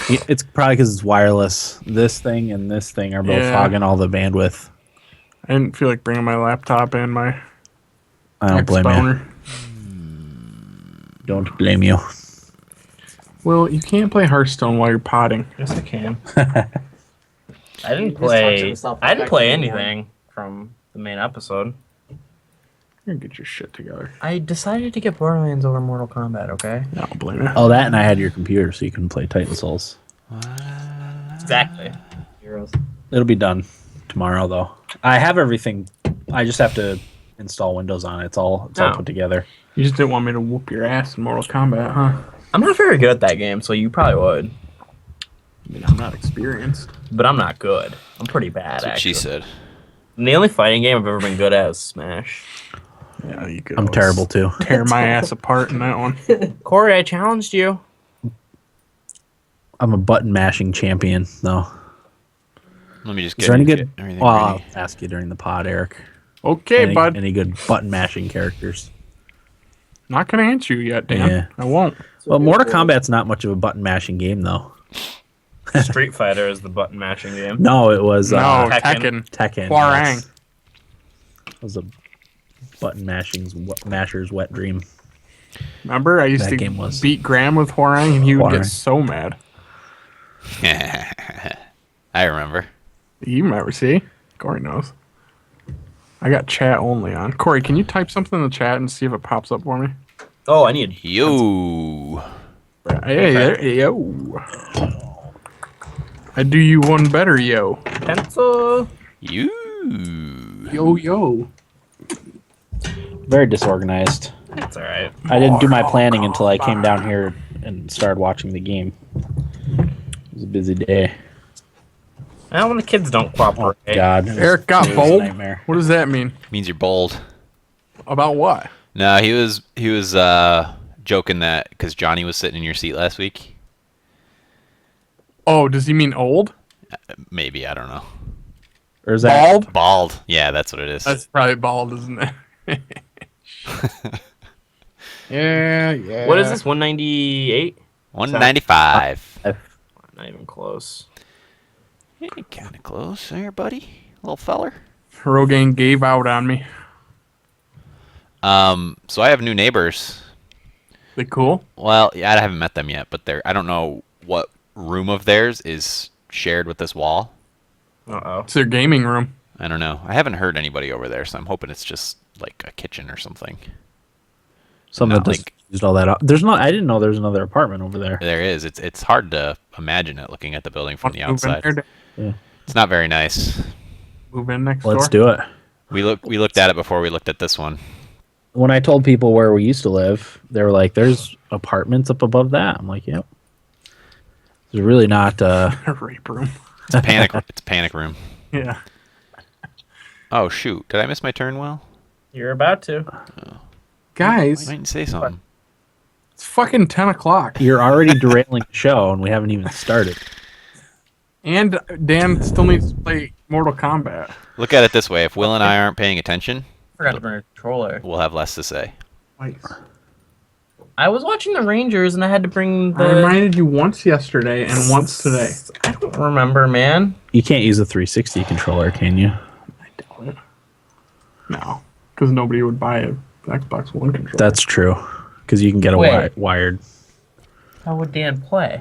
It's probably because it's wireless. This thing and this thing are both hogging all the bandwidth. I didn't feel like bringing my laptop and my I don't blame X-Boner. you. Don't blame you. Well, you can't play Hearthstone while you're potting. Yes, I can. I didn't play anything from the main episode. You're gonna get your shit together. I decided to get Borderlands over Mortal Kombat, okay? I don't blame you. Oh, that and I had your computer so you can play Titan Souls. Exactly. Heroes. It'll be done tomorrow, though. I have everything. I just have to install Windows on it. It's all put together. You just didn't want me to whoop your ass in Mortal Kombat, huh? I'm not very good at that game, so you probably would. I mean, I'm not experienced. But I'm not good. I'm pretty bad, That's what actually. she said. And the only fighting game I've ever been good at is Smash. Yeah, you could. I'm terrible, too. Tear my ass apart in that one. Corey, I challenged you. I'm a button-mashing champion, though. Let me just Is get there any good... everything Well, I'll ready. ask you during the pod, Eric. Okay, bud. Any good button-mashing characters? Not gonna answer you yet, Dan. Yeah. I won't. Well, Mortal Kombat's not much of a button-mashing game, though. Street Fighter is the button mashing game. No, it was No, Tekken. Tekken. Hwarang. Yes. It was a masher's wet dream. Remember, I used That to game was- beat Graham with Hwarang, and he would Hwarang. get so mad. I remember. You remember, see? Corey knows. I got chat only on. Corey, can you type something in the chat and see if it pops up for me? Oh, I need... Yo. Hey, there, yo. I do you one better, yo. pencil. You. Yo. Very disorganized. That's alright. I didn't do my planning until I came down here and started watching the game. It was a busy day. Well, when the kids don't cooperate. Oh, God. Eric got It was a bold? nightmare. What does that mean? Means you're bold. About what? No, he was joking that because Johnny was sitting in your seat last week. Oh, does he mean old? Maybe, I don't know. Or is that Bald? Bald. Yeah, that's what it is. That's probably bald, isn't it? Yeah. What is this, 198? 195. Not even close. Yeah, kind of close there, buddy. Little feller. Rogaine gave out on me. So I have new neighbors. They cool? Well, yeah, I haven't met them yet, but I don't know what room of theirs is shared with this wall. Uh-oh. It's their gaming room. I don't know. I haven't heard anybody over there, so I'm hoping it's just like a kitchen or something. something Not that just like- used all that up? There's not. I didn't know there's another apartment over there. There is. It's hard to imagine it looking at the building from the Wanna move in outside. there, Yeah. It's not very nice. Move in next Let's door. do it. We looked at it before we looked at this one. When I told people where we used to live, they were like, "There's apartments up above that." I'm like, "Yep." There's really not. Rape room. It's a panic. It's a panic room. Yeah. Oh shoot! Did I miss my turn? Well, You're about to. Guys, I didn't say something. it's fucking 10 o'clock. You're already derailing the show, and we haven't even started. And Dan still needs to play Mortal Kombat. Look at it this way: if Will and I aren't paying attention, Forgot to bring a controller. we'll have less to say. Nice. I was watching the Rangers and I had to bring I the... reminded you once yesterday and once today. I don't remember, man. You can't use a 360 controller, can you? I doubt it. No, because nobody would buy a Xbox One controller. That's true, because you can get a Wait. wired. How would Dan play?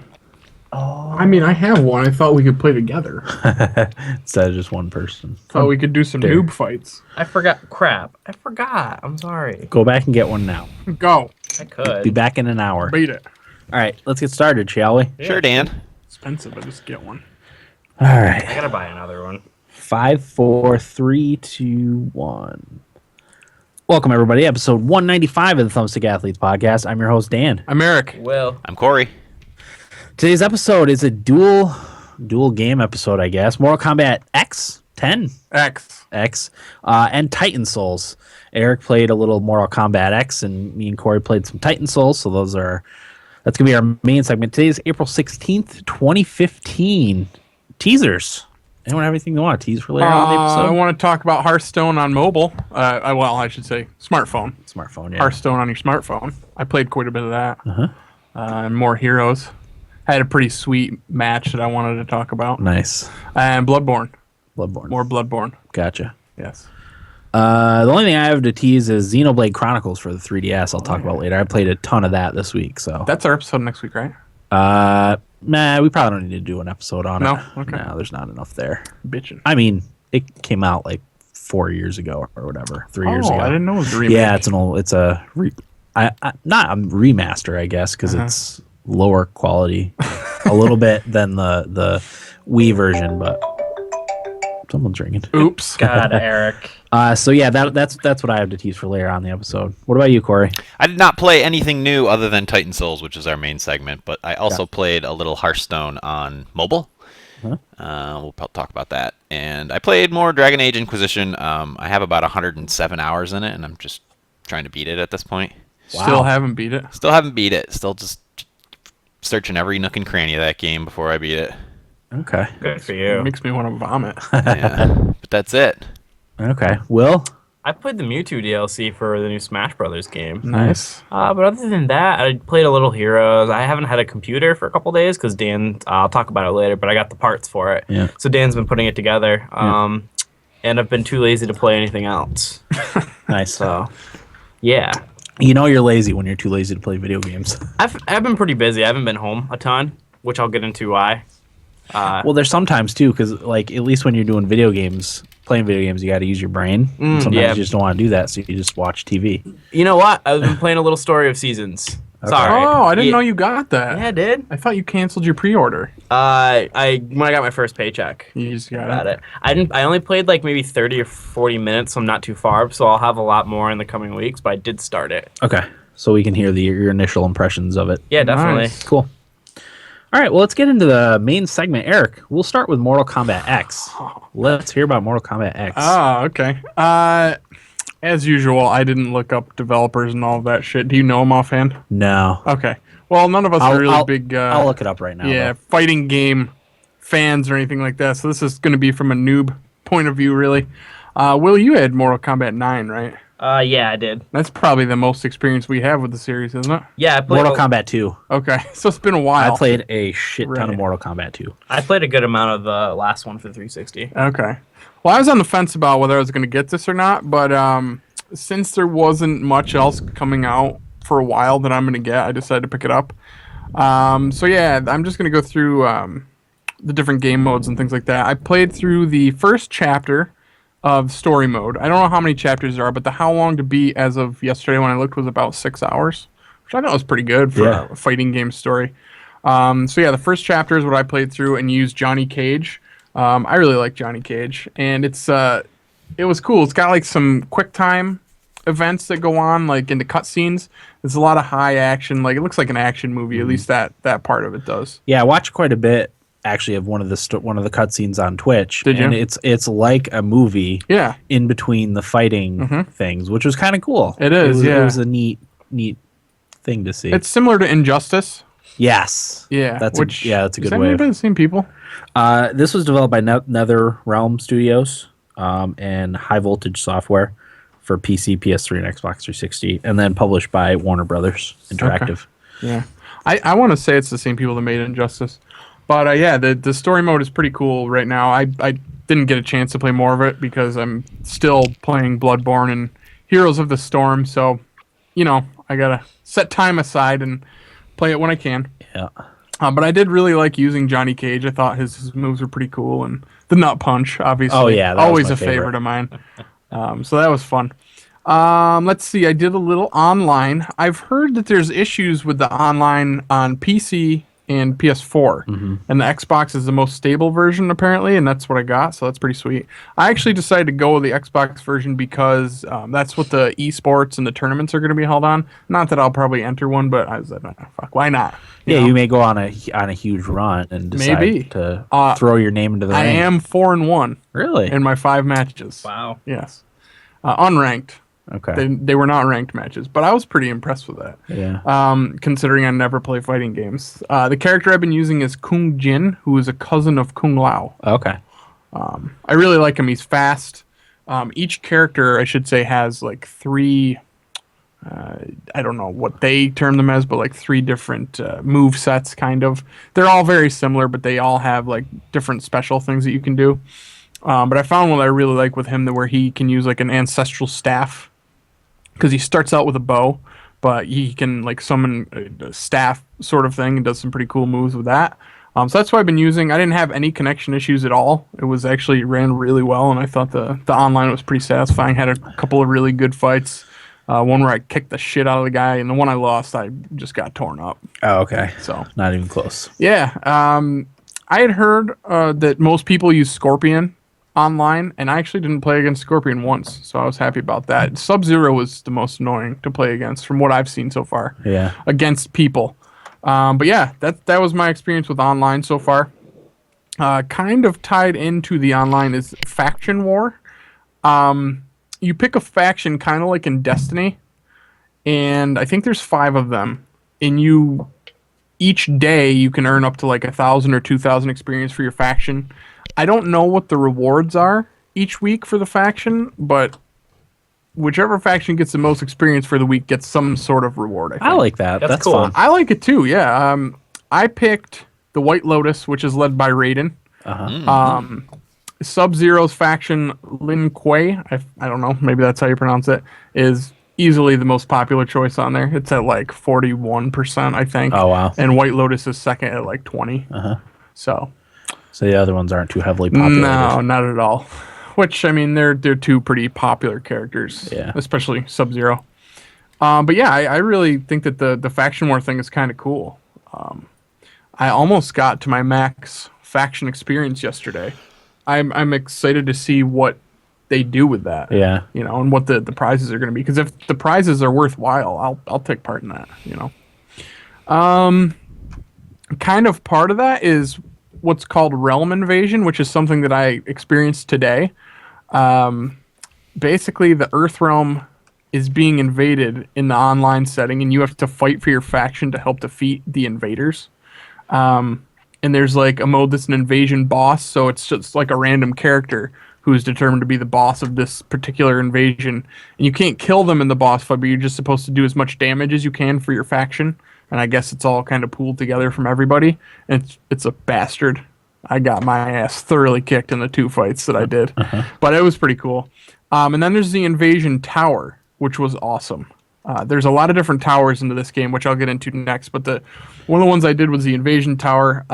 Oh. I mean, I have one. I thought we could play together. Instead of just one person. Thought we could do some There. noob fights. I forgot. Crap. I forgot. I'm sorry. Go back and get one now. Go. I could. Be back in an hour. Beat it. All right, let's get started, shall we? Yeah. Sure, Dan. Expensive, but just get one. All right. I gotta buy another one. 5, 4, 3, 2, 1. Welcome, everybody. Episode 195 of the Thumbstick Athletes podcast. I'm your host, Dan. I'm Eric. Well, I'm Corey. Today's episode is a dual game episode, I guess. Mortal Kombat X, 10, X. and Titan Souls. Eric played a little Mortal Kombat X, and me and Corey played some Titan Souls. So that's gonna be our main segment. Today is April 16th, 2015. Teasers. Anyone have anything they want to tease for later on in the I episode? want to talk about Hearthstone on mobile. I should say smartphone. Smartphone, yeah. Hearthstone on your smartphone. I played quite a bit of that. Uh-huh. And more heroes. had a pretty sweet match that I wanted to talk about. Nice. And Bloodborne. Bloodborne. More Bloodborne. Gotcha. Yes. The only thing I have to tease is Xenoblade Chronicles for the 3DS. I'll talk about later. I played a ton of that this week. So That's our episode next week, right? nah, we probably don't need to do an episode on No? it. Okay. No, there's not enough there. Bitchin'. I mean, it came out like 4 years ago or whatever, 3 years ago. I didn't know it was a remake. Yeah, it's a not a remaster, I guess, because it's lower quality a little bit than the Wii version, but someone's ringing. Oops. God, Eric. So yeah, that's what I have to tease for later on in the episode. What about you, Corey? I did not play anything new other than Titan Souls, which is our main segment, but I also played a little Hearthstone on mobile. We'll talk about that. And I played more Dragon Age Inquisition. I have about 107 hours in it, and I'm just trying to beat it at this point. Still haven't beat it. Still haven't beat it. Still just searching every nook and cranny of that game before I beat it. Okay. Good for It you. makes me want to vomit. Yeah, but that's it. Okay. Will? I played the Mewtwo DLC for the new Smash Brothers game. Nice. But other than that, I played a little Heroes. I haven't had a computer for a couple days because Dan, I'll talk about it later, but I got the parts for it. Yeah. So Dan's been putting it together. And I've been too lazy to play anything else. Nice. So, yeah. You know you're lazy when you're too lazy to play video games. I've been pretty busy. I haven't been home a ton, which I'll get into why. Well, there's sometimes too, because like at least when you're doing video games, playing video games, you got to use your brain. And sometimes yeah. you just don't want to do that, so you just watch TV. You know what? I've been playing a little Story of Seasons. Sorry. Oh, I didn't know you got that. Yeah, I did. I thought you canceled your pre-order. When I got my first paycheck. You just got Got it. it. I only played like maybe 30 or 40 minutes, so I'm not too far. So I'll have a lot more in the coming weeks, but I did start it. Okay, so we can hear your initial impressions of it. Yeah, definitely. Nice. Cool. All right, well, let's get into the main segment. Eric, we'll start with Mortal Kombat X. Let's hear about Mortal Kombat X. Oh, okay. As usual, I didn't look up developers and all of that shit. Do you know them offhand? No. Okay. Well, none of us are really big. I'll look it up right now. Yeah, though. fighting game fans or anything like that. So this is going to be from a noob point of view, really. Will, you had Mortal Kombat 9, right? Yeah, I did. That's probably the most experience we have with the series, isn't it? Yeah, I played Mortal Kombat 2. Okay, so it's been a while. I played a shit ton Right. of Mortal Kombat 2. I played a good amount of the last one for 360. Okay. Well, I was on the fence about whether I was going to get this or not, but since there wasn't much else coming out for a while that I'm going to get, I decided to pick it up. So yeah, I'm just going to go through the different game modes and things like that. I played through the first chapter of story mode. I don't know how many chapters there are, but the how long to beat as of yesterday when I looked was about 6 hours, which I thought was pretty good for a fighting game story. So yeah, the first chapter is what I played through and used Johnny Cage. I really like Johnny Cage, and it was cool. It's got like some quick time events that go on like into cutscenes. There's a lot of high action. Like it looks like an action movie. At least that part of it does. Yeah, I watched quite a bit actually of one of the cutscenes on Twitch. Did you? And it's like a movie. Yeah. In between the fighting things, which was kind of cool. It is, It yeah. was a neat thing to see. It's similar to Injustice. Yes. Yeah. That's a good is that way. made by the same people? This was developed by NetherRealm Studios and High Voltage Software for PC, PS3, and Xbox 360, and then published by Warner Brothers Interactive. Yeah. I want to say it's the same people that made Injustice. But yeah, the story mode is pretty cool right now. I didn't get a chance to play more of it because I'm still playing Bloodborne and Heroes of the Storm. So, I got to set time aside and play it when I can. Yeah. But I did really like using Johnny Cage. I thought his moves were pretty cool. And the nut punch, obviously. Oh, yeah, that was always my a favorite favorite of mine. So that was fun. Let's see. I did a little online. I've heard that there's issues with the online on PC and PS4. And the Xbox is the most stable version, apparently, and that's what I got, so that's pretty sweet. I actually decided to go with the Xbox version because that's what the esports and the tournaments are going to be held on. Not that I'll probably enter one, but I was like, oh, fuck, why not? You may go on a huge run and decide Maybe. to throw your name into the I ring. am 4-1 Really? in my 5 matches. Wow. Yes. Unranked. Okay. They were not ranked matches, but I was pretty impressed with that. Yeah. Considering I never play fighting games. The character I've been using is Kung Jin, who is a cousin of Kung Lao. Okay. I really like him. He's fast. Each character, I should say, has like 3 I don't know what they term them as, but like 3 different move sets, kind of. They're all very similar, but they all have like different special things that you can do. But I found one that I really like with him, that where he can use like an ancestral staff, because he starts out with a bow, but he can like summon a staff sort of thing and does some pretty cool moves with that. So that's what I've been using. I didn't have any connection issues at all. It was actually ran really well, and I thought the online was pretty satisfying. Had a couple of really good fights. One where I kicked the shit out of the guy, and the one I lost, I just got torn up. Oh, okay. So Not even close. yeah, I had heard that most people use Scorpion online, and I actually didn't play against Scorpion once, so I was happy about that. Sub-Zero was the most annoying to play against from what I've seen so far. Yeah. Against people. But yeah, that was my experience with online so far. Kind of tied into the online is Faction War. You pick a faction kind of like in Destiny, and I think there's 5 of them, and each day you can earn up to like 1,000 or 2,000 experience for your faction. I don't know what the rewards are each week for the faction, but whichever faction gets the most experience for the week gets some sort of reward. I like that. That's cool. fun. I like it too. Yeah. I picked the White Lotus, which is led by Raiden. Sub-Zero's faction, Lin Kuei, I don't know, maybe that's how you pronounce it, is easily the most popular choice on there. It's at like 41%, I think. Oh, wow. And White Lotus is second at like 20. So the other ones aren't too heavily populated. no, not at all. Which, I mean, they're 2 pretty popular characters, Yeah. especially Sub-Zero. But yeah, I really think that the faction war thing is kind of cool. I almost got to my max faction experience yesterday. I'm excited to see what they do with that. Yeah. You know, and what the prizes are going to be. Because if the prizes are worthwhile, I'll take part in that. You know. Kind of part of that is what's called Realm Invasion, which is something that I experienced today. Basically, the Earth Realm is being invaded in the online setting, and you have to fight for your faction to help defeat the invaders. And there's like a mode that's an invasion boss, so it's just like a random character who's determined to be the boss of this particular invasion. And you can't kill them in the boss fight, but you're just supposed to do as much damage as you can for your faction. And I guess it's all kind of pooled together from everybody. And it's a bastard. I got my ass thoroughly kicked in the 2 fights that I did. But it was pretty cool. And then there's the Invasion Tower, which was awesome. There's a lot of different towers into this game, which I'll get into next. But one of the ones I did was the Invasion Tower.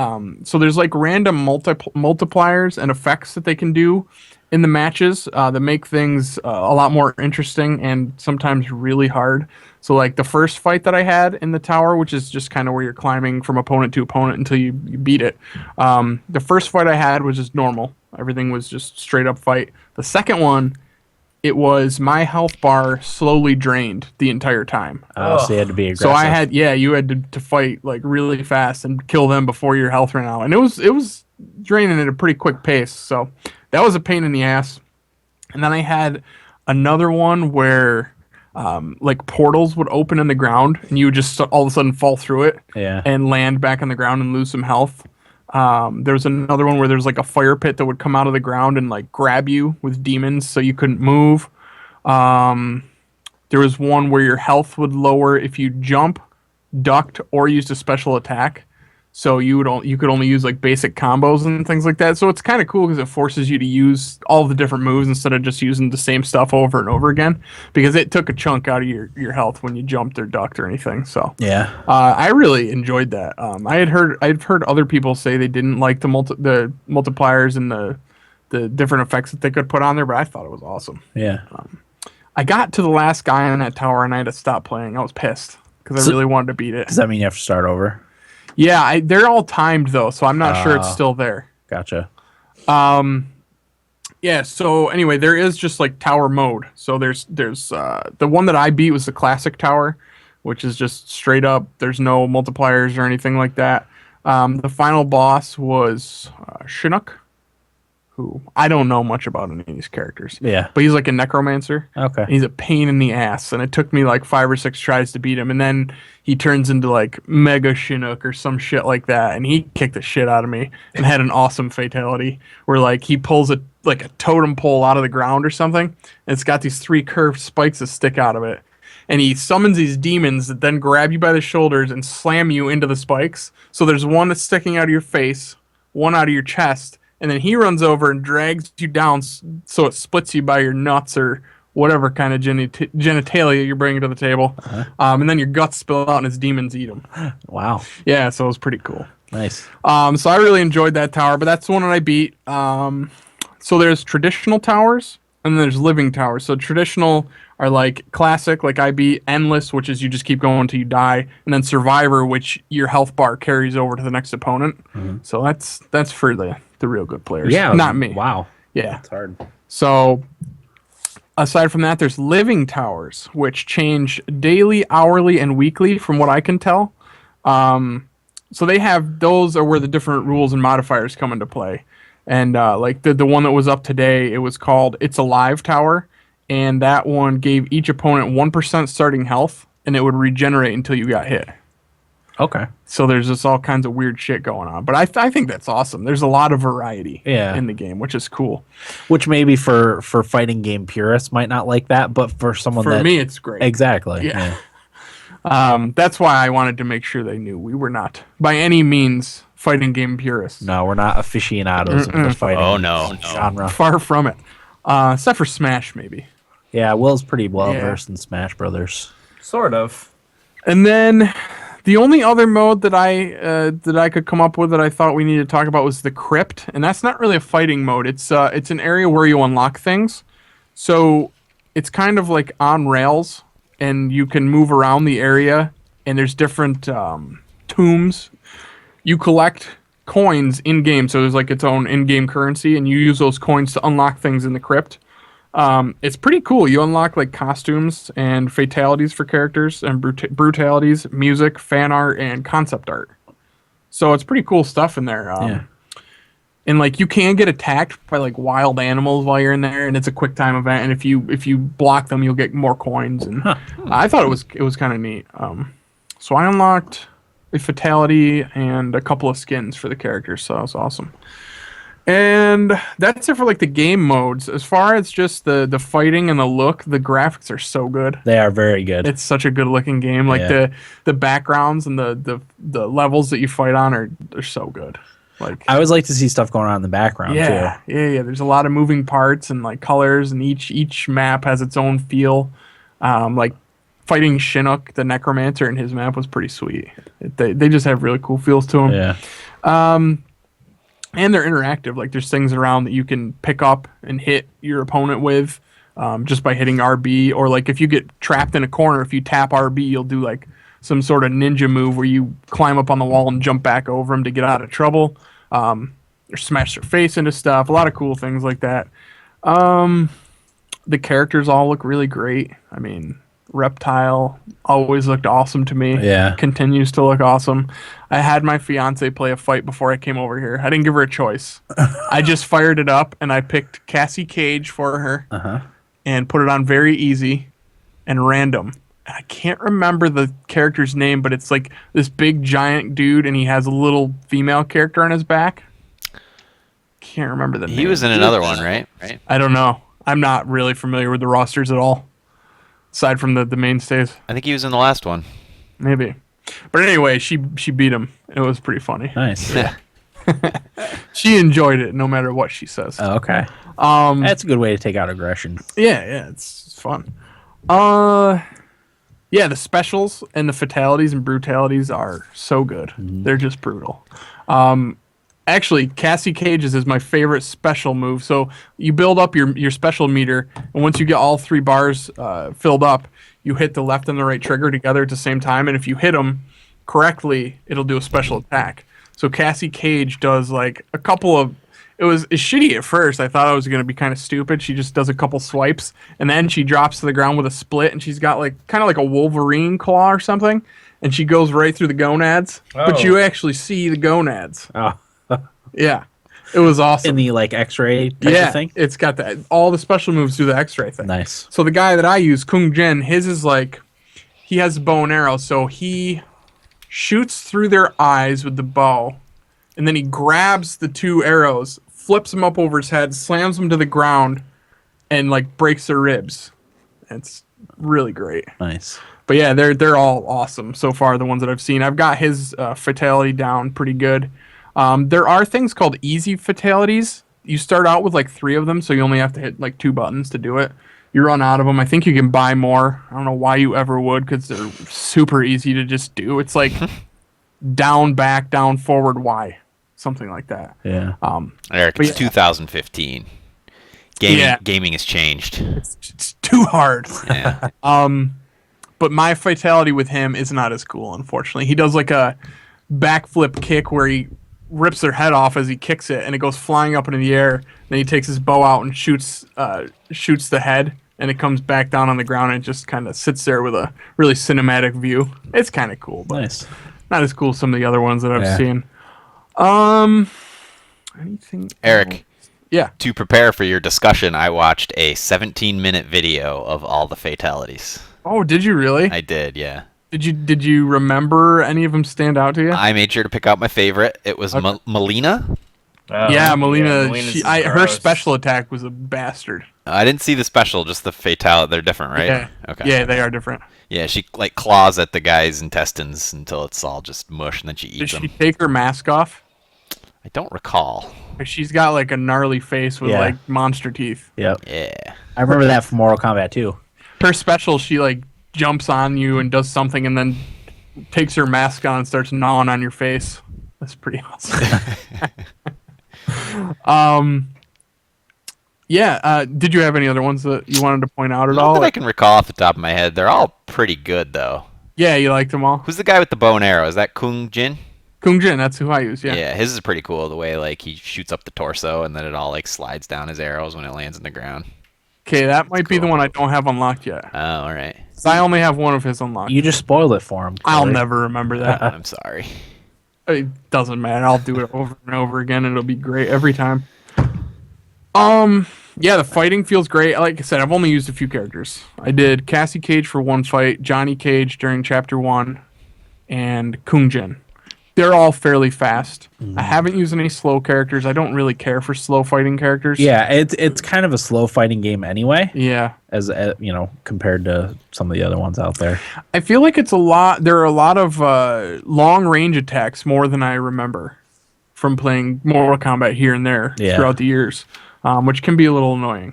So there's like random multipliers and effects that they can do in the matches that make things a lot more interesting and sometimes really hard. So like the first fight that I had in the tower, which is just kind of where you're climbing from opponent to opponent until you beat it. The first fight I had was just normal. Everything was just straight up fight. The second one, it was my health bar slowly drained the entire time. So you had to be aggressive. So you had to fight like really fast and kill them before your health ran out. And it was draining at a pretty quick pace. So that was a pain in the ass. And then I had another one where like portals would open in the ground and you would just all of a sudden fall through it and land back on the ground and lose some health. There was another one where there's like a fire pit that would come out of the ground and like grab you with demons so you couldn't move. There was one where your health would lower if you jump, ducked, or used a special attack. So you could only use like basic combos and things like that. So it's kind of cool because it forces you to use all the different moves instead of just using the same stuff over and over again, because it took a chunk out of your health when you jumped or ducked or anything. So yeah, I really enjoyed that. I've heard other people say they didn't like the multipliers and the different effects that they could put on there, but I thought it was awesome. Yeah. I got to the last guy on that tower and I had to stop playing. I was pissed because I really wanted to beat it. Does that mean you have to start over? Yeah, they're all timed though, so I'm not sure it's still there. Gotcha. Yeah, so anyway, there is just like tower mode. So there's the one that I beat was the classic tower, which is just straight up. There's no multipliers or anything like that. The final boss was Chinook, who I don't know much about any of these characters. Yeah. But he's like a necromancer. Okay. And he's a pain in the ass, and it took me like 5 or 6 tries to beat him, and then he turns into like Mega Chinook or some shit like that, and he kicked the shit out of me and had an awesome fatality where like he pulls a totem pole out of the ground or something, and it's got these 3 curved spikes that stick out of it. and he summons these demons that then grab you by the shoulders and slam you into the spikes. So there's one that's sticking out of your face, one out of your chest, and then he runs over and drags you down so it splits you by your nuts or whatever kind of genitalia you're bringing to the table. And then your guts spill out and his demons eat them. Wow. Yeah, so it was pretty cool. Nice. So I really enjoyed that tower, but that's the one that I beat. So there's traditional towers, and then there's living towers. So traditional are like classic, like I beat Endless, which is you just keep going until you die, and then Survivor, which your health bar carries over to the next opponent. So that's for the real good players. Yeah. Not me. Wow. Yeah. It's hard. So aside from that, there's living towers, which change daily, hourly, and weekly, from what I can tell. So they have those are where the different rules and modifiers come into play. And like the one that was up today, it was called It's Alive Tower, and that one gave each opponent 1% starting health, and it would regenerate until you got hit. Okay. So there's just all kinds of weird shit going on. But I think that's awesome. There's a lot of variety in the game, which is cool. Which maybe for fighting game purists might not like that, but for someone For me, it's great. Exactly. Yeah. That's why I wanted to make sure they knew we were not, by any means, fighting game purists. No, we're not aficionados of the fighting genre. Far from it. Except for Smash, maybe. Yeah, Will's pretty well versed in Smash Brothers. Sort of. And then the only other mode that I could come up with that I thought we needed to talk about was the Crypt, and that's not really a fighting mode. It's an area where you unlock things. So it's kind of like on rails, and you can move around the area, and there's different tombs. You collect coins in game, so there's like its own in-game currency, and you use those coins to unlock things in the Crypt. It's pretty cool. You unlock like costumes and fatalities for characters, and brutalities, music, fan art, and concept art. So it's pretty cool stuff in there. And like you can get attacked by like wild animals while you're in there, and it's a quick time event. And if you block them, you'll get more coins. And I thought it was kind of neat. So I unlocked a fatality and a couple of skins for the characters, so that was awesome. And that's it for like the game modes. As far as just the fighting and the look, the graphics are so good. They are very good. It's such a good looking game. Like the backgrounds and the levels that you fight on are so good. Like I always like to see stuff going on in the background too. Yeah. There's a lot of moving parts and like colors, and each map has its own feel. Like fighting Chinook, the Necromancer, in his map was pretty sweet. They just have really cool feels to them. Yeah. And they're interactive. Like there's things around that you can pick up and hit your opponent with just by hitting RB. Or like if you get trapped in a corner, if you tap RB, you'll do like some sort of ninja move where you climb up on the wall and jump back over them to get out of trouble. Or smash their face into stuff. A lot of cool things like that. The characters all look really great. I mean, Reptile always looked awesome to me. Yeah. Continues to look awesome. I had my fiance play a fight before I came over here. I didn't give her a choice. I just fired it up, and I picked Cassie Cage for her and put it on very easy and random. I can't remember the character's name, but it's like this big giant dude, and he has a little female character on his back. Can't remember the name. He was in another one, right? I don't know. I'm not really familiar with the rosters at all, aside from the mainstays. I think he was in the last one. Maybe. But anyway, she beat him. It was pretty funny. Nice. She enjoyed it no matter what she says. Oh, okay. That's a good way to take out aggression. Yeah, it's fun. Yeah, the specials and the fatalities and brutalities are so good. They're just brutal. Actually, Cassie Cage's is my favorite special move. So you build up your special meter, and once you get all 3 bars filled up, you hit the left and the right trigger together at the same time, and if you hit them correctly, it'll do a special attack. So Cassie Cage does like a couple of... It's shitty at first. I thought it was going to be kind of stupid. She just does a couple swipes, and then she drops to the ground with a split, and she's got like kind of like a Wolverine claw or something, and she goes right through the gonads, but you actually see the gonads. Oh. Yeah, it was awesome. In the like X-ray type of thing? It's got that. All the special moves do the X-ray thing. Nice. So the guy that I use, Kung Jin, his is like, he has a bow and arrow, so he shoots through their eyes with the bow, and then he grabs the 2 arrows, flips them up over his head, slams them to the ground, and like breaks their ribs. It's really great. Nice. But yeah, they're all awesome so far. The ones that I've seen, I've got his fatality down pretty good. There are things called easy fatalities. You start out with like 3 of them, so you only have to hit like 2 buttons to do it. You run out of them. I think you can buy more. I don't know why you ever would, because they're super easy to just do. It's like down, back, down, forward, Y, something like that. Yeah. Eric, But it's yeah. 2015. Gaming has changed. It's too hard. Yeah. But my fatality with him is not as cool, unfortunately. He does like a backflip kick where he rips their head off as he kicks it, and it goes flying up into the air. Then he takes his bow out and shoots the head, and it comes back down on the ground and just kind of sits there with a really cinematic view. It's kind of cool, but Nice. not as cool as some of the other ones that I've Yeah. seen. Anything? Eric, Yeah. to prepare for your discussion, I watched a 17-minute video of all the fatalities. Oh, did you really? I did, yeah. Did you remember any of them stand out to you? I made sure to pick out my favorite. It was Melina. Oh, Yeah, Melina. Melina's is Her gross. special attack was a bastard. I didn't see the special, just the fatality. They're different, right? Yeah. Okay. Yeah, they are different. Yeah, she like claws at the guy's intestines until it's all just mush, and then she Did eats she them. take her mask off? I don't recall. She's got like a gnarly face with Yeah. like monster teeth. Yep. Yeah. I remember that from Mortal Kombat too. Her special, she like jumps on you and does something, and then takes her mask on and starts gnawing on your face. That's pretty awesome. Yeah. Did you have any other ones that you wanted to point out at Not all? that I can recall off the top of my head. They're all pretty good, though. Yeah, you liked them all. Who's the guy with the bow and arrow? Is that Kung Jin? Kung Jin, that's who I use. Yeah. His is pretty cool. The way like he shoots up the torso and then it all like slides down his arrows when it lands in the ground. Okay, that might be the cool. one I don't have unlocked yet. Oh, all right. So I only have one of his unlocked. You just spoiled it for him. I'll Corey. never remember that. I'm sorry. It doesn't matter. I'll do it over and over again. It'll be great every time. Yeah, the fighting feels great. Like I said, I've only used a few characters. I did Cassie Cage for one fight, Johnny Cage during Chapter 1, and Kung Jin. They're all fairly fast. I haven't used any slow characters. I don't really care for slow fighting characters. Yeah, it's kind of a slow fighting game anyway, Yeah. as you know, compared to some of the other ones out there. I feel like it's a lot. There are a lot of long range attacks, more than I remember from playing Mortal Kombat here and there Yeah. throughout the years, which can be a little annoying.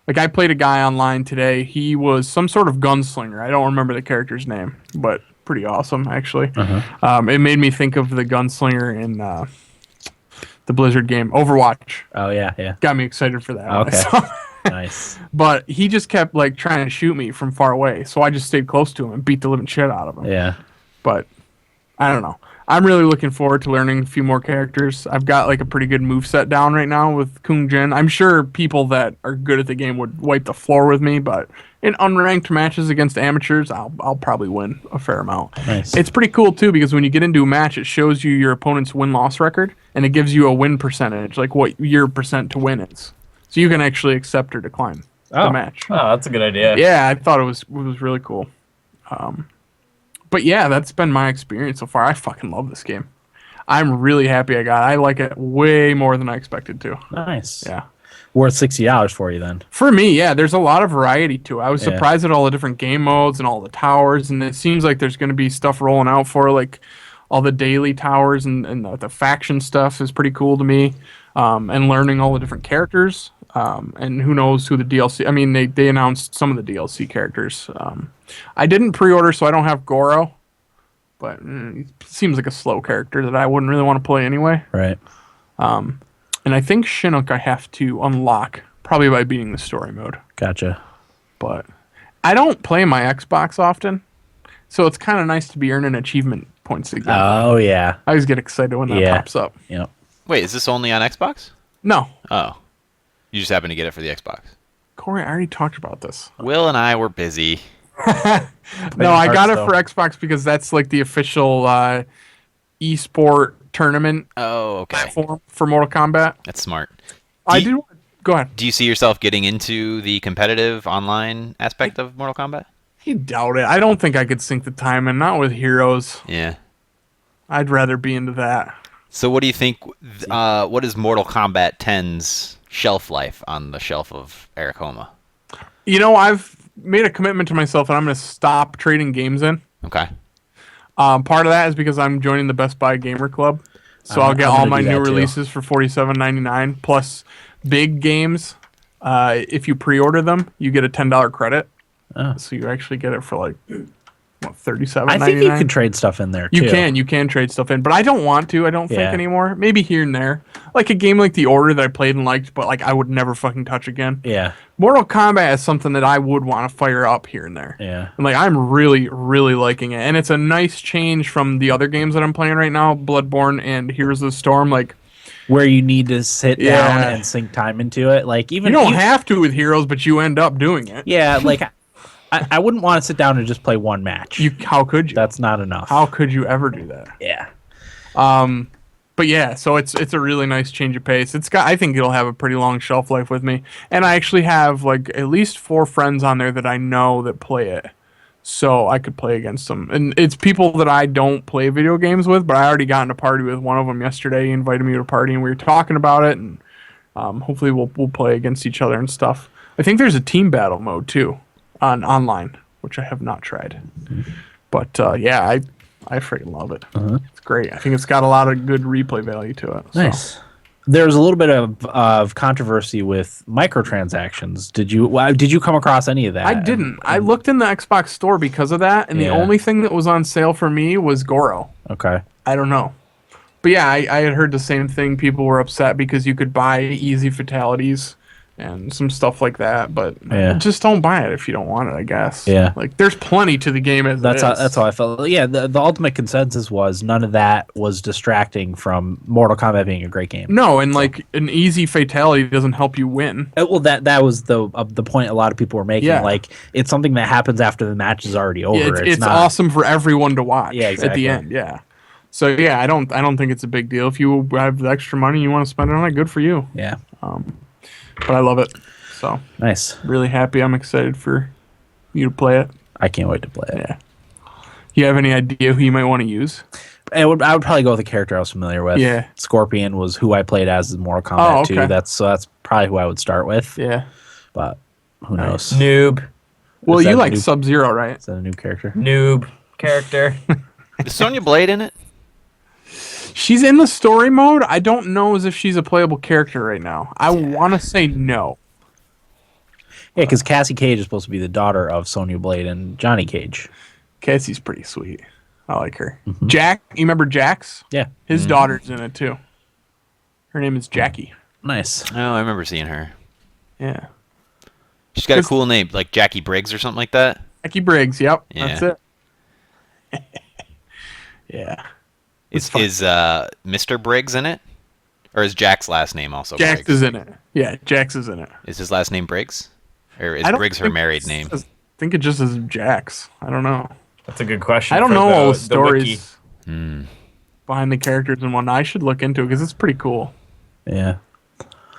Like I played a guy online today. He was some sort of gunslinger. I don't remember the character's name, but pretty awesome actually. It made me think of the gunslinger in the Blizzard game Overwatch. Oh yeah, yeah. Got me excited for that. when I Okay. saw it. Nice. But he just kept like trying to shoot me from far away, so I just stayed close to him and beat the living shit out of him. Yeah. But I don't know. I'm really looking forward to learning a few more characters. I've got like a pretty good moveset down right now with Kung Jin. I'm sure people that are good at the game would wipe the floor with me, but in unranked matches against amateurs, I'll probably win a fair amount. Nice. It's pretty cool too because when you get into a match, it shows you your opponent's win-loss record and it gives you a win percentage, like what your percent to win is. So you can actually accept or decline the Oh. match. Oh, that's a good idea. Yeah, I thought it was really cool. But yeah, that's been my experience so far. I fucking love this game. I'm really happy I got it. I like it way more than I expected to. Nice. Yeah. Worth $60 for you then. For me, yeah, there's a lot of variety to it. I was Yeah. surprised at all the different game modes and all the towers, and it seems like there's going to be stuff rolling out for like all the daily towers and the faction stuff is pretty cool to me. And learning all the different characters. And who knows who the DLC... I mean, they announced some of the DLC characters. I didn't pre-order, so I don't have Goro. But it seems like a slow character that I wouldn't really want to play anyway. Right. And I think Chinook I have to unlock, probably by beating the story mode. Gotcha. But I don't play my Xbox often, so it's kind of nice to be earning achievement points again. Oh yeah. I always get excited when that Yeah. pops up. Yep. Wait, is this only on Xbox? No, Oh. You just happen to get it for the Xbox. Corey, I already talked about this. Will and I were busy. No, I got it Hearthstone. for Xbox because that's like the official esport tournament Oh, okay. platform for Mortal Kombat. That's smart. I Do you- do. Go ahead. Do you see yourself getting into the competitive online aspect of Mortal Kombat? I doubt it. I don't think I could sink the time in. Not with heroes. Yeah. I'd rather be into that. So what do you think, what is Mortal Kombat 10's shelf life on the shelf of Eric Homa? You know, I've made a commitment to myself that I'm going to stop trading games in. Okay. Part of that is because I'm joining the Best Buy Gamer Club, so I'll get I'm all gonna my do new that too. releases for $47.99 plus big games. If you pre-order them, you get a $10 credit, Oh. so you actually get it for like what, $37.99. I think you can trade stuff in there too. You can trade stuff in, but I don't want to. I don't think Yeah. anymore. Maybe here and there, like a game like The Order that I played and liked, but like I would never fucking touch again. Yeah, Mortal Kombat is something that I would want to fire up here and there. yeah. And like I'm really, really liking it, and it's a nice change from the other games that I'm playing right now, Bloodborne and Heroes of the Storm. Like Where you need to sit down Yeah. and sink time into it. Like even you don't have to with Heroes, but you end up doing it. Yeah, like I wouldn't want to sit down and just play one match. How could you? That's not enough. How could you ever do that? Yeah. But yeah, so it's a really nice change of pace. I think it'll have a pretty long shelf life with me. And I actually have like at least 4 friends on there that I know that play it. So I could play against them. And it's people that I don't play video games with, but I already got in a party with one of them yesterday. He invited me to a party and we were talking about it, and hopefully we'll play against each other and stuff. I think there's a team battle mode too online, which I have not tried. But yeah, I freaking love it. It's great. I think it's got a lot of good replay value to it. So. Nice. There's a little bit of controversy with microtransactions. Did you come across any of that? I didn't. I looked in the Xbox store because of that, and the Yeah. only thing that was on sale for me was Goro. Okay. I don't know. But yeah, I had heard the same thing. People were upset because you could buy easy fatalities and some stuff like that, but Yeah. just don't buy it if you don't want it, I guess. Yeah. Like, there's plenty to the game as That's it how, is. that's how I felt. Yeah, the ultimate consensus was none of that was distracting from Mortal Kombat being a great game. No, and like an easy fatality doesn't help you win. Well, that was the point a lot of people were making. Yeah. Like it's something that happens after the match is already over. Yeah, it's not, awesome for everyone to watch Yeah, at exactly. the end. Yeah. So yeah, I don't think it's a big deal. If you have the extra money and you want to spend it on it, good for you. Yeah. But I love it. So Nice. really happy. I'm excited for you to play it. I can't wait to play it. Yeah. You have any idea who you might want to use? I would probably go with a character I was familiar with. Yeah. Scorpion was who I played as in Mortal Kombat Oh, okay. 2. That's probably who I would start with. Yeah. But who knows? Noob. Well, Is you that like new- Sub-Zero, right? Is that a new character? Noob character. Is Sonya Blade in it? She's in the story mode. I don't know as if she's a playable character right now. I want to say no. Yeah, because Cassie Cage is supposed to be the daughter of Sonya Blade and Johnny Cage. Cassie's pretty sweet. I like her. Jack, you remember Jax? Yeah. His daughter's in it too. Her name is Jackie. Nice. Oh, I remember seeing her. Yeah. She's got a It's- cool name, like Jackie Briggs or something like that. Jackie Briggs. Yep. Yeah. That's it. Yeah. Is fun. Mr. Briggs in it? Or is Jack's last name also Jax Briggs? is in it. Yeah, Jax is in it. Is his last name Briggs? Or is I don't Briggs her think married it name? says- I think it just says Jax. I don't know. That's a good question. I don't for know all the the wiki. stories behind the characters and whatnot. I should look into it because it's pretty cool. Yeah.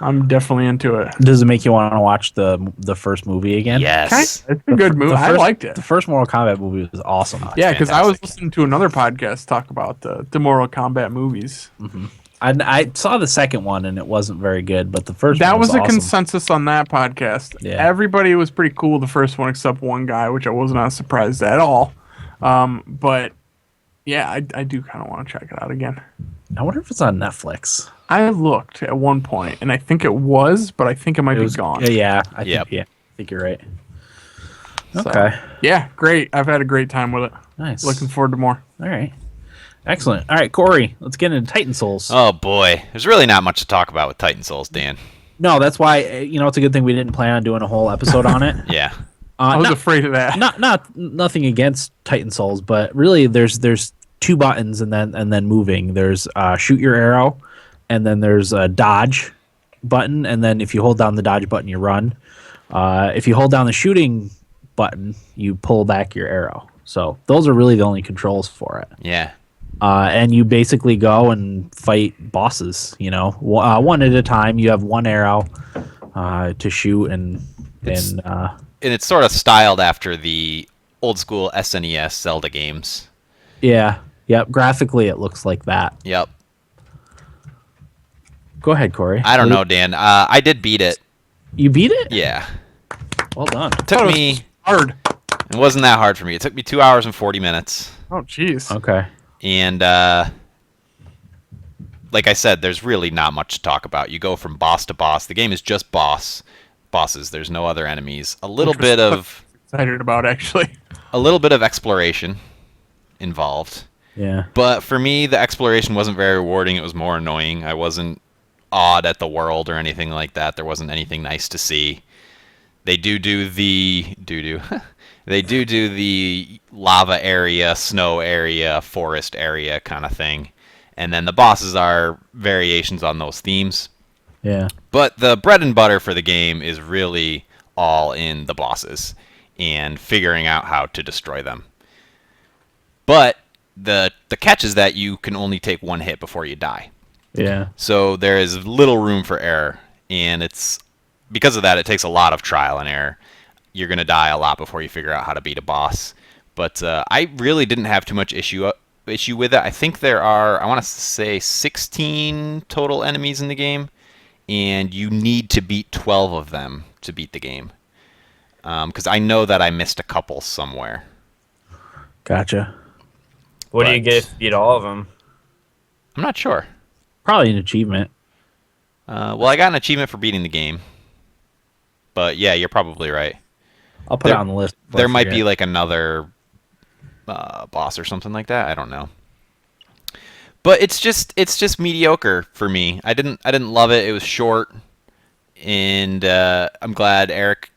I'm definitely into it. Does it make you want to watch the first movie again? Yes. It's a good movie. I liked it. The first Mortal Kombat movie was awesome. Yeah, because I was fantastic. listening to another podcast talk about the Mortal Kombat movies. I saw the second one and it wasn't very good, but the first That one was a awesome. consensus on that podcast. Yeah. Everybody was pretty cool the first one except one guy, which I was not surprised at all. But yeah, I do kind of want to check it out again. I wonder if it's on Netflix. I looked at one point and I think it was, but I think it might be gone. Yeah, I Yep. think you're right. So, Okay. yeah, great. I've had a great time with it. Nice. Looking forward to more. All right. Excellent. All right, Corey, let's get into Titan Souls. Oh boy, there's really not much to talk about with Titan Souls, Dan. No, that's why it's a good thing we didn't plan on doing a whole episode on it. Yeah. I was not, afraid of that. nothing against Titan Souls, but really there's two buttons and then moving. There's shoot your arrow, and then there's a dodge button, and then if you hold down the dodge button, you run. If you hold down the shooting button, you pull back your arrow. So those are really the only controls for it. Yeah. And you basically go and fight bosses. One at a time. You have one arrow to shoot, and And it's sort of styled after the old school SNES Zelda games. yeah, yep. Graphically, it looks like that. Yep. Go ahead, Corey. I don't know, Dan. I did beat it. You beat it? Yeah. Well done. Took me hard. It wasn't that hard for me. It took me 2 hours and 40 minutes. Oh, jeez. Okay. And like I said, there's really not much to talk about. You go from boss to boss. The game is just bosses. There's no other enemies. A little bit of Excited about, actually. a little bit of exploration involved. Yeah. But for me, the exploration wasn't very rewarding. It was more annoying. I wasn't awed at the world or anything like that. There wasn't anything nice to see. They do the they do the lava area, snow area, forest area kind of thing. And then the bosses are variations on those themes. Yeah. But the bread and butter for the game is really all in the bosses and figuring out how to destroy them. But the catch is that you can only take one hit before you die. Yeah. So there is little room for error, and it's because of that it takes a lot of trial and error. You're going to die a lot before you figure out how to beat a boss. But I really didn't have too much issue with it. I think there are, I want to say, 16 total enemies in the game, and you need to beat 12 of them to beat the game. Because I know that I missed a couple somewhere. Gotcha. What do you get if you beat all of them? I'm not sure. Probably an achievement. Well, I got an achievement for beating the game. But yeah, you're probably right. I'll put it on the list. before I There might forget. be like another boss or something like that. I don't know. But it's just mediocre for me. I didn't love it. It was short, and I'm glad Eric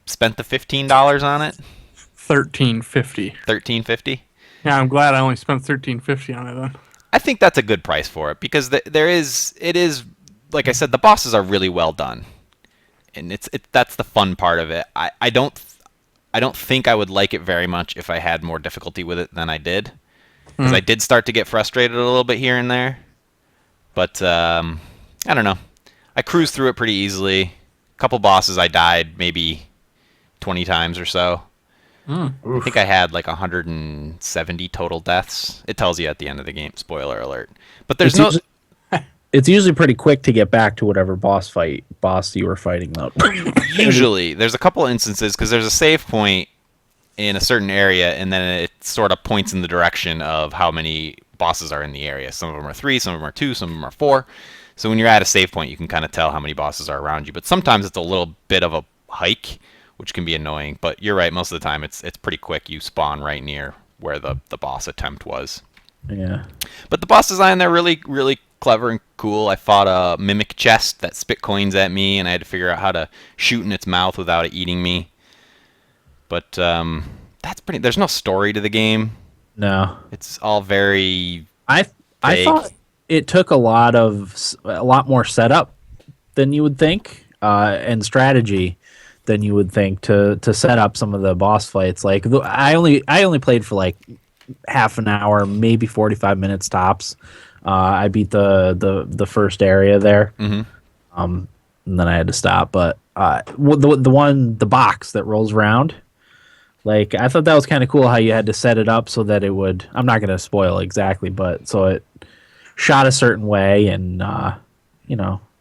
spent the $15 on it. $13.50. $13.50. Yeah, I'm glad I only spent $13.50 on it then. I think that's a good price for it because it is like I said, the bosses are really well done, and that's the fun part of it. I don't think I would like it very much if I had more difficulty with it than I did, because I did start to get frustrated a little bit here and there. But I don't know. I cruised through it pretty easily. A couple bosses I died maybe 20 times or so. I think I had like 170 total deaths. It tells you at the end of the game. Spoiler alert. But there's It's usually pretty quick to get back to whatever boss you were fighting, though. usually there's a couple instances because there's a save point in a certain area, and then it sort of points in the direction of how many bosses are in the area. Some of them are 3, some of them are 2, some of them are 4. So when you're at a save point, you can kind of tell how many bosses are around you. But sometimes it's a little bit of a hike, which can be annoying. But you're right, most of the time it's pretty quick. You spawn right near where the boss attempt was. Yeah. But the boss design, they're really, really clever and cool. I fought a mimic chest that spit coins at me, and I had to figure out how to shoot in its mouth without it eating me. But that's pretty. There's no story to the game. No. It's all very. I thought it took a lot more setup than you would think, and strategy than you would think to set up some of the boss fights. Like I only played for like half an hour, maybe 45 minutes tops. I beat the first area there, and then I had to stop. But the box that rolls around, like I thought that was kind of cool how you had to set it up so that it would. I'm not going to spoil exactly, but so it shot a certain way, and I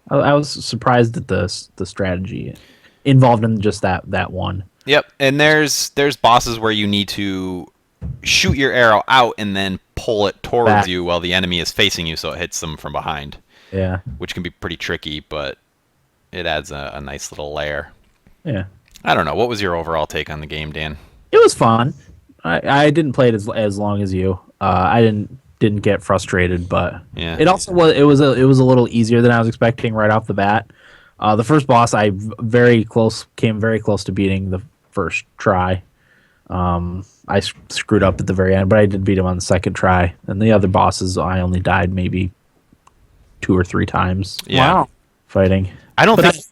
was surprised at the strategy involved in just that one. Yep, and there's bosses where you need to shoot your arrow out and then pull it towards you while the enemy is facing you, so it hits them from behind. Yeah, which can be pretty tricky, but it adds a nice little layer. Yeah. I don't know. What was your overall take on the game, Dan? It was fun. I didn't play it as long as you. I didn't get frustrated, but yeah, it also was a little easier than I was expecting right off the bat. The first boss I came very close to beating the first try. I screwed up at the very end, but I did beat him on the second try. And the other bosses, I only died maybe 2 or 3 times. Yeah. Wow. Fighting.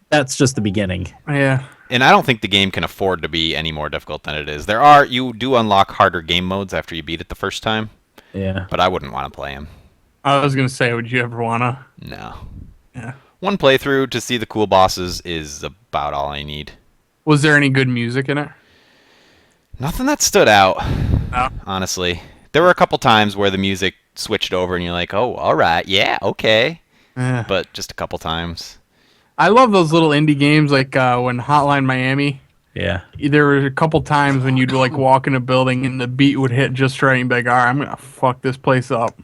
That's just the beginning. Yeah. And I don't think the game can afford to be any more difficult than it is. You do unlock harder game modes after you beat it the first time. Yeah. But I wouldn't want to play them. I was gonna say, would you ever wanna? No. Yeah. One playthrough to see the cool bosses is about all I need. Was there any good music in it? Nothing that stood out, No. honestly. There were a couple times where the music switched over and you're like, oh, all right, yeah, okay. Yeah. But just a couple times. I love those little indie games like when Hotline Miami Yeah. There were a couple times when you'd like walk in a building and the beat would hit just right and you'd be like, all right, I'm gonna fuck this place up.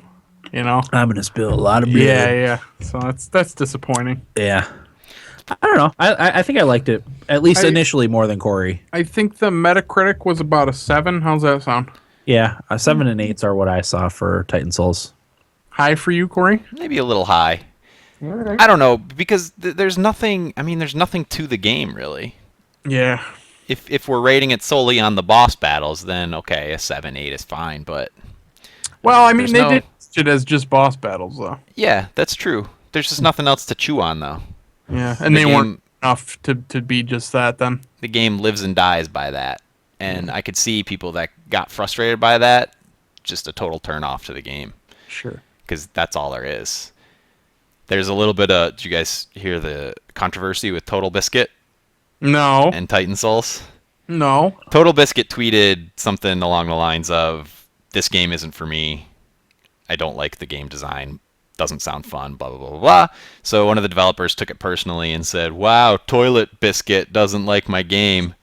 You know? I'm gonna spill a lot of blood. Yeah. So that's disappointing. Yeah. I don't know. I think I liked it at least initially more than Corey. I think the Metacritic was about a 7. How's that sound? Yeah, 7 and 8s are what I saw for Titan Souls. High for you, Corey? Maybe a little high. I don't know, because there's nothing. I mean, there's nothing to the game really. Yeah. If we're rating it solely on the boss battles, then okay, a 7, 8 is fine. But well, I mean, they did it as just boss battles, though. Yeah, that's true. There's just nothing else to chew on, though. Yeah, and they weren't enough to be just that. Then the game lives and dies by that, and I could see people that got frustrated by that. Just a total turn off to the game. Sure. Because that's all there is. There's a little bit of. Did you guys hear the controversy with Total Biscuit? No. And Titan Souls? No. Total Biscuit tweeted something along the lines of, "This game isn't for me. I don't like the game design. Doesn't sound fun, blah, blah, blah, blah, blah." So one of the developers took it personally and said, "Wow, Toilet Biscuit doesn't like my game."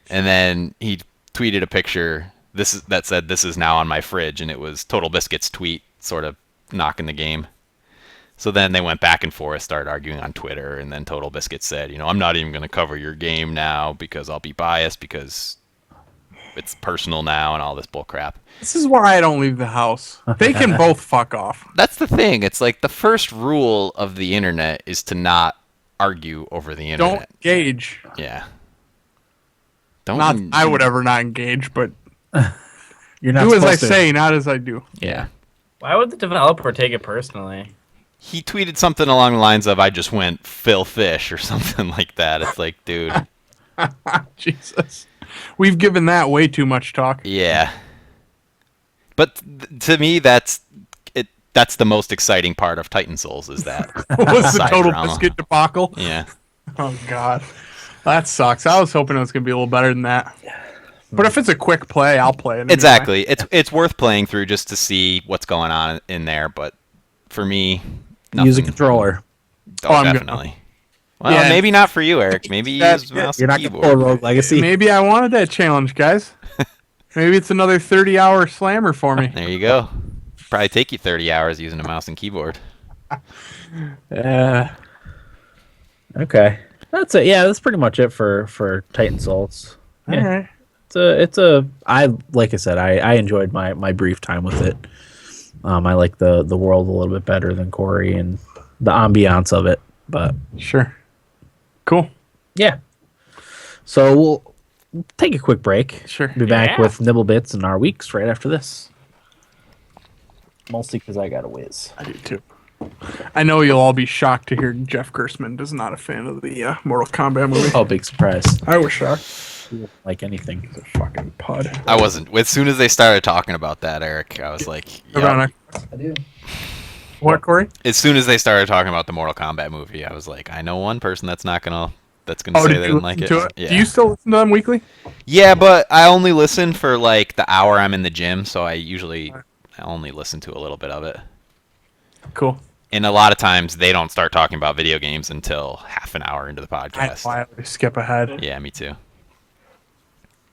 And then he tweeted a picture that said, "This is now on my fridge," and it was Total Biscuit's tweet sort of knocking the game. So then they went back and forth, started arguing on Twitter, and then Total Biscuit said, "I'm not even going to cover your game now because I'll be biased because it's personal now," and all this bull crap. This is why I don't leave the house. They can both fuck off. That's the thing. It's like the first rule of the internet is to not argue over the internet. Don't engage. Yeah. I would ever not engage, but You're not do as I supposed to. say, not as I do. Yeah. Why would the developer take it personally? He tweeted something along the lines of, "I just went Phil Fish," or something like that. It's like, dude. Jesus. We've given that way too much talk. Yeah. But to me, that's the most exciting part of Titan Souls is that. Was the side Total drama. Biscuit debacle? Yeah. Oh, God. That sucks. I was hoping it was going to be a little better than that. But if it's a quick play, I'll play it. Anyway. Exactly. It's worth playing through just to see what's going on in there. But for me, nothing. Use a controller. Oh, I'm definitely. Well, Yeah. maybe not for you, Eric. Maybe you use mouse You're and not going keyboard. to pull Rogue Legacy. Maybe I wanted that challenge, guys. Maybe it's another 30-hour slammer for me. There you go. Probably take you 30 hours using a mouse and keyboard. Okay. That's it. Yeah, that's pretty much it for Titan Souls. All right. Like I said, I enjoyed my brief time with it. I like the world a little bit better than Corey and the ambiance of it. But Sure. Cool. yeah. So we'll take a quick break. Sure. Be back Yeah. with Nibble Bits and our weeks right after this. Mostly because I got a whiz. I do too. I know you'll all be shocked to hear Jeff Gerstmann is not a fan of the Mortal Kombat movie. Oh, big surprise. I was shocked. Like anything. He's a fucking pud. I wasn't. As soon as they started talking about that, Eric, I was like, Hold yep. on, I do. What, Corey? As soon as they started talking about the Mortal Kombat movie, I was like, I know one person that's gonna Oh, say did they you didn't like listen it. to it? Yeah. Do you still listen to them weekly? Yeah, but I only listen for like the hour I'm in the gym, so I only listen to a little bit of it. Cool. And a lot of times they don't start talking about video games until half an hour into the I podcast. always skip ahead. Yeah, me too.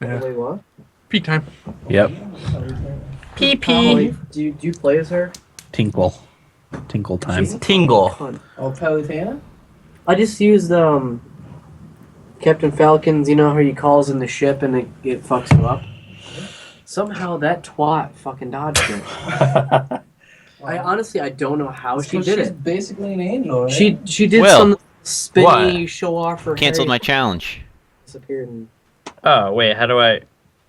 Yeah. Wait, what? Peak time. Yep. PP. Do you play as her? Tinkle time. She's a Tingle. cunt. Oh, Palutena? I just used Captain Falcon's, you know how he calls in the ship and it fucks him up? Somehow that twat fucking dodged it. I don't know how she did she's it. basically an angel, right? She did Will. some spinny What? show off her Canceled hair. my challenge. Disappeared and Oh, wait, how do I...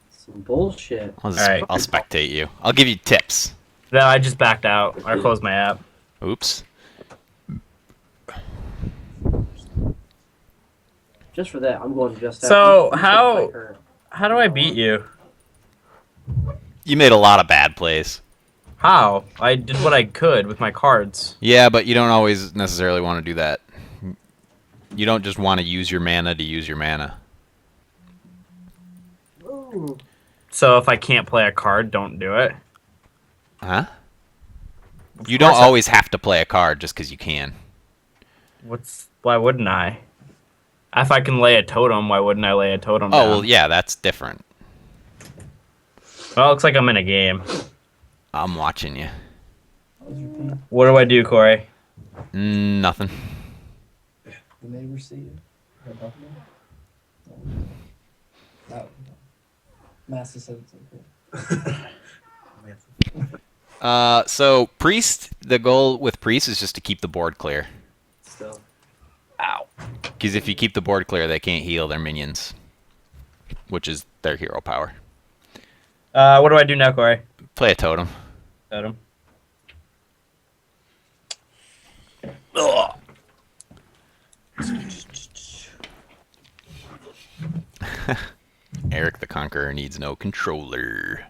some bullshit. I'll Alright. spectate you. I'll give you tips. No, I just backed out. I closed my app. Oops. Just for that, I'm going just So, out. how- Fight her. How do I beat you? You made a lot of bad plays. How? I did what I could with my cards. Yeah, but you don't always necessarily want to do that. You don't just want to use your mana to use your mana. Ooh. So if I can't play a card, don't do it. Huh? You don't always have to play a card just because you can. Why wouldn't I? If I can lay a totem, why wouldn't I lay a totem down? Oh, well, yeah, that's different. Well, it looks like I'm in a game. I'm watching you. What do I do, Corey? Nothing. The neighbors see you. No. Master said it's okay. So Priest, the goal with Priest is just to keep the board clear. Still. Ow. Because if you keep the board clear, they can't heal their minions, which is their hero power. What do I do now, Corey? Play a totem. Totem. Eric the Conqueror needs no controller.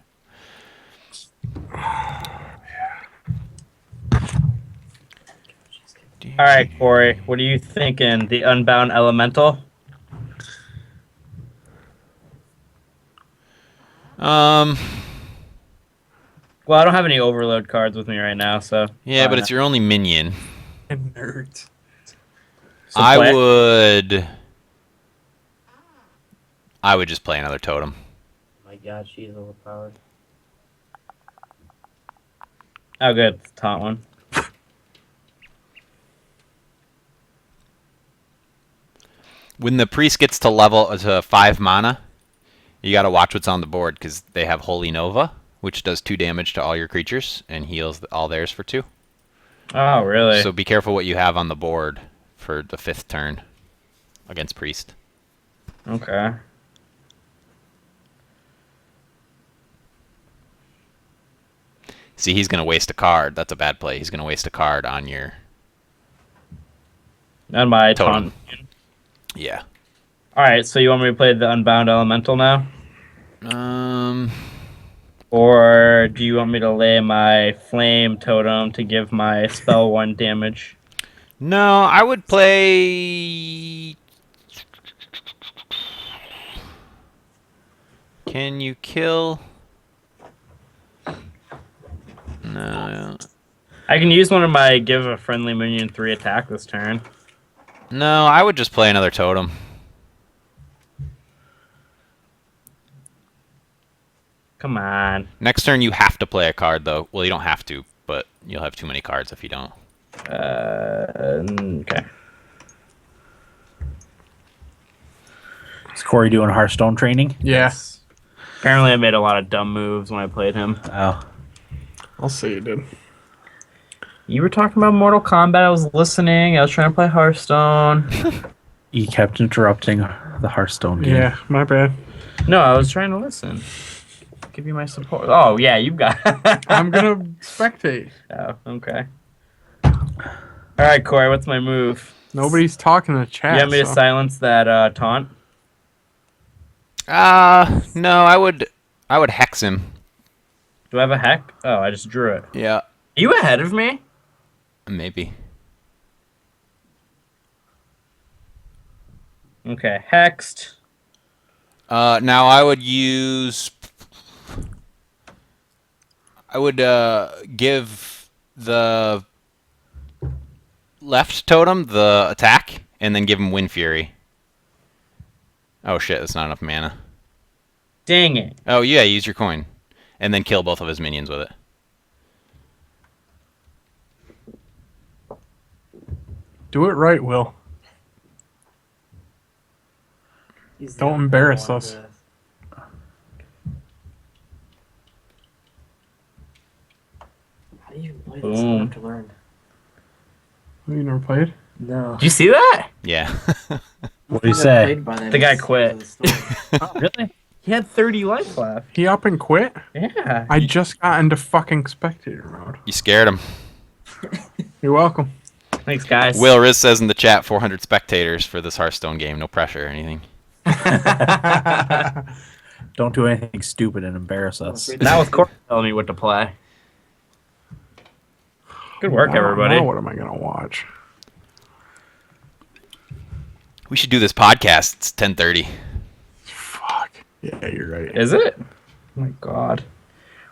All right, Corey. What are you thinking? The Unbound Elemental? Um. Well, I don't have any Overload cards with me right now, so... Yeah, but it's your only minion. Nerd. So I play- would just play another totem. Oh my god, she's overpowered. Oh, good. Taunt one. When the priest gets to level to 5 mana, you gotta watch what's on the board because they have Holy Nova, which does 2 damage to all your creatures and heals all theirs for 2. Oh, really? So be careful what you have on the board for the 5th turn against priest. Okay. See, he's gonna waste a card. That's a bad play. He's gonna waste a card on your And my Totem. taunt. yeah. Alright, so you want me to play the Unbound Elemental now? Um. Or do you want me to lay my Flame Totem to give my spell 1 damage? No, I would play. Can you kill? No. I can use one of my give a friendly minion 3 attack this turn. No, I would just play another totem. Come on. Next turn you have to play a card though. Well, you don't have to, but you'll have too many cards if you don't. Okay. Is Corey doing Hearthstone training? Yeah. Apparently I made a lot of dumb moves when I played him. Oh. I'll say you did. You were talking about Mortal Kombat, I was listening, I was trying to play Hearthstone. You kept interrupting the Hearthstone game. Yeah, my bad. No, I was trying to listen. Give you my support. Oh, yeah, you got I'm gonna spectate. Oh, okay. Alright, Corey, what's my move? Nobody's talking in the chat. You want me to so- silence that taunt? No, I would hex him. Do I have a heck? Oh, I just drew it. Yeah. Are you ahead of me? Maybe. Okay, hexed. Now I would give the left totem the attack, and then give him Wind Fury. Oh shit, that's not enough mana. Dang it. Oh yeah, use your coin. And then kill both of his minions with it. Do it right, Will. He's Don't not embarrass gonna us. want How do you play this? I Boom. have to learn. Oh, you never played? No. Did you see that? Yeah. What do you say? The guy quit. Really? He had 30 life left. He up and quit? Yeah. I just got into fucking spectator mode. You scared him. You're welcome. Thanks, guys. Will Riz says in the chat 400 spectators for this Hearthstone game. No pressure or anything. Don't do anything stupid and embarrass us. Now with Corey telling me what to play. Good work, everybody. Now what am I gonna watch? We should do this podcast. It's 10:30. Fuck. Yeah, you're right. Is it? Oh my god.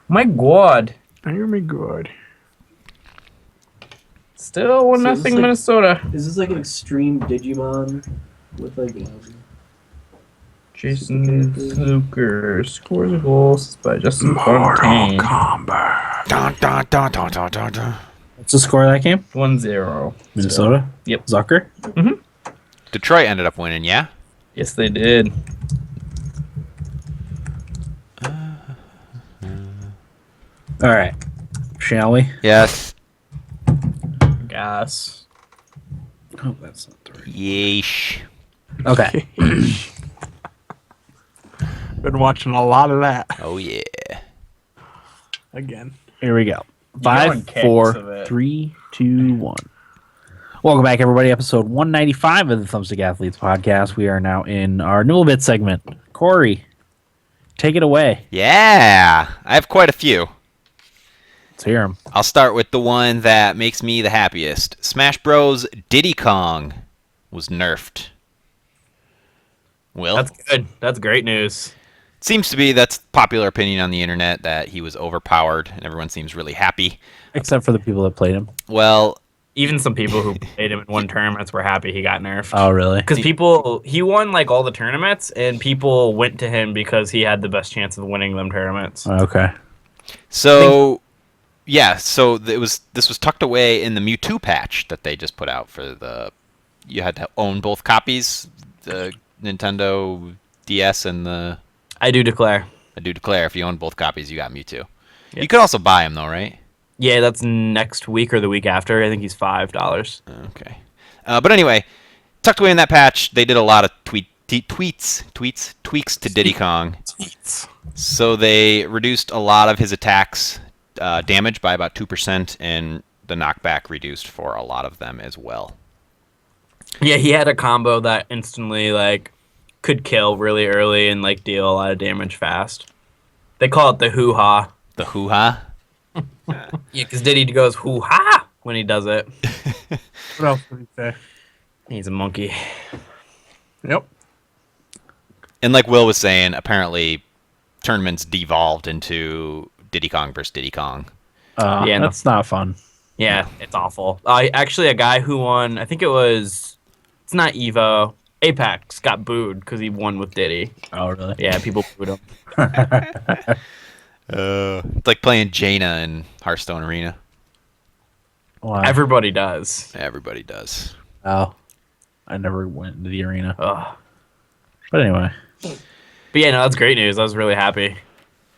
My god. You're me good. Still 1-0 like- Minnesota. Is this like an extreme Digimon with like Jason Luker scores a goal by Justin Fontaine. Kombat. Dun, dun, dun, dun, dun, dun, dun. What's the score of that game? 1-0. Minnesota? Yep. Zucker? Detroit ended up winning, yeah? Yes, they did. All right. Shall we? Yes. Gas. Oh, that's not the right. Yeesh. Okay. Been watching a lot of that Oh, yeah. again. Here we go. You're on 5, kicks 4, of it. 3, 2, 1. Welcome back, everybody. Episode 195 of the Thumbstick Athletes podcast. We are now in our Newell Bit segment. Corey, take it away. Yeah. I have quite a few. Let's hear them. I'll start with the one that makes me the happiest. Smash Bros. Diddy Kong was nerfed. Will? That's good. That's great news. Seems to be that's popular opinion on the internet that he was overpowered, and everyone seems really happy. Except for the people that played him. Well, Even some people who played him in one tournament were happy he got nerfed. Oh, really? Because he won like all the tournaments, and people went to him because he had the best chance of winning them tournaments. Okay. so this was tucked away in the Mewtwo patch that they just put out for the. You had to own both copies, the Nintendo DS and the. I do declare. I do declare, if you own both copies, you got Mewtwo. Yep. You could also buy them though, right? Yeah, that's next week or the week after. I think he's $5. Okay. But anyway, tucked away in that patch, they did a lot of tweaks to Diddy Kong. So they reduced a lot of his attacks damage by about 2%, and the knockback reduced for a lot of them as well. Yeah, he had a combo that instantly like could kill really early and like deal a lot of damage fast. They call it the hoo-ha. The hoo-ha? Yeah, because Diddy goes hoo-ha when he does it. What else did he say? He's a monkey. Yep. And like Will was saying, apparently tournaments devolved into Diddy Kong versus Diddy Kong. Yeah, that's not fun. Yeah, it's awful. Actually, a guy who won, I think it's not Evo, Apex got booed because he won with Diddy. Oh, really? Yeah, people booed him. It's like playing Jaina in Hearthstone Arena. Wow. Everybody does. Everybody does. Oh. I never went into the arena. Ugh. But anyway. But yeah, no, that's great news. I was really happy.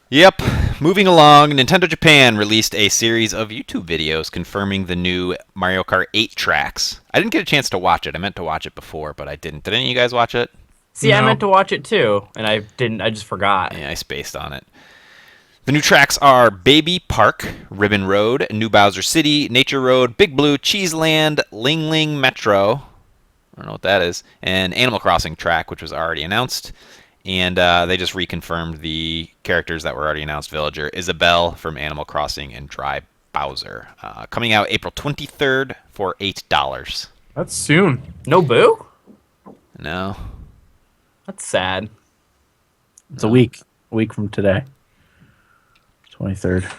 Yep. Moving along, Nintendo Japan released a series of YouTube videos confirming the new Mario Kart 8 tracks. I didn't get a chance to watch it. I meant to watch it before, but I didn't. Did any of you guys watch it? See, I No. meant to watch it too, and I didn't. I just forgot. Yeah, I spaced on it. The new tracks are Baby Park, Ribbon Road, New Bowser City, Nature Road, Big Blue, Cheeseland, Ling Ling Metro. I don't know what that is. And Animal Crossing track, which was already announced. And they just reconfirmed the characters that were already announced. Villager Isabelle from Animal Crossing and Dry Bowser. Coming out April 23rd for $8. That's soon. No boo? No. That's sad. It's a week. A week from today. 23rd.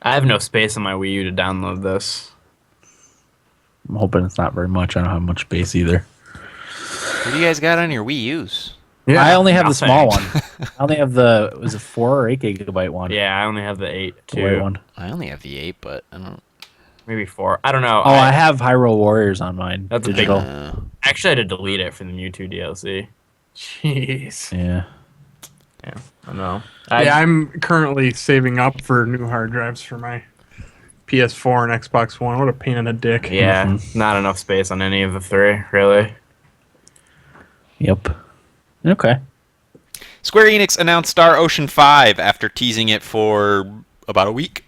I have no space on my Wii U to download this. I'm hoping it's not very much. I don't have much space either. What do you guys got on your Wii U's? Yeah. I only have the nothing. small one. I only have was it 4 or 8 gigabyte one? Yeah, I only have the 8 The white too. one. I only have the 8, but I don't... Maybe 4. I don't know. Oh, I have Hyrule Warriors on mine. That's a big digital. Actually, I had to delete it from the Mewtwo DLC. Jeez. Yeah. Yeah, I know. Yeah, I'm currently saving up for new hard drives for my PS4 and Xbox One. What a pain in the dick. Yeah, not enough space on any of the 3, really. Yep. Okay. Square Enix announced Star Ocean 5 after teasing it for about a week.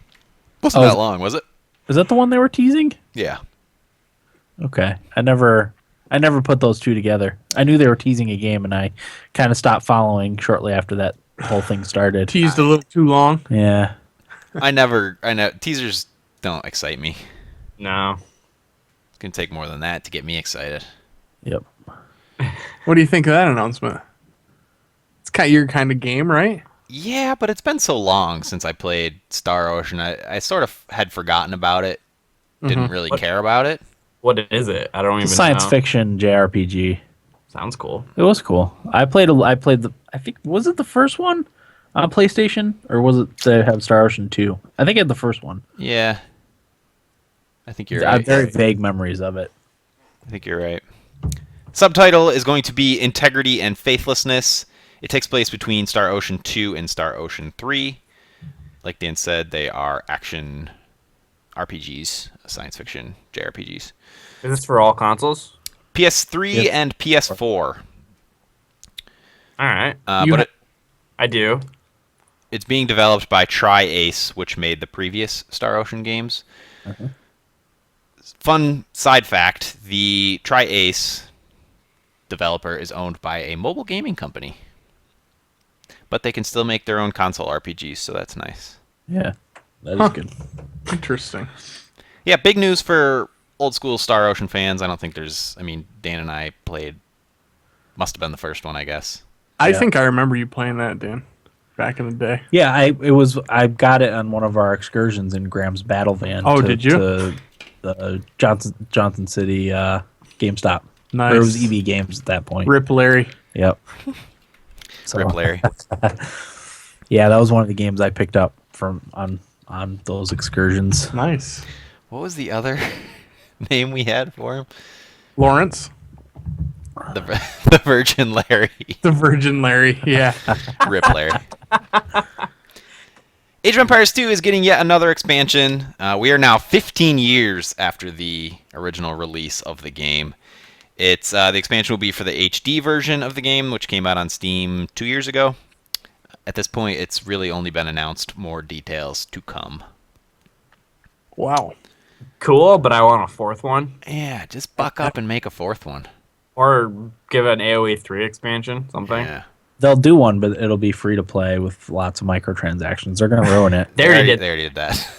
Wasn't Oh, that long, was it? Is that the one they were teasing? Yeah. Okay. I never put those two together. I knew they were teasing a game, and I kind of stopped following shortly after that whole thing started. Teased a little too long. Yeah. I know teasers don't excite me. No. It's gonna take more than that to get me excited. Yep. What do you think of that announcement? It's kind of your kind of game, right? Yeah, but it's been so long since I played Star Ocean. I sort of had forgotten about it. Didn't really care about it. What is it? I don't even It's a science know. fiction JRPG. Sounds cool. It was cool. I played the. I think was it the first one on PlayStation or was it to have Star Ocean 2? I think I had the first one. Yeah. I think you're I have right. very vague memories of it. I think you're right. Subtitle is going to be Integrity and Faithlessness. It takes place between Star Ocean 2 and Star Ocean 3. Like Dan said, they are action RPGs, science fiction JRPGs. Is this for all consoles? PS3 and PS4. All right. But I do. it's being developed by Tri-Ace, which made the previous Star Ocean games. Fun side fact, the Tri-Ace developer is owned by a mobile gaming company. But they can still make their own console RPGs, so that's nice. Yeah, that is good. Interesting. Yeah, big news for old school Star Ocean fans. I don't think there's... I mean, Dan and I played... Must have been the first one, I guess. I Yeah. think I remember you playing that, Dan, back in the day. Yeah, I got it on one of our excursions in Graham's battle van. Oh, did you? To the Johnson City GameStop. Nice. Or it was EV Games at that point. Rip Larry. Yep. So, Rip Larry. yeah, that was one of the games I picked up from on those excursions. Nice. What was the other name we had for him? Lawrence. The Virgin Larry. The Virgin Larry. Yeah. Rip Larry. Age of Empires 2 is getting yet another expansion. We are now 15 years after the original release of the game. It's the expansion will be for the HD version of the game, which came out on Steam 2 years ago. At this point, it's really only been announced. More details to come. Wow. Cool, but I want a fourth one. Yeah, just buck up and make a fourth one. Or give an AoE 3 expansion, something. Yeah. They'll do one, but it'll be free to play with lots of microtransactions. They're gonna ruin it. They already did. They already did that.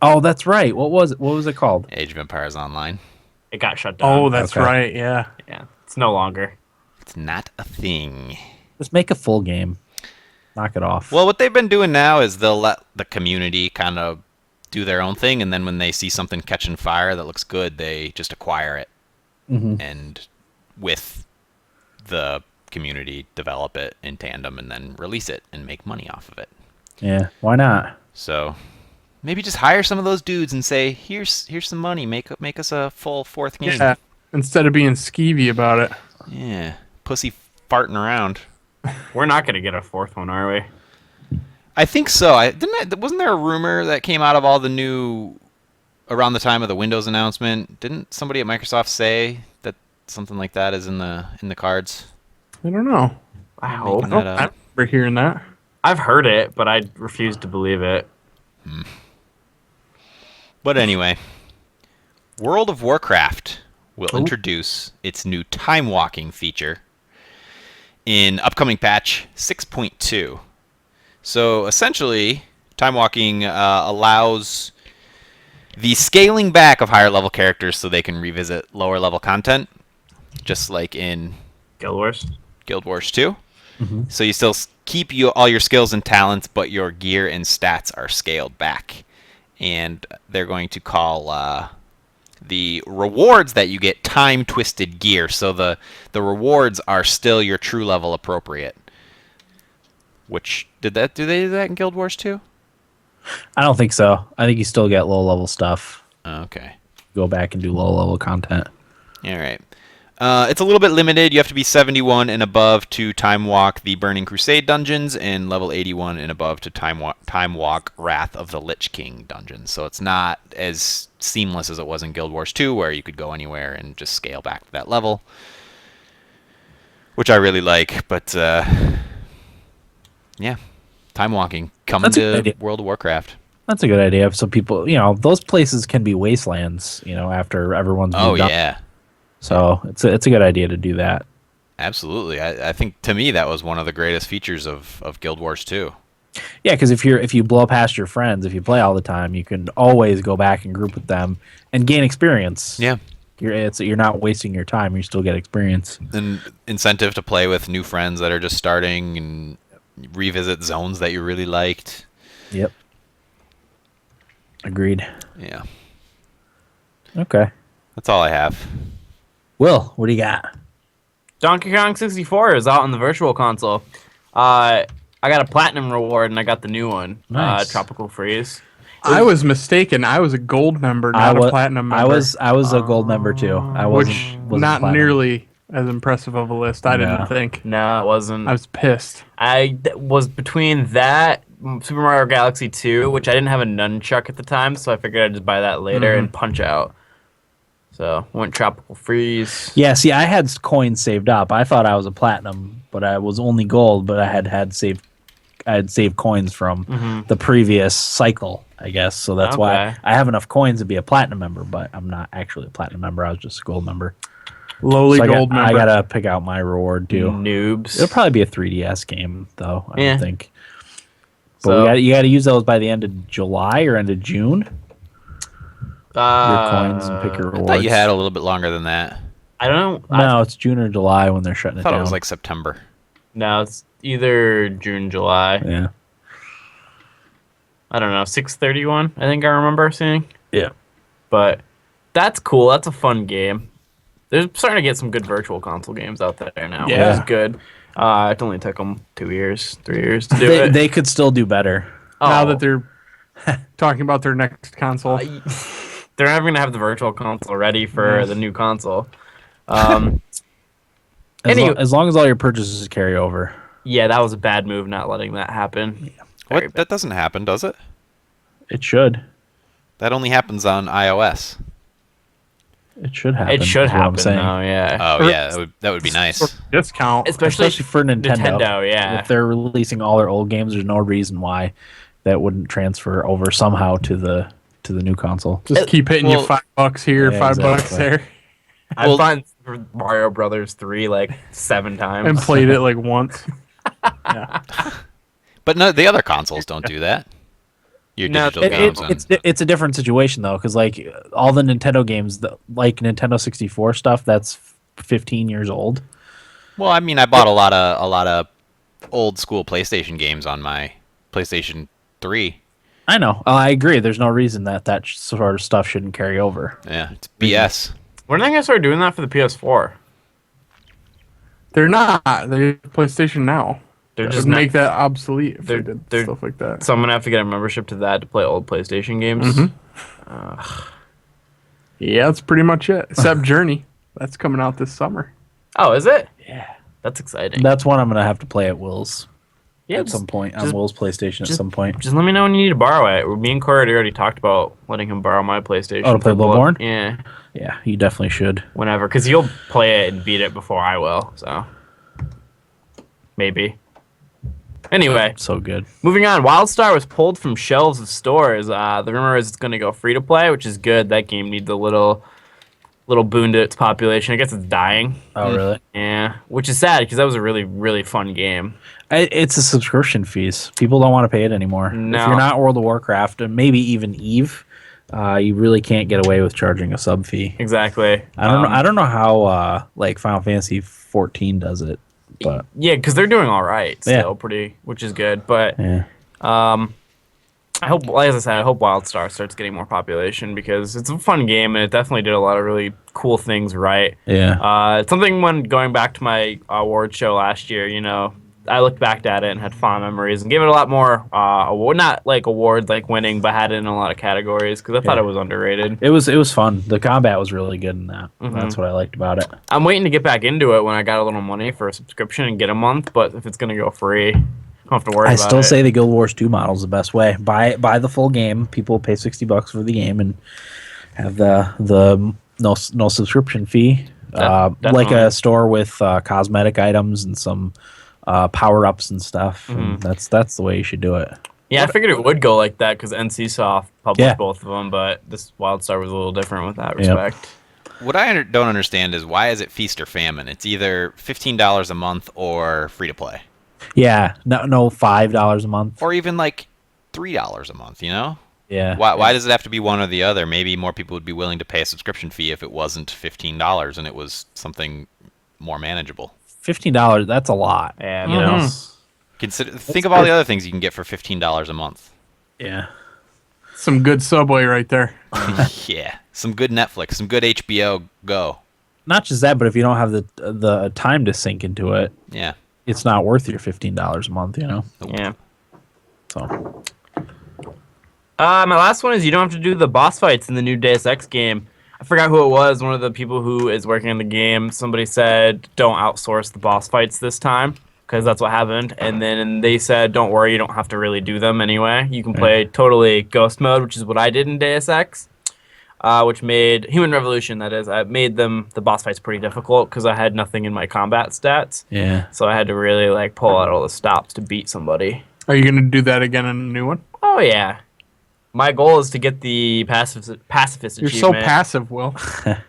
Oh, that's right. What was it? What was it called? Age of Empires Online. It got shut down. Oh, that's Okay. right. Yeah. Yeah, it's no longer. It's not a thing. Just make a full game. Knock it off. Well, what they've been doing now is they'll let the community kind of do their own thing, and then when they see something catching fire that looks good, they just acquire it. And with the community, develop it in tandem and then release it and make money off of it. Yeah, why not? So maybe just hire some of those dudes and say, here's some money, make us a full fourth game. Yeah. Instead of being skeevy about it. Yeah. Pussy farting around. We're not going to get a fourth one, are we? I think so. Wasn't there a rumor that came out of all the new around the time of the Windows announcement? Didn't somebody at Microsoft say that something like that is in the cards? I don't know. I hope. Making that I up. remember hearing that. I've heard it, but I refuse to believe it. But anyway, World of Warcraft will introduce its new time walking feature in upcoming patch 6.2. So essentially, time walking allows the scaling back of higher level characters so they can revisit lower level content, just like in Guild Wars? Guild Wars 2. So you still keep all your skills and talents, but your gear and stats are scaled back. And they're going to call the rewards that you get time-twisted gear. So the rewards are still your true level appropriate. Which, do they do that in Guild Wars 2? I don't think so. I think you still get low level stuff. Okay. Go back and do low level content. All right. It's a little bit limited. You have to be 71 and above to time walk the Burning Crusade dungeons, and level 81 and above to time walk Wrath of the Lich King dungeons. So it's not as seamless as it was in Guild Wars 2, where you could go anywhere and just scale back to that level, which I really like. But yeah, time walking coming That's a good to idea. World of Warcraft. That's a good idea. So people, those places can be wastelands. After everyone's Oh moved up. yeah. So it's a good idea to do that. Absolutely. I think, to me, that was one of the greatest features of Guild Wars 2. Yeah, because if you blow past your friends, if you play all the time, you can always go back and group with them and gain experience. Yeah. You're not wasting your time. You still get experience. An incentive to play with new friends that are just starting and revisit zones that you really liked. Yep. Agreed. Yeah. Okay. That's all I have. Will, what do you got? Donkey Kong 64 is out on the Virtual Console. I got a platinum reward and I got the new one, Nice. Tropical Freeze. I was mistaken. I was a gold member, not a platinum member. I was a gold member too. I wasn't. which wasn't not platinum. nearly as impressive of a list. I No. didn't think. No, it wasn't. I was pissed. Was between that Super Mario Galaxy 2, which I didn't have a nunchuck at the time, so I figured I'd just buy that later, and Punch Out. So went Tropical Freeze. Yeah, see, I had coins saved up. I thought I was a platinum, but I was only gold. But I had saved coins from the previous cycle, I guess. So that's why Okay. I have enough coins to be a platinum member, but I'm not actually a platinum member. I was just a gold member. Lowly So gold I member. gotta pick out my reward too. Noobs. It'll probably be a 3DS game though. I Yeah. don't think. But So- you got to use those by the end of July or end of June. Your coins and pick your I rewards. thought you had a little bit longer than that. I don't know. No, it's June or July when they're shutting I it thought down. it was like September. No, it's either June, July. Yeah. I don't know. 6/31. I think I remember seeing. Yeah. But that's cool. That's a fun game. They're starting to get some good Virtual Console games out there now, which Yeah. is good. It only took them 2 years, 3 years to do it. They could still do better. Now Oh. that they're talking about their next console. They're never going to have the Virtual Console ready for the new console. Um, As long as all your purchases carry over. yeah, that was a bad move not letting that happen. Very What? That doesn't happen, does it? It should. That only happens on iOS. It should happen. It should is what I'm happen, saying. though, yeah. Oh yeah, that would be nice. Discount. Especially for Nintendo. yeah. If they're releasing all their old games, there's no reason why that wouldn't transfer over somehow to the new console. Just keep hitting you well- $5 here, Yeah, $5 exactly. there, I've bought Mario Brothers 3 like 7 times. and played it like once. But no, the other consoles don't do that. Your No, digital It- games. it's a different situation though, because like all the Nintendo games, like Nintendo 64 stuff, that's 15 years old. Well, I mean, I bought a lot of old school PlayStation games on my PlayStation 3. I know. I agree. There's no reason that sort of stuff shouldn't carry over. Yeah, it's BS. When are they going to start doing that for the PS4? They're not. They're PlayStation Now. They're That just would not, make that obsolete if they're- they did they're- stuff like that. So I'm going to have to get a membership to that to play old PlayStation games. Yeah, that's pretty much it. Except Journey. That's coming out this summer. Oh, is it? Yeah. That's exciting. That's one I'm gonna have to play at Will's yeah, at some point on just- Will's PlayStation at just- some point. Just let me know when you need to borrow it. Me and Corey already talked about letting him borrow my PlayStation. Oh, to play for Bloodborne? Yeah, Yeah, you definitely should. whenever. Because he'll play it and beat it before I will, so. Maybe. Anyway, So good. moving on. WildStar was pulled from shelves of stores. The rumor is it's going to go free to play, which is good. That game needs a little boon to its population. I guess it's dying. Oh, really? Yeah, which is sad because that was a really, really fun game. It's a subscription fees. People don't want to pay it anymore. No. If you're not World of Warcraft and maybe even Eve, you really can't get away with charging a sub fee. Exactly. I don't know how like Final Fantasy 14 does it, but Yeah, because they're doing all right Yeah. still, which is good. But yeah. I hope, like as I said, I hope WildStar starts getting more population because it's a fun game and it definitely did a lot of really cool things right. Yeah. It's something when going back to my award show last year, you know, I looked back at it and had fond memories and gave it a lot more award, not like awards like winning, but had it in a lot of categories because I thought Yeah. it was underrated. It was fun. The combat was really good in that. That's what I liked about it. I'm waiting to get back into it when I got a little money for a subscription and get a month, but if it's gonna go free, I don't have to worry I about still it. say the Guild Wars 2 model is the best way. Buy the full game. People pay $60 for the game and have the no subscription fee. Like Definitely. a store with cosmetic items and some power ups and stuff. And that's the way you should do it. Yeah, I figured it would go like that because NCSoft published Yeah. both of them, but this WildStar was a little different with that Yep. respect. What I don't understand is why is it feast or famine? It's either $15 a month or free to play, Yeah, no $5 a month. or even like $3 a month. You know, Yeah. why does it have to be one or the other? Maybe more people would be willing to pay a subscription fee if it wasn't $15 and it was something more manageable. $15, that's a lot. Yeah, You know? Think of all the other things you can get for $15 a month. Yeah. Some good Subway right there. Yeah, some good Netflix, some good HBO Go. not just that, but if you don't have the time to sink into it, Yeah. it's not worth your $15 a month. Yeah. So My last one is you don't have to do the boss fights in the new Deus Ex game. I forgot who it was. One of the people who is working on the game. Somebody said don't outsource the boss fights this time because that's what happened. And then they said don't worry, you don't have to really do them anyway. You can play totally ghost mode, which is what I did in Deus Ex, which made Human Revolution. That is, I made the boss fights pretty difficult because I had nothing in my combat stats. yeah, So I had to really like pull out all the stops to beat somebody. Are you gonna do that again in a new one? Oh yeah. My goal is to get the pacifist You're achievement. so passive, Will.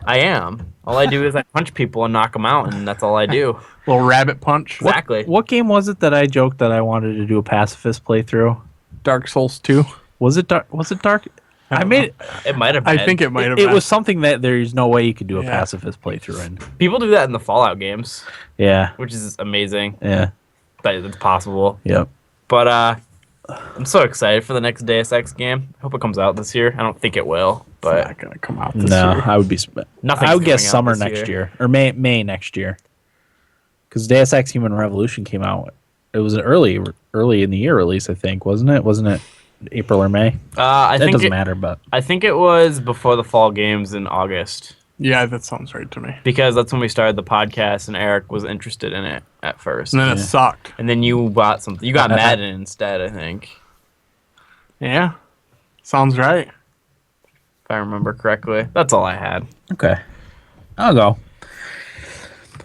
I am. All I do is I punch people and knock them out, and that's all I do. Little rabbit punch. Exactly. What game was it that I joked that I wanted to do a pacifist playthrough? Dark Souls 2. Was it dark? I made It might have been. I think it might have it been. was something that there's no way you could do a Yeah. pacifist playthrough in. People do that in the Fallout games, Yeah, which is amazing yeah, that it's possible. yep. But I'm so excited for the next Deus Ex game. I hope it comes out this year. I don't think it will, It's but not gonna come out this No, year. I would be. Nothing's I would guess coming out summer this next year or May next year. Because Deus Ex: Human Revolution came out. It was an early in the year release, I think, wasn't it? Wasn't it April or May? I That think doesn't matter, but I think it was before the fall games in August Yeah, that sounds right to me. because that's when we started the podcast, and Eric was interested in it at first. And then it sucked. And then you bought something. You got Madden instead, I think, Yeah, sounds right. if I remember correctly. That's all I had. okay. I'll go.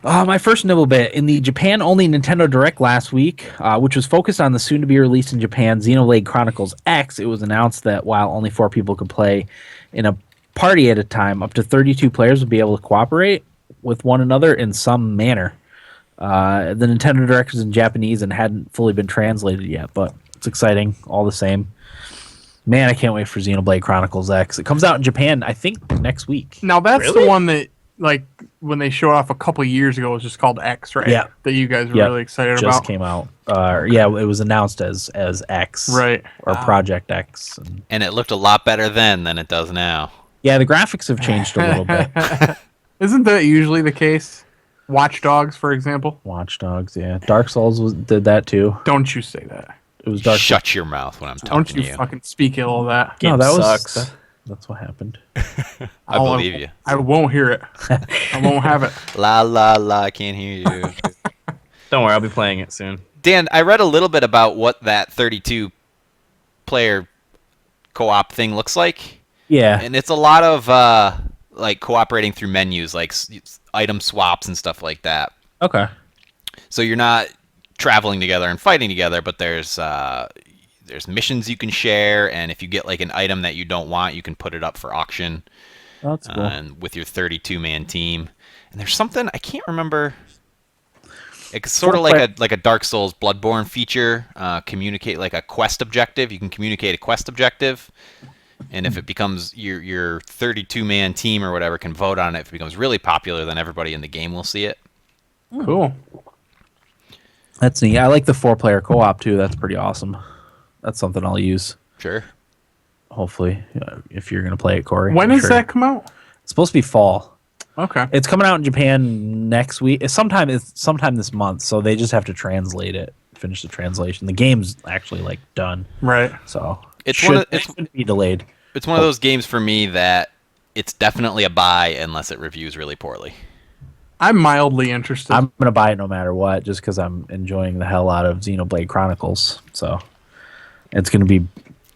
My first nibble bit in the Japan-only Nintendo Direct last week, which was focused on the soon-to-be-released in Japan Xenoblade Chronicles X. It was announced that while only 4 people could play in a party at a time, up to 32 players would be able to cooperate with one another in some manner. The Nintendo Direct was in Japanese and hadn't fully been translated yet, but it's exciting all the same. Man, I can't wait for Xenoblade Chronicles X. It comes out in Japan, I think, next week. Now that's Really? the one that, like, when they showed off a couple years ago, it was just called X, right? Yeah. That you guys were Yeah. really excited Just about. came out. Yeah, it was announced as X, Right. or Project X. And And it looked a lot better then than it does now. yeah, the graphics have changed a little bit. Isn't that usually the case? Watch Dogs, for example. Watch Dogs, yeah. Dark Souls did that too. Don't you say that. It was Dark. Shut your mouth when I'm Don't talking you to you. fucking speak ill of that. No, Game that was sucks. that's what happened. I believe you. I won't hear it. I won't have it. La la la, I can't hear you. Don't worry, I'll be playing it soon. Dan, I read a little bit about what that 32 player co-op thing looks like, Yeah, and it's a lot of like cooperating through menus, like item swaps and stuff like that. okay. So you're not traveling together and fighting together, but there's missions you can share, and if you get like an item that you don't want, you can put it up for auction. That's cool. And with your 32-man team. And there's something I can't remember. It's sort of like a Dark Souls Bloodborne feature. Communicate like a quest objective. You can communicate a quest objective, and if it becomes your 32-man team or whatever can vote on it. If it becomes really popular, then everybody in the game will see it. Cool. That's neat. I like the 4-player co-op too. That's pretty awesome. That's something I'll use. Sure. Hopefully, if you're gonna play it, Corey. When I'm does sure. that come out? It's supposed to be fall. Okay. It's coming out in Japan next week. It's sometime this month. So they just have to translate it, finish the translation. The game's actually like done, Right. so It's it shouldn't be delayed. It's one of those games for me that it's definitely a buy unless it reviews really poorly. I'm mildly interested. I'm gonna buy it no matter what, just because I'm enjoying the hell out of Xenoblade Chronicles. So it's gonna be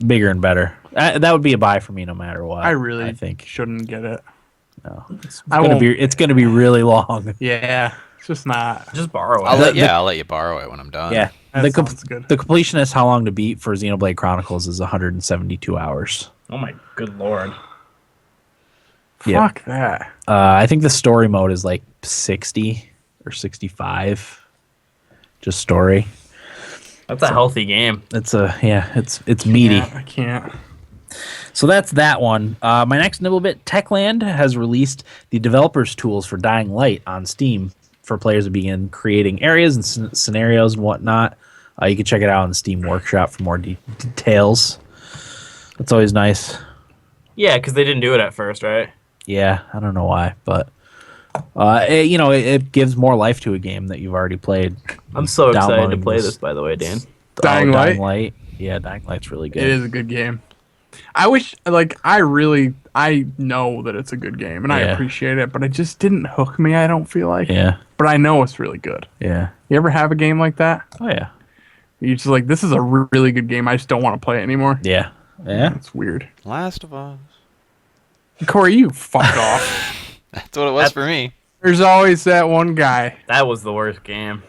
bigger and better. That would be a buy for me no matter what. I think shouldn't get it. no. It's I gonna won't. be. It's gonna be really long. Yeah. It's just not. Just borrow it. I'll let you borrow it when I'm done. Yeah. That sounds good. The completionist, how long to beat for Xenoblade Chronicles is 172 hours. Oh my good lord. Yeah. Fuck that. I think the story mode is like 60 or 65. Just story. That's a healthy game. It's it's meaty. Yeah, I can't. So that's that one. My next nibble bit, Techland has released the developers tools for Dying Light on Steam for players to begin creating areas and scenarios and whatnot. You can check it out on the Steam Workshop for more details. That's always nice. Yeah, because they didn't do it at first, right? Yeah, I don't know why, but It gives more life to a game that you've already played. I'm so excited to Downloading play this. this, by the way, Dan. Dying Light? Dying Light. Yeah, Dying Light's really good. It is a good game. I wish, I know that it's a good game, and I Yeah. appreciate it, but it just didn't hook me, I don't feel like. Yeah. But I know it's really good. Yeah. You ever have a game like that? Oh yeah. You're just like, this is a really good game, I just don't want to play it anymore. Yeah. Yeah. It's weird. Last of Us. Corey, you fuck off. That's what it was for me. There's always that one guy. That was the worst game.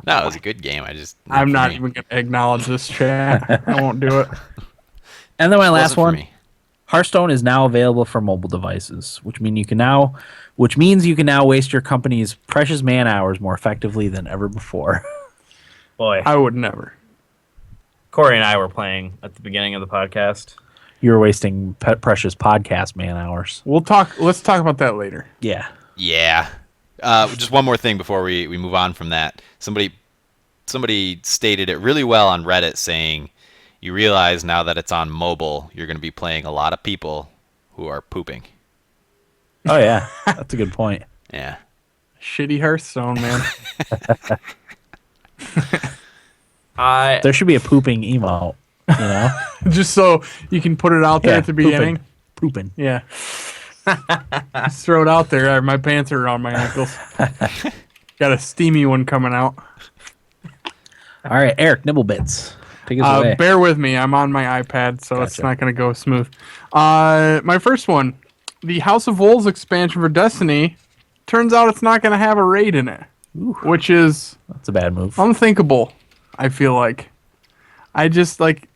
No, it was a good game. I just. I'm for not me. even going to acknowledge this chat. I won't do it. And then my Wasn't last for one. me. Hearthstone is now available for mobile devices, which means you can now waste your company's precious man hours more effectively than ever before. Boy, I would never. Corey and I were playing at the beginning of the podcast. You're wasting precious podcast man hours. Let's talk about that later. Yeah. Yeah. Just one more thing before we move on from that. Somebody stated it really well on Reddit, saying, you realize now that it's on mobile, you're going to be playing a lot of people who are pooping. Oh yeah, that's a good point. Yeah. Shitty Hearthstone, man. There should be a pooping emote, Just so you can put it out there Yeah, at the beginning. Pooping. Yeah. Just throw it out there. My pants are around my ankles. Got a steamy one coming out. All right, Eric Nibblebits, take us away. Bear with me. I'm on my iPad, so it's Gotcha. not going to go smooth. My first one, the House of Wolves expansion for Destiny, turns out it's not going to have a raid in it, which is That's a bad move. unthinkable, I feel like. I just, like,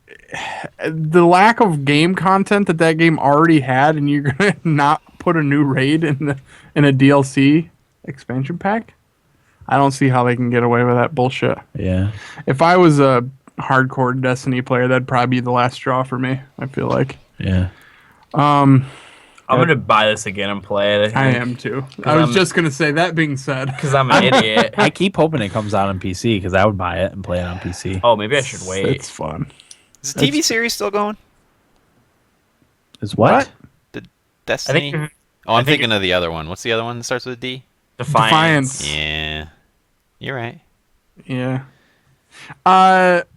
the lack of game content that game already had, and you're going to not put a new raid in a DLC expansion pack? I don't see how they can get away with that bullshit. Yeah. If I was a hardcore Destiny player, that'd probably be the last straw for me, I feel like. Yeah. I'm gonna buy this again and play it. I am too. I was just going to say, that being said. Because I'm an idiot. I keep hoping it comes out on PC because I would buy it and play it on PC. Oh, maybe I should wait. It's fun. Is the TV series still going? Is what? The Destiny? think- I'm think thinking of the other one. What's the other one that starts with a D? Defiance. Yeah. You're right. Yeah.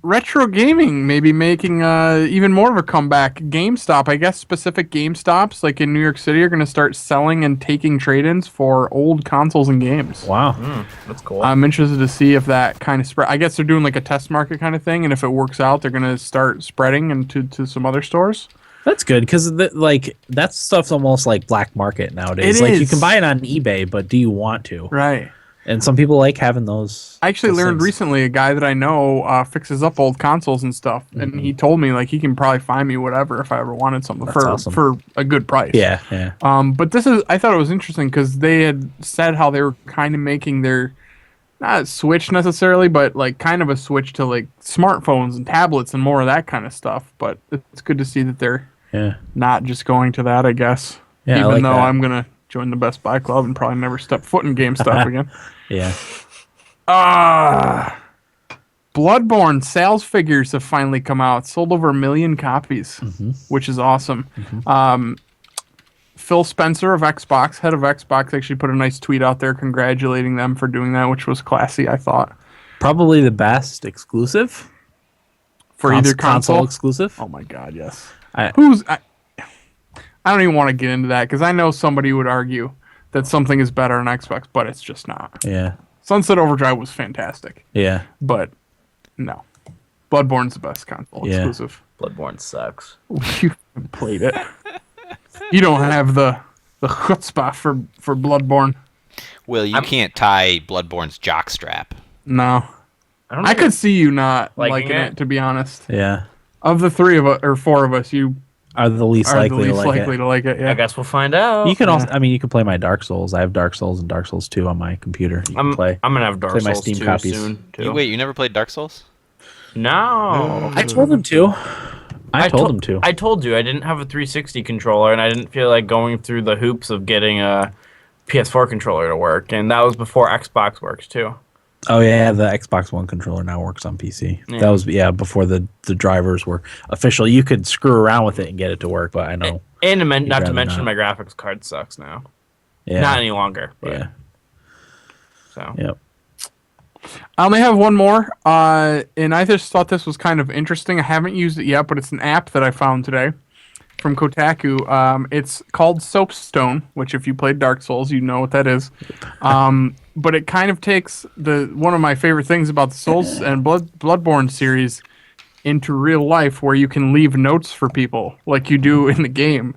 Retro gaming maybe making even more of a comeback. GameStop, I guess specific GameStops like in New York City are going to start selling and taking trade-ins for old consoles and games. Wow. That's cool. I'm interested to see if that kind of spread. I guess they're doing like a test market kind of thing, and if it works out, they're going to start spreading into some other stores. That's good because that stuff's almost like black market nowadays. It Like is. you can buy it on eBay, but do you want to? Right. And some people like having those. I actually those learned things. recently a guy that I know fixes up old consoles and stuff, and he told me like he can probably find me whatever if I ever wanted something That's for awesome. for a good price. Yeah, yeah. But I thought it was interesting because they had said how they were kind of making their not a switch necessarily, but like kind of a switch to like smartphones and tablets and more of that kind of stuff. But it's good to see that they're Yeah. not just going to that, I guess. Yeah, I Even like though that. I'm gonna join the Best Buy Club and probably never step foot in GameStop again. Yeah. Bloodborne sales figures have finally come out. Sold over 1 million copies, which is awesome. Phil Spencer of Xbox, head of Xbox, actually put a nice tweet out there congratulating them for doing that, which was classy, I thought. Probably the best exclusive For either console. exclusive. Oh my god, yes. I- I don't even want to get into that because I know somebody would argue that something is better on Xbox, but it's just not. Yeah. Sunset Overdrive was fantastic, Yeah. but no. Bloodborne's the best console Yeah. exclusive. Bloodborne sucks. You haven't played it. You don't have the chutzpah for Bloodborne. Well, you can't tie Bloodborne's jockstrap. No. I don't I know. could see you not Liking liking it? it, to be honest. Yeah. Of the three of us, or four of us, you Are the least are likely the least to like likely it. to like it. Yeah. I guess we'll find out. You can also, I mean, you can play my Dark Souls. I have Dark Souls and Dark Souls 2 on my computer. You can play. I'm gonna have Dark play my Souls Steam 2 copies. soon too. Wait, you never played Dark Souls? No. I told him to. I told him to. I told you I didn't have a 360 controller, and I didn't feel like going through the hoops of getting a PS4 controller to work, and that was before Xbox worked too. Oh yeah, the Xbox One controller now works on PC. Yeah. That was before the drivers were official. You could screw around with it and get it to work, but I know. And You'd not to rather mention not. my graphics card sucks now. Yeah. Not any longer. But, Yeah. So. Yep. I only have one more, and I just thought this was kind of interesting. I haven't used it yet, but it's an app that I found today from Kotaku. It's called Soapstone, which if you played Dark Souls, you know what that is. But it kind of takes one of my favorite things about the Souls and Bloodborne series into real life, where you can leave notes for people like you do in the game.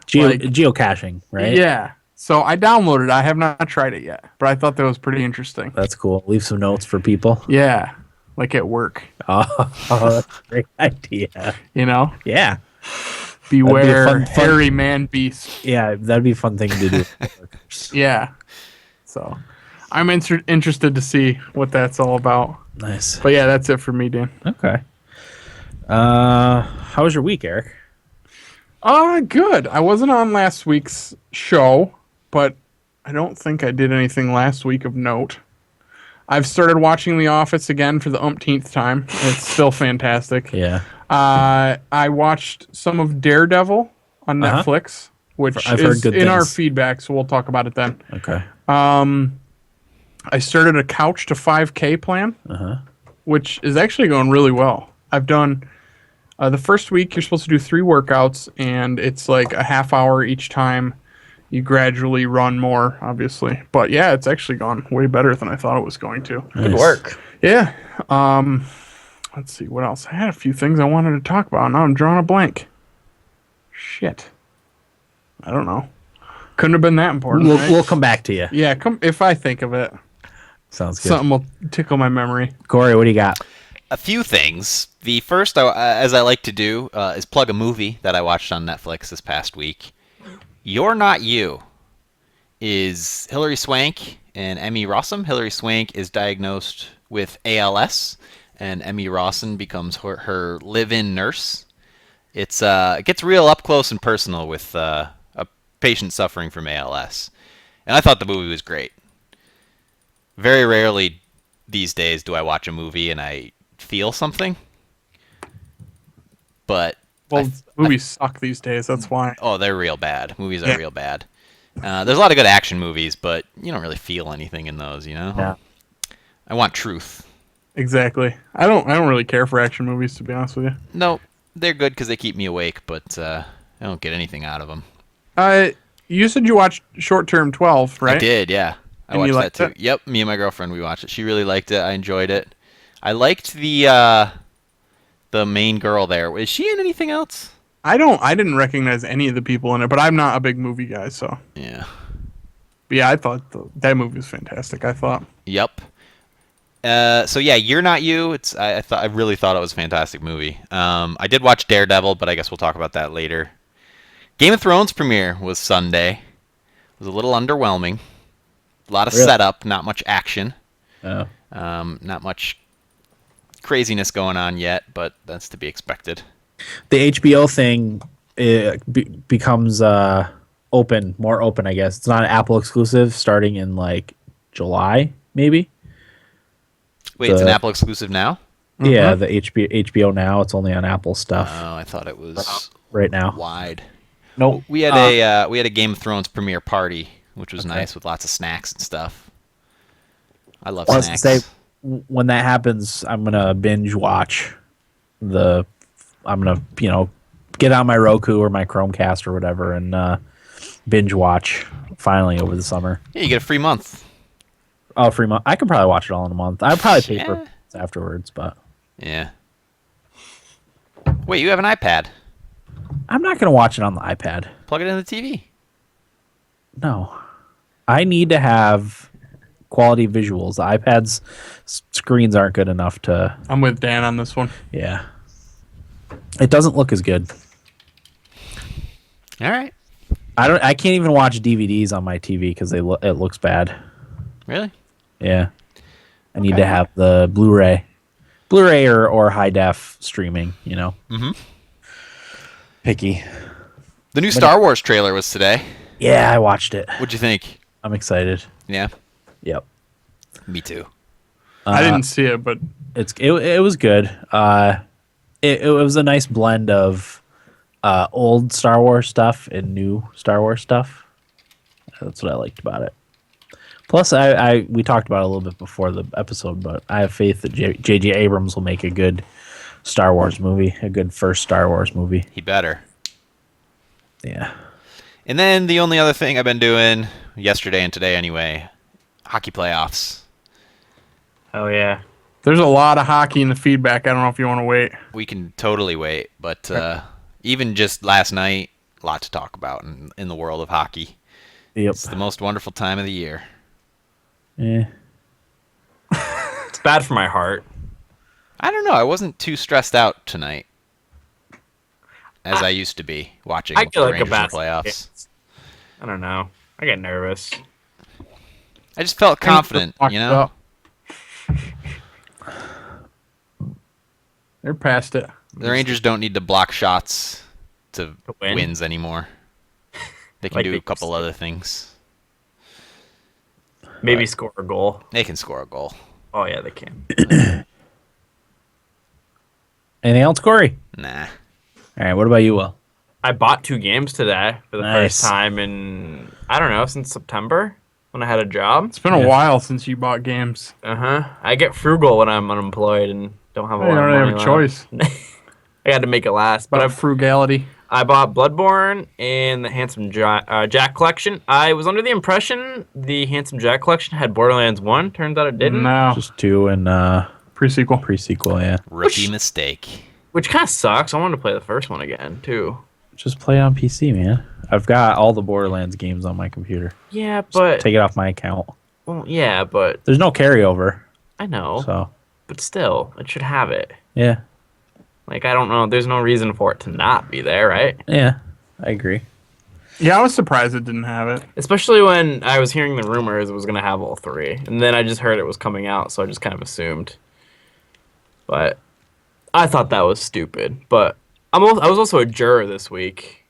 Geocaching, right? Yeah. So I downloaded it. I have not tried it yet, but I thought that was pretty interesting. That's cool. Leave some notes for people. Yeah, like at work. Oh, that's a great idea. You know? Yeah. Beware fun- hairy man beast. Yeah, that'd be a fun thing to do. Yeah. So I'm interested to see what that's all about. Nice. But yeah, that's it for me, Dan. Okay. How was your week, Eric? Good. I wasn't on last week's show, but I don't think I did anything last week of note. I've started watching The Office again for the umpteenth time. It's still fantastic. Yeah. I watched some of Daredevil on Netflix, which I've heard is good in our things. feedback, so we'll talk about it then. Okay. I started a couch to 5K plan, which is actually going really well. I've done the first week, you're supposed to do 3 workouts, and it's like a half hour each time. You gradually run more, obviously. But yeah, it's actually gone way better than I thought it was going to. Good work. Yeah. Let's see, what else? I had a few things I wanted to talk about. Now I'm drawing a blank. Shit. I don't know. Couldn't have been that important. Right? We'll come back to you. Yeah, if I think of it. Sounds good. Something will tickle my memory. Corey, what do you got? A few things. The first, as I like to do, is plug a movie that I watched on Netflix this past week. You're Not You is Hilary Swank and Emmy Rossum. Hilary Swank is diagnosed with ALS, and Emmy Rossum becomes her live-in nurse. It gets real up close and personal with a patient suffering from ALS. And I thought the movie was great. Very rarely these days do I watch a movie and I feel something. But Well, movies suck these days. That's why. oh, they're real bad. Movies are real bad. There's a lot of good action movies, but you don't really feel anything in those, you know? Yeah. I want truth. Exactly. I don't really care for action movies, to be honest with you. No, they're good because they keep me awake, but I don't get anything out of them. You said you watched Short Term 12, right? I did, yeah. I And you watched that liked too. it? Yep, me and my girlfriend, we watched it. She really liked it. I enjoyed it. I liked the main girl there. Is she in anything else? I didn't recognize any of the people in it, but I'm not a big movie guy, so. Yeah. But yeah, I thought that movie was fantastic. I thought. Yep. So yeah, You're Not You. I really thought it was a fantastic movie. I did watch Daredevil, but I guess we'll talk about that later. Game of Thrones premiere was Sunday. It was a little underwhelming. A lot of setup, not much action. Oh. Not much craziness going on yet, but that's to be expected. The HBO thing becomes more open, I guess. It's not an Apple exclusive starting in like July, maybe. Wait, it's an Apple exclusive now? Yeah, the HBO now. It's only on Apple stuff Oh, I thought it was right now. wide. Nope. We had a Game of Thrones premiere party, which was nice with lots of snacks and stuff. I love I was snacks. gonna say, when that happens, I'm gonna binge watch I'm gonna get on my Roku or my Chromecast or whatever and binge watch finally over the summer. Yeah, you get a free month. Oh, free month! I could probably watch it all in a month. I'd probably pay for it afterwards, but Yeah. Wait, you have an iPad? I'm not gonna watch it on the iPad. Plug it in the TV. No, I need to have quality visuals. The iPad's screens aren't good enough to. I'm with Dan on this one. Yeah, it doesn't look as good. All right. I can't even watch DVDs on my TV because it looks bad. Really? Yeah, I need to have the Blu-ray or high def streaming. Mm-hmm. Picky. The new Star Wars trailer was today. Yeah, I watched it. What'd you think? I'm excited. Yeah, Yep. me too. I didn't see it, but It was good. It was a nice blend of old Star Wars stuff and new Star Wars stuff. That's what I liked about it. Plus, we talked about it a little bit before the episode, but I have faith that J.J. Abrams will make a good Star Wars movie, a good first Star Wars movie. He better. Yeah. And then the only other thing I've been doing yesterday and today anyway, hockey playoffs. Oh yeah. There's a lot of hockey in the feedback. I don't know if you want to wait. We can totally wait, but even just last night, a lot to talk about in the world of hockey. Yep. It's the most wonderful time of the year. Yeah. It's bad for my heart. I don't know. I wasn't too stressed out tonight as I used to be watching I the feel like a Rangers in bad playoffs. I don't know. I get nervous. I just felt confident, you know? They're past it. The Rangers don't need to block shots to win. wins anymore. They can Like do they a couple used to. other things. Maybe score a goal. They can score a goal. Oh yeah, they can. Anything else, Corey? Nah. All right. What about you, Will? I bought 2 games today for the Nice. first time in, I don't know, since September when I had a job. It's been a while since you bought games. I get frugal when I'm unemployed and don't have a You lot don't of really money have a choice. I had to make it last. But But frugality. I bought Bloodborne and the Handsome Jack collection. I was under the impression the Handsome Jack collection had Borderlands 1. Turns out it didn't. No. Just 2 and Pre-sequel. pre-sequel. Yeah. Rookie mistake. Which kind of sucks. I wanted to play the first one again, too. Just play on PC, man. I've got all the Borderlands games on my computer. Yeah, but... Take it off my account. Well, yeah, but... There's no carryover, I know. so But still, it should have it. yeah, Like, I don't know. There's no reason for it to not be there, right? yeah, I agree. Yeah, I was surprised it didn't have it. Especially when I was hearing the rumors it was going to have all 3. And then I just heard it was coming out, so I just kind of assumed. But I thought that was stupid. But I was also a juror this week.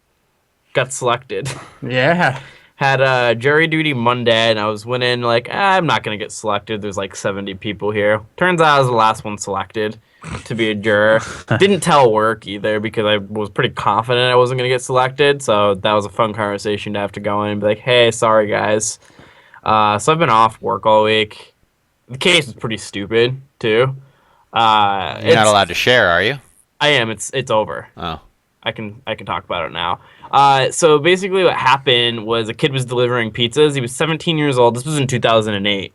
Got selected. Yeah. Had jury duty Monday, and I was winning, like, I'm not going to get selected. There's like 70 people here. Turns out I was the last one selected to be a juror. Didn't tell work either because I was pretty confident I wasn't going to get selected. So that was a fun conversation to have to go in and be like, hey, sorry, guys. So I've been off work all week. The case is pretty stupid, too. You're not allowed to share, are you? I am. It's over. Oh. I can talk about it now. So basically what happened was a kid was delivering pizzas. He was 17 years old. This was in 2008.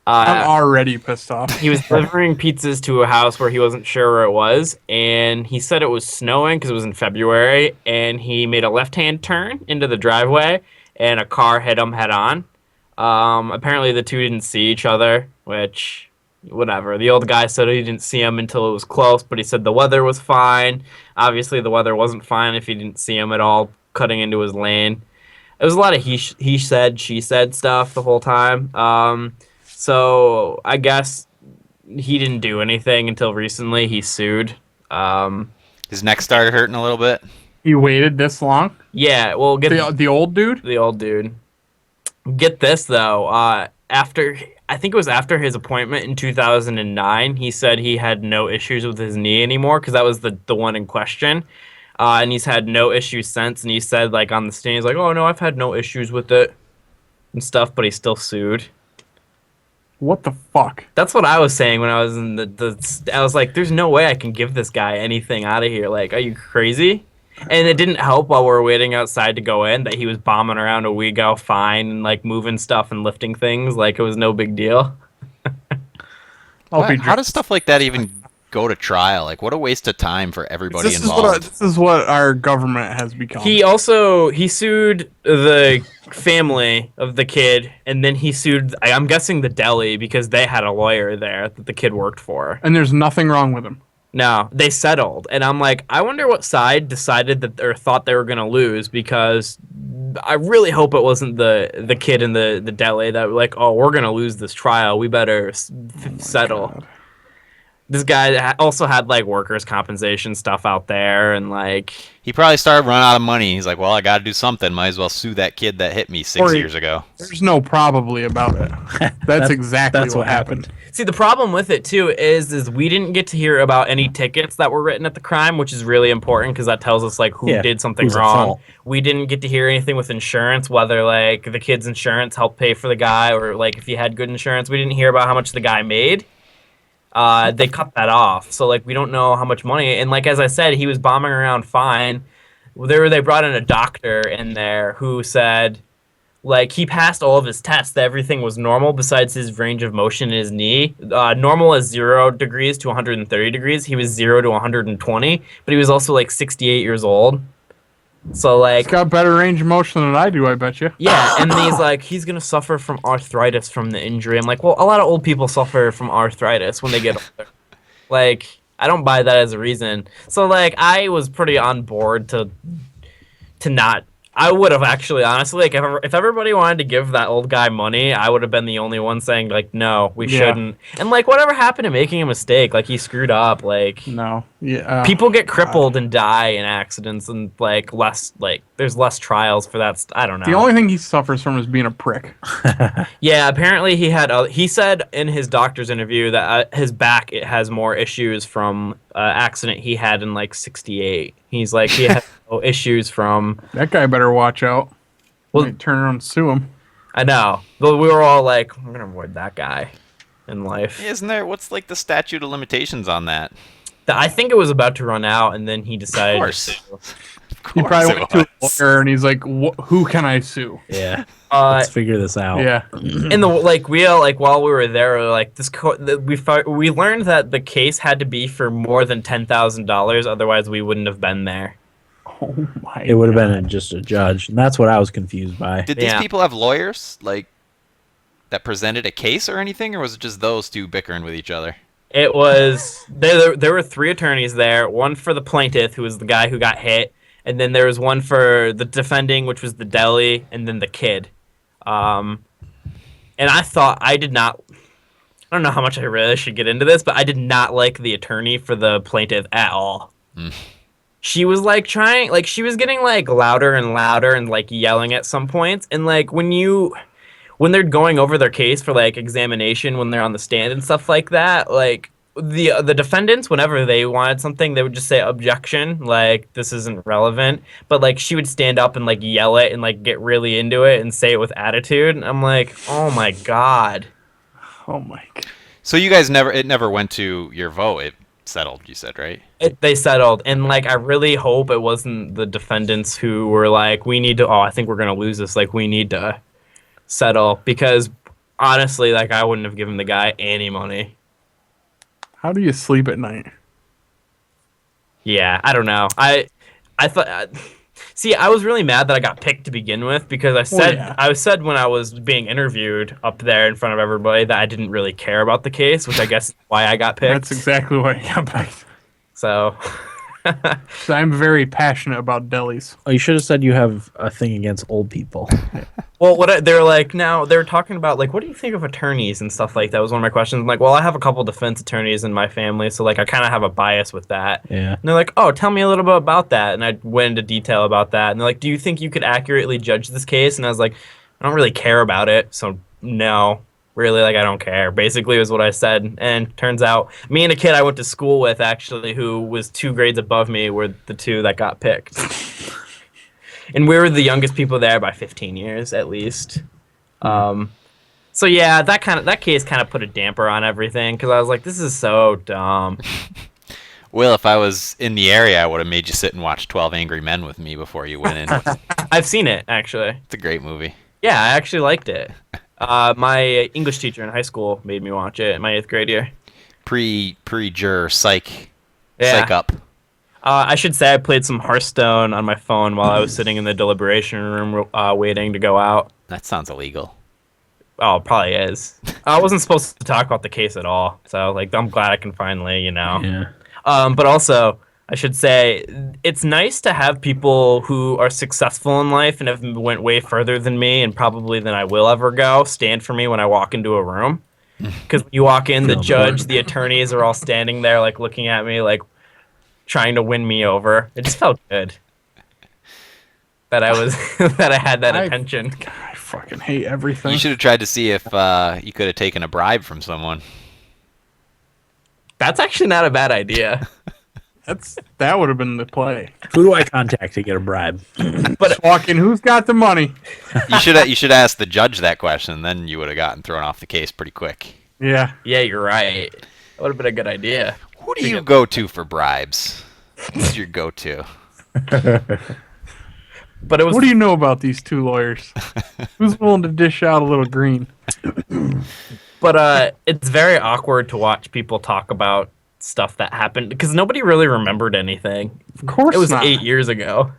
I'm already pissed off. He was delivering pizzas to a house where he wasn't sure where it was, and he said it was snowing because it was in February, and he made a left-hand turn into the driveway, and a car hit him head-on. Apparently the two didn't see each other, which, whatever. The old guy said he didn't see him until it was close, but he said the weather was fine. Obviously the weather wasn't fine if he didn't see him at all cutting into his lane. It was a lot of he said, she said stuff the whole time. So I guess he didn't do anything until recently. He sued. His neck started hurting a little bit. He waited this long? Yeah, well, The old dude? the old dude. Get this though. I think it was after his appointment in 2009. He said he had no issues with his knee anymore because that was the one in question. And he's had no issues since. And he said, like, on the stand, he's like, "Oh no, I've had no issues with it and stuff," but he still sued. What the fuck? That's what I was saying when I was in I was like, "There's no way I can give this guy anything out of here. Like, are you crazy?" And it didn't help while we were waiting outside to go in that he was bombing around Owego fine and like moving stuff and lifting things like it was no big deal. How does stuff like that even go to trial? Like, what a waste of time for everybody involved. This is what our government has become. He sued the family of the kid, and then he sued, I'm guessing, the deli because they had a lawyer there that the kid worked for. And there's nothing wrong with him. No, they settled, and I'm like, I wonder what side decided that or thought they were gonna lose because I really hope it wasn't the kid in the deli that were like, oh, we're gonna lose this trial, we better settle. God. This guy also had like workers' compensation stuff out there, and like He probably started running out of money. He's like, well, I got to do something. Might as well sue that kid that hit me 6 years ago. There's no probably about it. That's exactly what happened. see the problem with it too is we didn't get to hear about any tickets that were written at the crime, which is really important because that tells us like who did something who's at wrong. fault. We didn't get to hear anything with insurance, whether like the kid's insurance helped pay for the guy or like if he had good insurance. We didn't hear about how much the guy made. They cut that off, so like we don't know how much money. And like as I said, he was bombing around fine. They brought in a doctor in there who said like he passed all of his tests. That everything was normal besides his range of motion in his knee. Normal is 0 degrees to 130 degrees. He was 0 to 120, but he was also like 68 years old. So like He's got better range of motion than I do, I bet you. yeah, and he's gonna suffer from arthritis from the injury. I'm like, well, a lot of old people suffer from arthritis when they get older. Like, I don't buy that as a reason. So like, I was pretty on board to not. I would have actually, honestly, like if everybody wanted to give that old guy money, I would have been the only one saying like, no, we shouldn't. And like, whatever happened to making a mistake? Like he screwed up. Like No. Yeah. people get crippled and die in accidents, and like there's less trials for that. I don't know. The only thing he suffers from is being a prick. Yeah, apparently he had. He said in his doctor's interview that his back it has more issues from accident he had in like '68. He's like he had no issues from. That guy better watch out. Well- Might turn around and sue him. I know, but we were all like, we're gonna avoid that guy in life. Isn't there? What's like the statute of limitations on that? I think it was about to run out, and then he decided. Of course. He probably it went to a was. lawyer and he's like, "Who can I sue?" Yeah. Uh, Let's figure this out. Yeah. in the like we all like while we were there, like we learned that the case had to be for more than $10,000, otherwise we wouldn't have been there. Oh my. It would have been just a judge, and that's what I was confused by. Did these Yeah. people have lawyers like that presented a case or anything, or was it just those two bickering with each other? It was there were 3 attorneys there, one for the plaintiff, who was the guy who got hit, and then there was one for the defending, which was the deli, and then the kid. And I thought I don't know how much I really should get into this, but I did not like the attorney for the plaintiff at all. She was like she was getting like louder and louder and like yelling at some points, and like when they're going over their case for like examination, when they're on the stand and stuff like that, like the defendants, whenever they wanted something, they would just say objection, like this isn't relevant. But like she would stand up and like yell it and like get really into it and say it with attitude. And I'm like, oh my god. Oh my. God. So you guys never went to your vote. It settled, you said, right? They settled, and like I really hope it wasn't the defendants who were like, we need to. Oh, I think we're gonna lose this. Like we need to settle, because honestly, like I wouldn't have given the guy any money. How do you sleep at night? Yeah, I don't know. I thought. See, I was really mad that I got picked to begin with, because I said when I was being interviewed up there in front of everybody that I didn't really care about the case, which I guess is why I got picked. That's exactly why I got picked. So. So I'm very passionate about delis. Oh, you should have said you have a thing against old people. Well, they're like now they're talking about like, what do you think of attorneys and stuff like that was one of my questions. I'm like, well, I have a couple defense attorneys in my family, so like I kind of have a bias with that. Yeah. And they're like, oh, tell me a little bit about that, and I went into detail about that. And they're like, do you think you could accurately judge this case? And I was like, I don't really care about it, so no. Really, like I don't care. Basically, was what I said. And turns out, me and a kid I went to school with actually, who was 2 grades above me, were the 2 that got picked. And we were the youngest people there by 15 years at least. So yeah, that case kind of put a damper on everything, because I was like, this is so dumb. Well, if I was in the area, I would have made you sit and watch 12 Angry Men with me before you went in. I've seen it actually. It's a great movie. Yeah, I actually liked it. My English teacher in high school made me watch it in my 8th grade year. Pre-juror psych Yeah. up. I should say I played some Hearthstone on my phone while I was sitting in the deliberation room waiting to go out. That sounds illegal. Oh, it probably is. I wasn't supposed to talk about the case at all, so like I'm glad I can finally, Yeah. But also, I should say, it's nice to have people who are successful in life and have went way further than me and probably than I will ever go stand for me when I walk into a room. Because when you walk in, the Feel judge, important. the attorneys are all standing there, like looking at me, like trying to win me over. It just felt good that I was that I had that attention. I fucking hate everything. You should have tried to see if you could have taken a bribe from someone. That's actually not a bad idea. That would have been the play. Who do I contact to get a bribe? But walk in, who's got the money? You should ask the judge that question, then you would have gotten thrown off the case pretty quick. Yeah. Yeah, you're right. That would have been a good idea. Who do you go to for bribes? Who's your go-to? But it was What do you know about these two lawyers? Who's willing to dish out a little green? But it's very awkward to watch people talk about stuff that happened because nobody really remembered anything. Of course It was not. 8 years ago.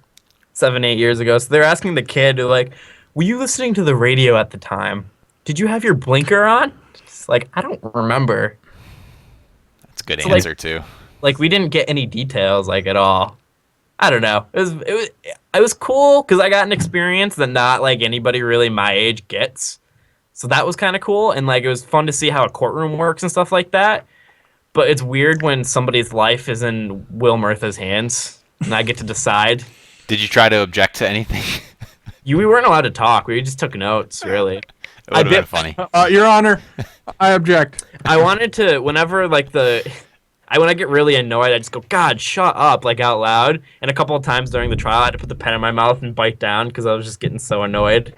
7-8 years ago. So they're asking the kid, like, were you listening to the radio at the time? Did you have your blinker on? It's like, I don't remember. That's a good So, like- answer, too. Like, we didn't get any details, like, at all. I don't know. It was cool because I got an experience that not, like, anybody really my age gets. So that was kind of cool. And, like, it was fun to see how a courtroom works and stuff like that. But it's weird when somebody's life is in Will Murtha's hands and I get to decide. Did you try to object to anything? We weren't allowed to talk. We just took notes, really. It would have been did- funny. Your Honor, I object. I wanted to, whenever, like, when I get really annoyed, I just go, God, shut up, like, out loud. And a couple of times during the trial, I had to put the pen in my mouth and bite down because I was just getting so annoyed.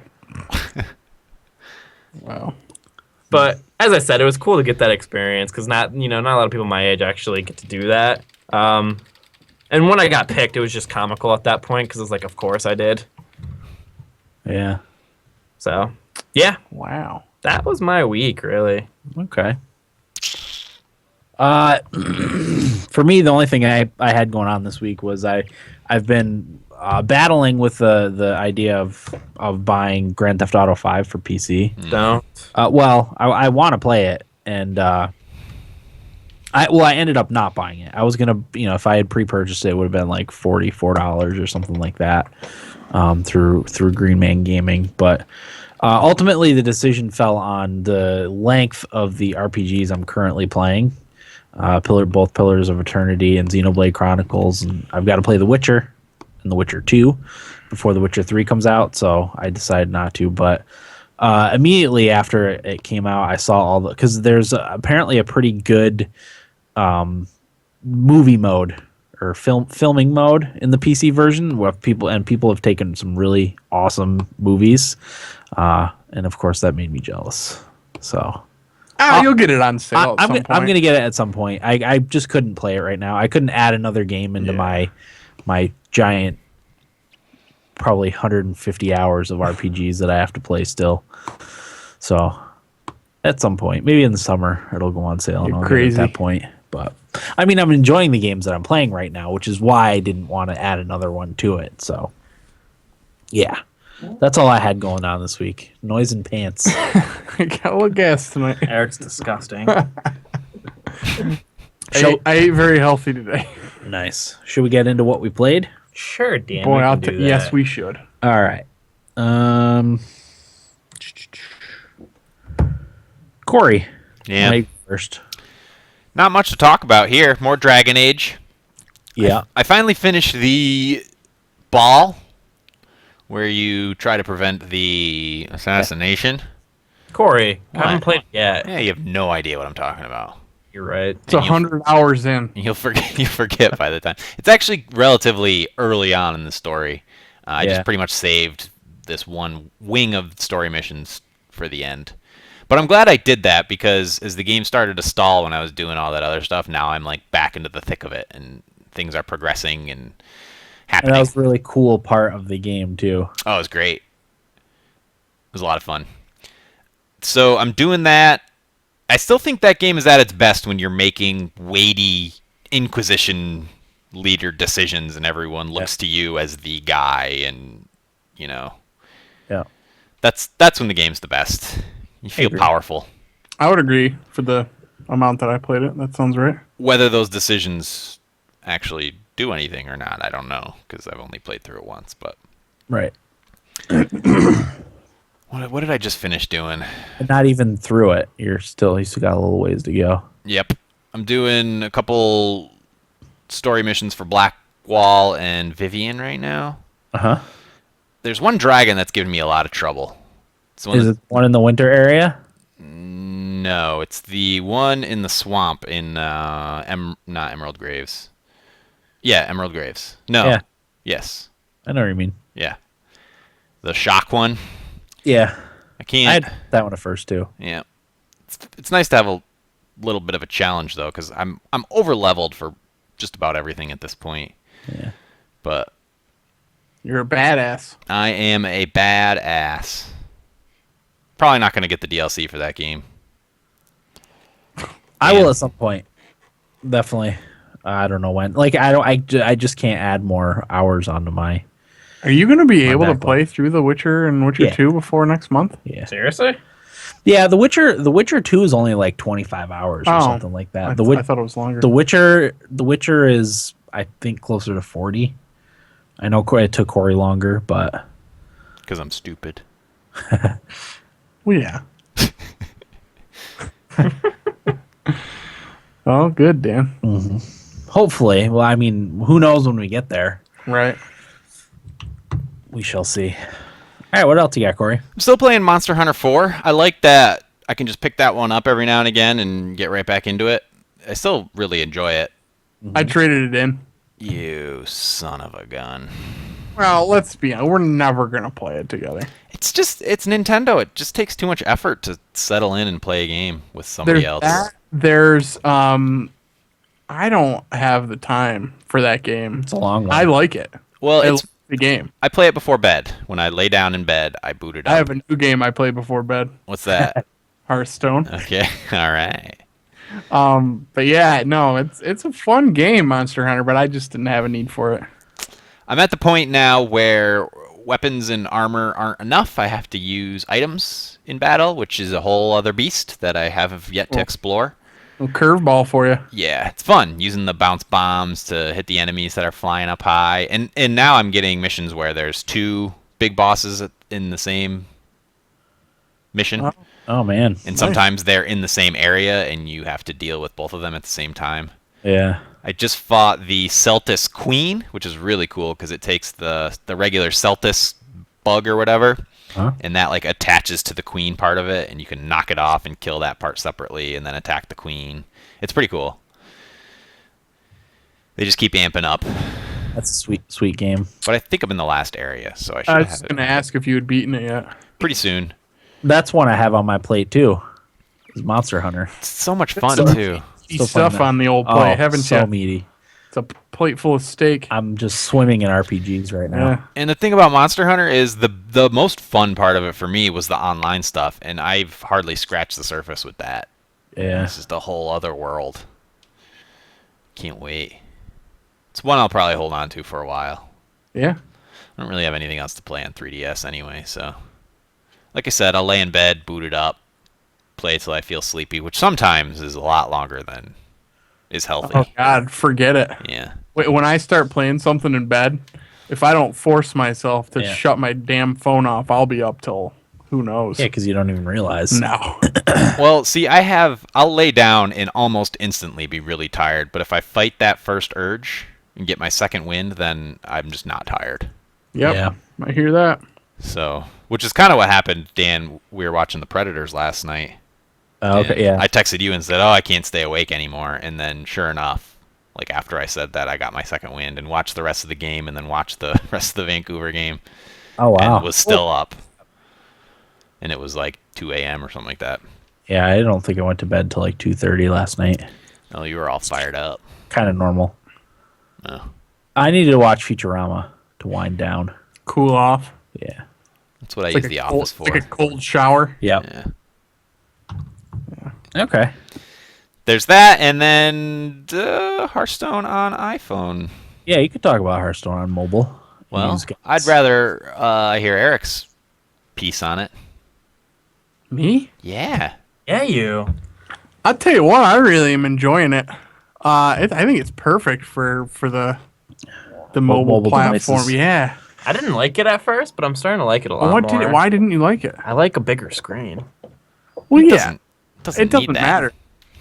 Wow. But as I said, it was cool to get that experience because not a lot of people my age actually get to do that. And when I got picked, it was just comical at that point because it was like, of course I did. Yeah. So, yeah, Wow. that was my week, really. Okay. For me, the only thing I had going on this week was I've been battling with the idea of buying Grand Theft Auto 5 for PC. Don't. Well, I want to play it, and I ended up not buying it. I was gonna, if I had pre-purchased it, it would have been like $44 or something like that through Green Man Gaming. But ultimately, the decision fell on the length of the RPGs I'm currently playing. Both Pillars of Eternity and Xenoblade Chronicles, and I've got to play The Witcher and The Witcher 2 before The Witcher 3 comes out, so I decided not to. But immediately after it came out, I saw because there's apparently a pretty good movie mode or filming mode in the PC version where people have taken some really awesome movies, and of course that made me jealous. So. You'll get it on sale at some point. I'm gonna get it at some point. I just couldn't play it right now. I couldn't add another game into my giant, probably 150 hours of RPGs that I have to play still. So at some point, maybe in the summer, it'll go on sale and I'll get it at that point. But I mean, I'm enjoying the games that I'm playing right now, which is why I didn't want to add another one to it. So yeah. That's all I had going on this week. Noise and pants. I got a little gas tonight. Eric's disgusting. I ate very healthy today. Nice. Should we get into what we played? Sure, Dan. Boy, we I'll can do that. yes, we should. All right. Corey. Yeah. Mike first. Not much to talk about here. More Dragon Age. Yeah. I finally finished the ball where you try to prevent the assassination. Corey, I What? haven't played it yet. Yeah, you have no idea what I'm talking about. You're right. It's 100 hours in. You'll forget by the time. It's actually relatively early on in the story. I Yeah. just pretty much saved this one wing of story missions for the end. But I'm glad I did that because as the game started to stall when I was doing all that other stuff, now I'm like back into the thick of it and things are progressing and And happening. that was a really cool part of the game, too. Oh, it was great. It was a lot of fun. So I'm doing that. I still think that game is at its best when you're making weighty Inquisition leader decisions and everyone looks to you as the guy and, Yeah. That's when the game's the best. You feel agree. powerful. I would agree for the amount that I played it. That sounds right. Whether those decisions actually do anything or not, I don't know because I've only played through it once. But Right. What did I just finish doing? And not even through it. You still got a little ways to go. Yep. I'm doing a couple story missions for Blackwall and Vivian right now. Uh-huh. There's one dragon that's giving me a lot of trouble. Is it one in the winter area? No, it's the one in the swamp in not Emerald Graves. Yeah, Emerald Graves. No. Yeah. Yes. I know what you mean. Yeah. The shock one. Yeah. I can't. I had that one at first, too. Yeah. It's nice to have a little bit of a challenge though, because I'm over leveled for just about everything at this point. Yeah. But You're a badass. I am a badass. Probably not going to get the DLC for that game. I will at some point. Definitely. I don't know when. Like I just can't add more hours onto my. Are you going to be My able to backlog. play through The Witcher and Witcher Yeah. 2 before next month? Yeah. Seriously? Yeah, The Witcher 2 is only like 25 hours or Oh. something like that. I The thought it was longer. Witcher is I think closer to 40. I know it took Corey longer, but Because I'm stupid. Well, yeah. Oh, good, Dan. hopefully. Well, I mean, who knows when we get there? Right. We shall see. All right, what else you got, Corey? I'm still playing Monster Hunter 4. I like that I can just pick that one up every now and again and get right back into it. I still really enjoy it. I traded it in. You son of a gun. Well, let's be honest. We're never going to play it together. It's Nintendo. It just takes too much effort to settle in and play a game with somebody else. There's I don't have the time for that game. It's a long one. I like it. Well, I it's like the game. I play it before bed. When I lay down in bed, I boot it up. I have a new game I play before bed. What's that? Hearthstone. Okay. All right. But yeah, no, it's a fun game, Monster Hunter, but I just didn't have a need for it. I'm at the point now where weapons and armor aren't enough. I have to use items in battle, which is a whole other beast that I have yet to explore. A curveball for you. Yeah, it's fun using the bounce bombs to hit the enemies that are flying up high. And now I'm getting missions where there's two big bosses in the same mission. Oh man. And sometimes they're in the same area and you have to deal with both of them at the same time. Yeah. I just fought the Celtis Queen, which is really cool because it takes the regular Celtis bug or whatever, and that like attaches to the queen part of it, and you can knock it off and kill that part separately and then attack the queen. It's pretty cool. They just keep amping up. That's a sweet game. But I think I'm in the last area, so I should I was have just it going to ask if you had beaten it yet. pretty soon. That's one I have on my plate too. Is Monster Hunter. It's so much fun So- too. Eat fun stuff now. on the old plate, haven't so you? meaty. It's a plate full of steak. I'm just swimming in RPGs right now. Yeah. And the thing about Monster Hunter is the most fun part of it for me was the online stuff, and I've hardly scratched the surface with that. Yeah. This is a whole other world. Can't wait. It's one I'll probably hold on to for a while. Yeah. I don't really have anything else to play on 3DS anyway, so like I said, I'll lay in bed, boot it up, play till I feel sleepy, which sometimes is a lot longer than is healthy. Oh, God, forget it. Yeah. Wait, when I start playing something in bed, if I don't force myself to Yeah. shut my damn phone off, I'll be up till who knows. Yeah, because you don't even realize. No. Well, see, I'll lay down and almost instantly be really tired, but if I fight that first urge and get my second wind, then I'm just not tired. Yep. Yeah. I hear that. So, which is kind of what happened, Dan. We were watching The Predators last night. Oh, okay. And Yeah. I texted you and said, "Oh, I can't stay awake anymore." And then, sure enough, like after I said that, I got my second wind and watched the rest of the game, and then watched the rest of the Vancouver game, Oh wow. and was still up. And it was like 2 a.m. or something like that. Yeah, I don't think I went to bed till like 2:30 last night. Oh, you were all fired up. Kind of normal. Oh, I needed to watch Futurama to wind down. Cool off. Yeah. that's what I It's use like the a cold, office for. like a cold shower. Yep. Yeah. Okay. There's that, and then Hearthstone on iPhone. Yeah, you could talk about Hearthstone on mobile. Well, Use guns. I'd rather hear Eric's piece on it. Me? Yeah. Yeah, you. I'll tell you what, I really am enjoying it. I think it's perfect for the mobile Mobile platform. devices. Yeah. I didn't like it at first, but I'm starting to like it a lot more. Why didn't you like it? I like a bigger screen. Well, yeah, Doesn't it doesn't need that. matter.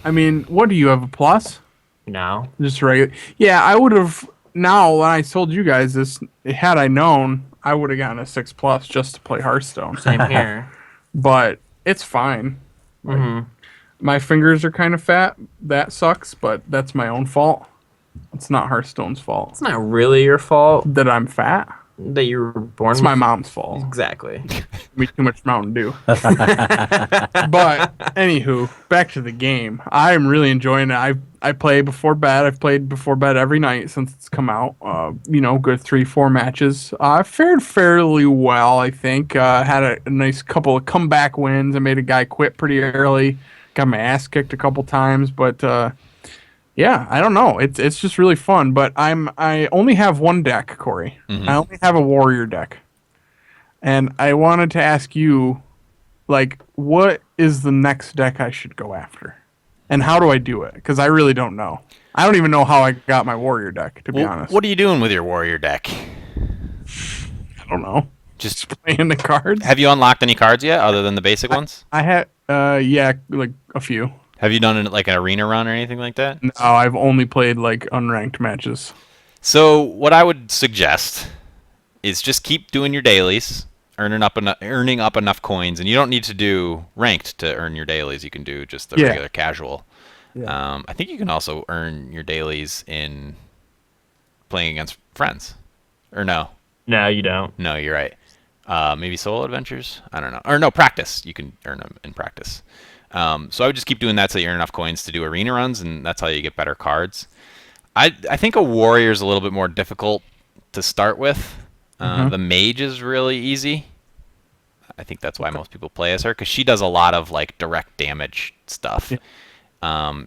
I mean, what do you have, a plus? No. Just regular. Yeah, I would have. Now, when I told you guys this, had I known, I would have gotten a 6 plus just to play Hearthstone. Same here. But it's fine. hmm My fingers are kind of fat. That sucks, but that's my own fault. It's not Hearthstone's fault It's not really your fault that I'm fat. that you were born It's with. my mom's fault. Exactly. Me too much Mountain Dew. But anywho, back to the game. I'm really enjoying it. I play before bed. I've played before bed every night since it's come out. Good 3-4 matches. I fared fairly well, I think. Had a nice couple of comeback wins. I made a guy quit pretty early. Got my ass kicked a couple times, but yeah, I don't know. It's just really fun. But I only have one deck, Corey. I only have a warrior deck. And I wanted to ask you, like, what is the next deck I should go after? And how do I do it? Because I really don't know. I don't even know how I got my warrior deck, to be honest. What are you doing with your warrior deck? I don't know. Just Playing the cards? have you unlocked any cards yet, other than the basic ones? I had, yeah, like a few. Have you done like an arena run or anything like that? No, I've only played like unranked matches. So what I would suggest is just keep doing your dailies, earning up enough coins, and you don't need to do ranked to earn your dailies. You can do just the regular casual. Yeah. I think you can also earn your dailies in playing against friends, or no? No, you don't. No, you're right. Maybe solo adventures. I don't know. Or no, practice. You can earn them in practice. So I would just keep doing that so you earn enough coins to do arena runs, and that's how you get better cards. I think a warrior is a little bit more difficult to start with. The mage is really easy. I think that's why most people play as her, because she does a lot of like direct damage stuff. Yeah.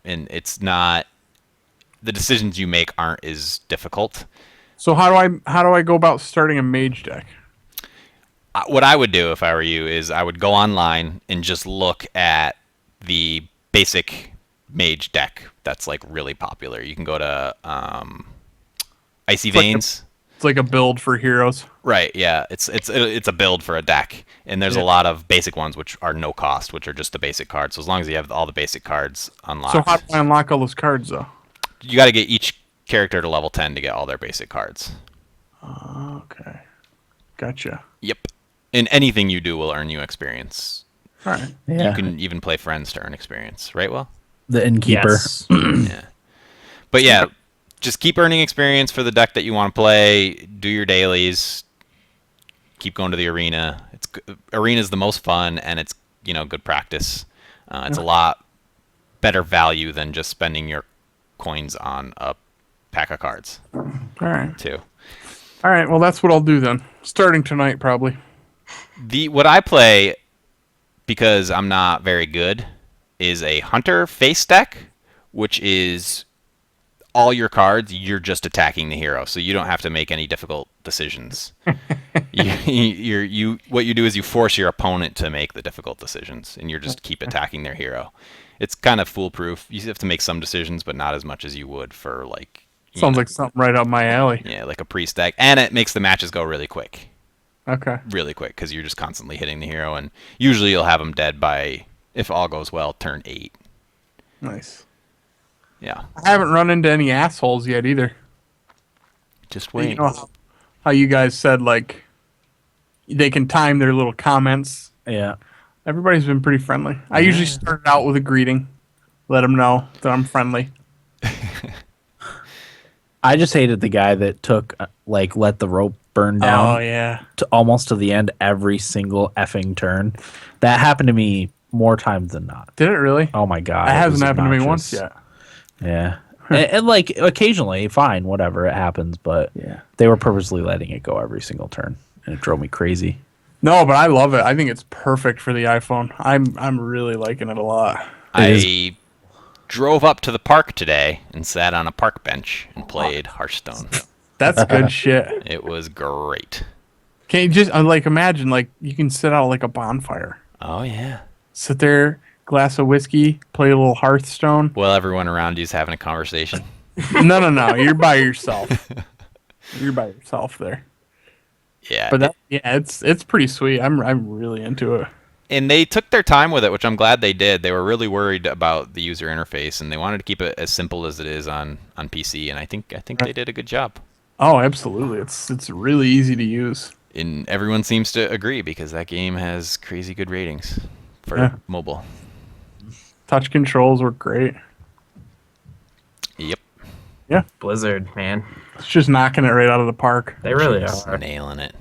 And it's not, the decisions you make aren't as difficult. So how do I go about starting a mage deck? What I would do if I were you is I would go online and just look at the basic mage deck that's like really popular. You can go to Icy Veins. It's like a build for heroes. Right, yeah. It's a build for a deck. And there's a lot of basic ones which are no cost, which are just the basic cards. So as long as you have all the basic cards unlocked. So how do I unlock all those cards though? You got to get each character to level 10 to get all their basic cards. Okay. Gotcha. Yep. And anything you do will earn you experience. All right. Yeah. You can even play friends to earn experience, right, Will? The innkeeper. Yes. Yeah. But yeah, just keep earning experience for the deck that you want to play. Do your dailies. Keep going to the arena. Arena's the most fun, and it's good practice. It's a lot better value than just spending your coins on a pack of cards. All right. Too. All right. Well, that's what I'll do then. Starting tonight, probably. What I play, because I'm not very good, is a hunter face deck, which is all your cards, you're just attacking the hero, so you don't have to make any difficult decisions. What you do is you force your opponent to make the difficult decisions, and you just keep attacking their hero. It's kind of foolproof. You have to make some decisions, but not as much as you would for like. Sounds like something right up my alley. Yeah, like a priest deck, and it makes the matches go really quick. Okay. Really quick, because you're just constantly hitting the hero, and usually you'll have them dead by, if all goes well, turn 8. Nice. Yeah. I haven't run into any assholes yet either. Just wait. You know how you guys said like they can time their little comments. Yeah. Everybody's been pretty friendly. I usually start out with a greeting, let them know that I'm friendly. I just hated the guy that took let the rope burn down Oh yeah. to almost to the end every single effing turn. That happened to me more times than not. Did it really? Oh my god. That it hasn't was happened to me once obnoxious. yet. Yeah. and like occasionally, fine, whatever, it happens, but they were purposely letting it go every single turn, and it drove me crazy. No, but I love it. I think it's perfect for the iPhone. I'm really liking it a lot. I drove up to the park today and sat on a park bench and played Hearthstone. That's good shit. It was great. Can you just imagine you can sit out like a bonfire, Oh yeah. sit there, glass of whiskey, play a little Hearthstone. Well, everyone around you's having a conversation. No, you're by yourself. You're by yourself there. Yeah. But it's pretty sweet. I'm really into it. And they took their time with it, which I'm glad they did. They were really worried about the user interface, and they wanted to keep it as simple as it is on PC. And I think they did a good job. Oh, absolutely. It's really easy to use. And everyone seems to agree because that game has crazy good ratings for mobile. Touch controls were great. Yep. Yeah. Blizzard, man. It's just knocking it right out of the park. They really Just are. nailing it.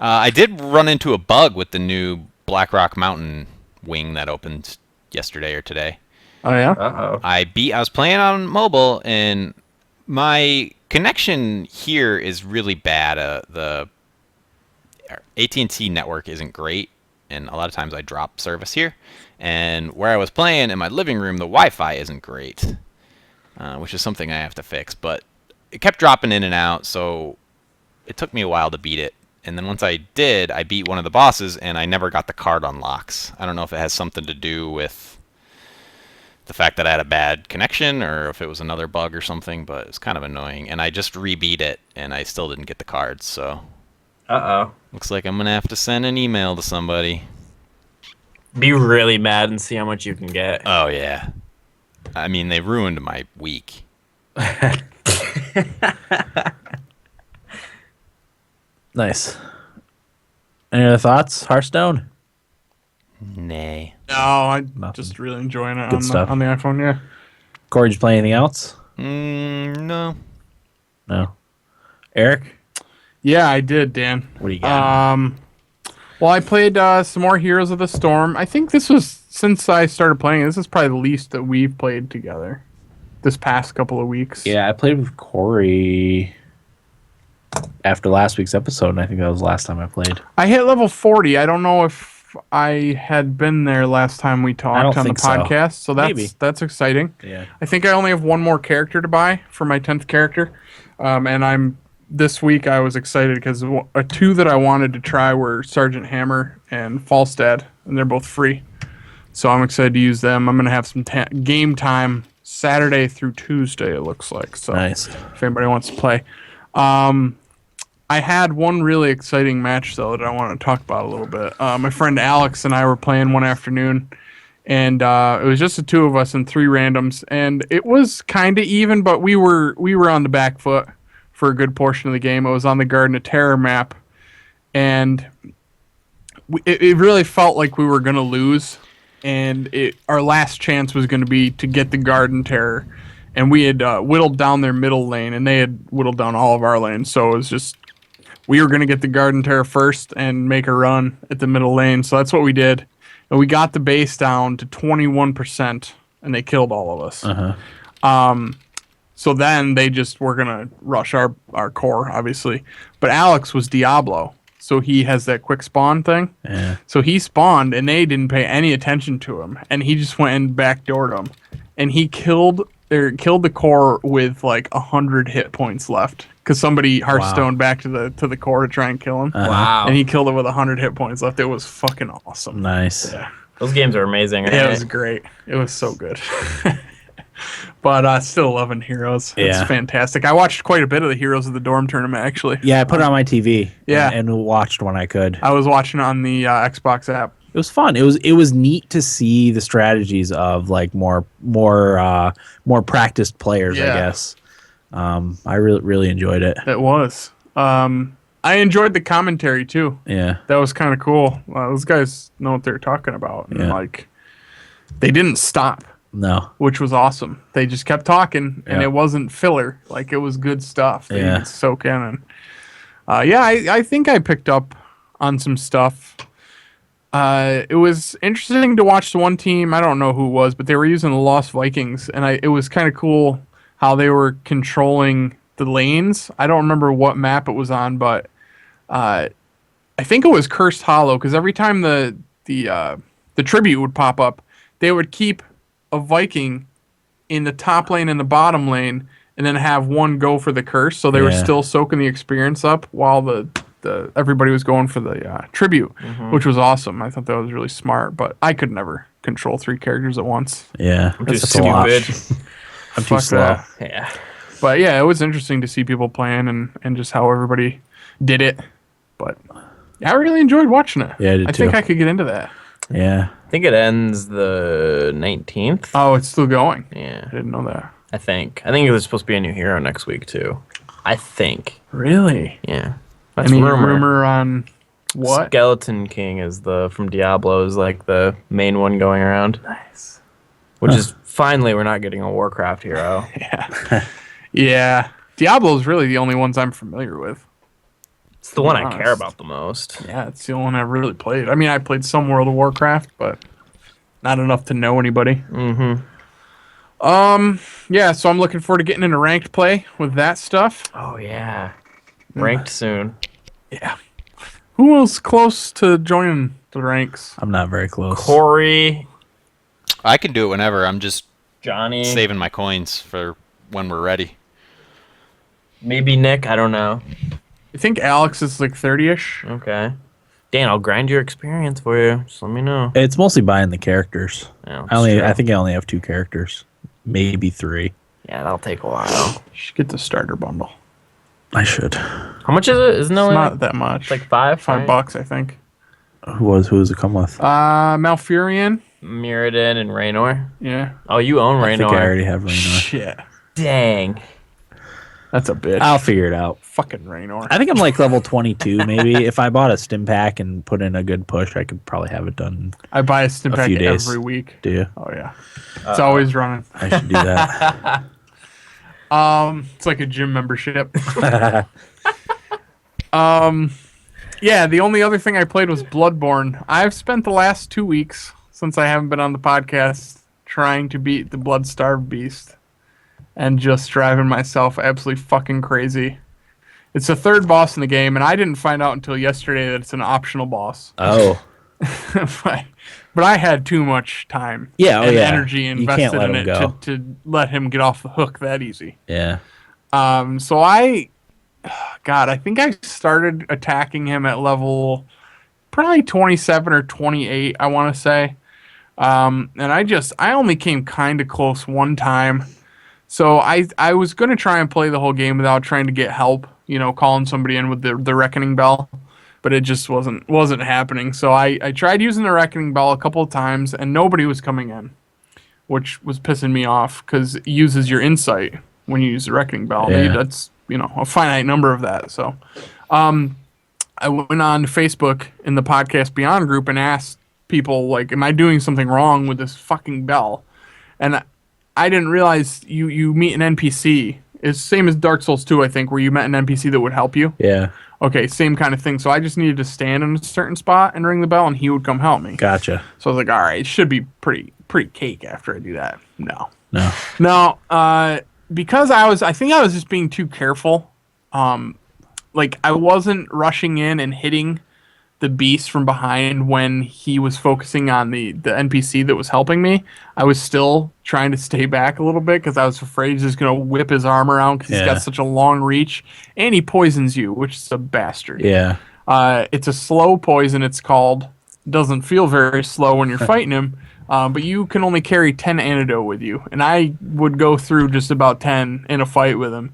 I did run into a bug with the new Blackrock Mountain wing that opened yesterday or today. Oh, yeah? Uh-oh. I was playing on mobile, and my connection here is really bad. The AT&T network isn't great, and a lot of times I drop service here. And where I was playing in my living room, the Wi-Fi isn't great, which is something I have to fix. But it kept dropping in and out, so it took me a while to beat it. And then once I did, I beat one of the bosses, and I never got the card unlocks. I don't know if it has something to do with the fact that I had a bad connection or if it was another bug or something, but it's kind of annoying. And I just re-beat it, and I still didn't get the cards, so Uh-oh. looks like I'm going to have to send an email to somebody. Be really mad and see how much you can get. Oh, yeah. I mean, they ruined my week. Nice. Any other thoughts? Hearthstone? Nay. No, I'm Nothing. just really enjoying it Good on stuff. on the iPhone, yeah. Corey, did you play anything else? No. No. Eric? Yeah, I did, Dan. What do you got? Well, I played some more Heroes of the Storm. I think this was, since I started playing, this is probably the least that we've played together this past couple of weeks. Yeah, I played with Corey after last week's episode, and I think that was the last time I played. I hit level 40. I don't know if I had been there last time we talked don't on the think so. podcast, so Maybe. that's exciting. Yeah. I think I only have one more character to buy for my 10th character, and this week I was excited because two that I wanted to try were Sergeant Hammer and Falstad, and they're both free. So I'm excited to use them. I'm going to have some game time Saturday through Tuesday, it looks like. So Nice. if anybody wants to play. I had one really exciting match, though, that I want to talk about a little bit. My friend Alex and I were playing one afternoon, and it was just the two of us and three randoms, and it was kind of even, but we were on the back foot for a good portion of the game. It was on the Garden of Terror map, and it really felt like we were going to lose, and our last chance was going to be to get the Garden Terror, and we had whittled down their middle lane, and they had whittled down all of our lanes, so it was just, we were going to get the Garden Terror first and make a run at the middle lane, so that's what we did, and we got the base down to 21%, and they killed all of us. Uh-huh. So then they just were going to rush our core, obviously. But Alex was Diablo, so he has that quick spawn thing. Yeah. So he spawned, and they didn't pay any attention to him. And he just went and backdoored him. And he killed the core with like 100 hit points left. Because somebody Hearthstone back to the core to try and kill him. Uh-huh. Wow. And he killed it with 100 hit points left. It was fucking awesome. Nice. Yeah. Those games are amazing. Yeah, Right? it was great. It was so good. But still loving Heroes. It's Yeah. fantastic. I watched quite a bit of the Heroes of the Dorm tournament, actually. Yeah, I put it on my TV. Yeah. And watched when I could. I was watching it on the Xbox app. It was fun. It was neat to see the strategies of like more practiced players, I Yeah. guess. I really enjoyed it. It was. I enjoyed the commentary, too. Yeah. That was kind of cool. Those guys know what they're talking about. And, Yeah. like, they didn't stop, No. which was awesome. They just kept talking, and Yeah. it wasn't filler. Like, it was good stuff. They Yeah. could soak in. And, I think I picked up on some stuff. It was interesting to watch the one team. I don't know who it was, but they were using the Lost Vikings, and it was kind of cool how they were controlling the lanes. I don't remember what map it was on, but I think it was Cursed Hollow, because every time the tribute would pop up, they would keep a Viking in the top lane and the bottom lane, and then have one go for the curse. So they were Yeah. still soaking the experience up while the everybody was going for the tribute, which was awesome. I thought that was really smart, but I could never control three characters at once. Yeah. I'm too That's a lot. stupid. I'm too Fuck slow. that. Yeah. But yeah, it was interesting to see people playing and just how everybody did it. But yeah, I really enjoyed watching it. Yeah, I did think too. I could get into that. Yeah. I think it ends the 19th. Oh, it's still going. Yeah, I didn't know that. I think. There's supposed to be a new hero next week too. I think. Really? Yeah. That's Any rumor. rumor on what? Skeleton King is from Diablo is like the main one going around. Nice. Which is finally we're not getting a Warcraft hero. Yeah. Yeah. Diablo's really the only ones I'm familiar with. It's the one I honest. care about the most. Yeah, it's the only one I've really played. I mean, I played some World of Warcraft, but not enough to know anybody. Mm-hmm. Yeah, so I'm looking forward to getting into ranked play with that stuff. Oh yeah. Ranked soon. Yeah. Who else close to joining the ranks? I'm not very close. Corey, I can do it whenever. I'm just Johnny, saving my coins for when we're ready. maybe Nick. I don't know. I think Alex is like 30-ish. Okay. Dan, I'll grind your experience for you. Just let me know. It's mostly buying the characters. Yeah, I think I only have 2 characters, maybe 3. Yeah, that'll take a while. You should get the starter bundle. I should. How much is it? Isn't it It's only not that much. it's like $5? right? $5, I think. Who does it come with? Malfurion. Mirrodin and Raynor. Yeah. Oh, you own I think Raynor. I already have Raynor. Shit. Dang. That's a bitch. I'll figure it out. Fucking Raynor. I think I'm like level 22, maybe. If I bought a stim pack and put in a good push, I could probably have it done. I buy a stim A pack few days. every week. Do you? Oh, yeah. It's always running. I should do that. It's like a gym membership. Yeah, the only other thing I played was Bloodborne. I've spent the last 2 weeks since I haven't been on the podcast trying to beat the Blood-Starved Beast and just driving myself absolutely fucking crazy. It's the 3rd boss in the game, and I didn't find out until yesterday that it's an optional boss. Oh. but I had too much time and energy You can't invested let in him it go. to let him get off the hook that easy. Yeah. So I think I started attacking him at level probably 27 or 28, I want to say. And I only came kind of close one time. So I was going to try and play the whole game without trying to get help, calling somebody in with the Reckoning Bell, but it just wasn't happening. So I tried using the Reckoning Bell a couple of times and nobody was coming in, which was pissing me off because it uses your insight when you use the Reckoning Bell. Yeah. That's, a finite number of that. So I went on Facebook in the Podcast Beyond group and asked people, like, am I doing something wrong with this fucking bell? And I didn't realize you meet an NPC. It's the same as Dark Souls 2, I think, where you met an NPC that would help you. Yeah. Okay, same kind of thing. So I just needed to stand in a certain spot and ring the bell, and he would come help me. Gotcha. So I was like, all right, it should be pretty cake after I do that. No. No. Because I think I was just being too careful. Like, I wasn't rushing in and hitting the beast from behind when he was focusing on the NPC that was helping me. I was still trying to stay back a little bit because I was afraid he's just going to whip his arm around because he's got such a long reach. And he poisons you, which is a bastard. Yeah. It's a slow poison, it's called. Doesn't feel very slow when you're fighting him. But you can only carry 10 antidote with you. And I would go through just about 10 in a fight with him.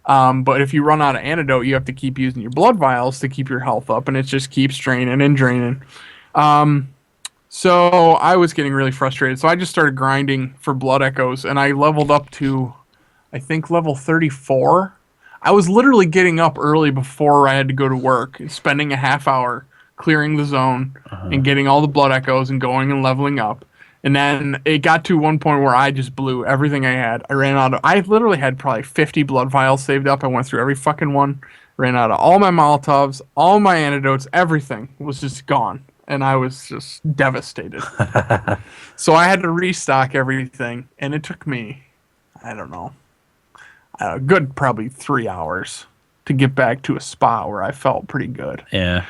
But if you run out of antidote, you have to keep using your blood vials to keep your health up, and it just keeps draining and draining. So I was getting really frustrated. So I just started grinding for blood echoes, and I leveled up to, I think, level 34. I was literally getting up early before I had to go to work, spending a half hour clearing the zone and getting all the blood echoes and going and leveling up. And then it got to one point where I just blew everything I had. I literally had probably 50 blood vials saved up. I went through every fucking one. Ran out of all my Molotovs, all my antidotes, everything was just gone. And I was just devastated. So I had to restock everything. And it took me, I don't know, a good probably 3 hours to get back to a spot where I felt pretty good. Yeah.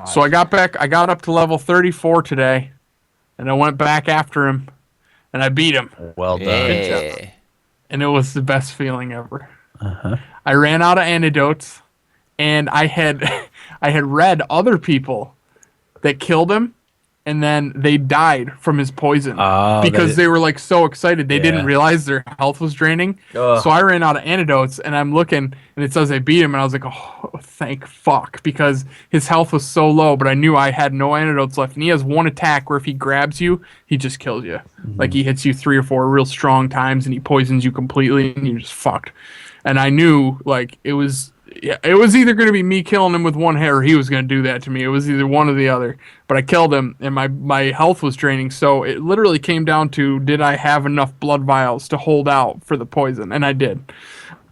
So I got up to level 34 today. And I went back after him, and I beat him. Well done. Yeah. And it was the best feeling ever. Uh-huh. I ran out of antidotes, and I had read other people that killed him and then they died from his poison Oh, because they were like so excited they didn't Yeah. realize their health was draining. Ugh. So I ran out of antidotes, and I'm looking, and it says I beat him, and I was like, oh, thank fuck, because his health was so low, but I knew I had no antidotes left, and he has one attack where if he grabs you, he just kills you. Like he hits you 3 or 4 real strong times, and he poisons you completely, and you're just fucked. And I knew like it was either going to be me killing him with one hit or he was going to do that to me. It was either one or the other. But I killed him, and my health was draining. So it literally came down to, did I have enough blood vials to hold out for the poison? And I did.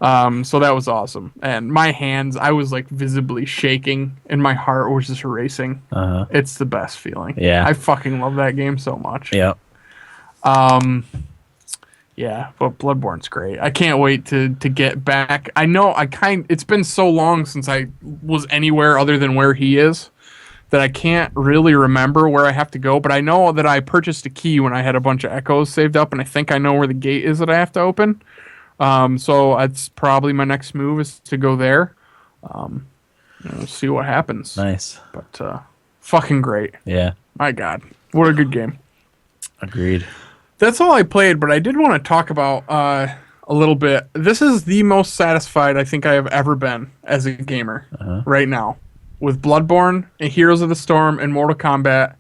So that was awesome. And my hands, I was like visibly shaking, and my heart was just racing. Uh-huh. It's the best feeling. Yeah. I fucking love that game so much. Yep. Yeah, but Bloodborne's great. I can't wait to get back. I know it's been so long since I was anywhere other than where he is that I can't really remember where I have to go, but I know that I purchased a key when I had a bunch of echoes saved up, and I think I know where the gate is that I have to open. So that's probably my next move is to go there. We'll see what happens. Nice. But fucking great. Yeah. My God. What a good game. Agreed. That's all I played, but I did want to talk about a little bit. This is the most satisfied I think I have ever been as a gamer right now, with Bloodborne and Heroes of the Storm and Mortal Kombat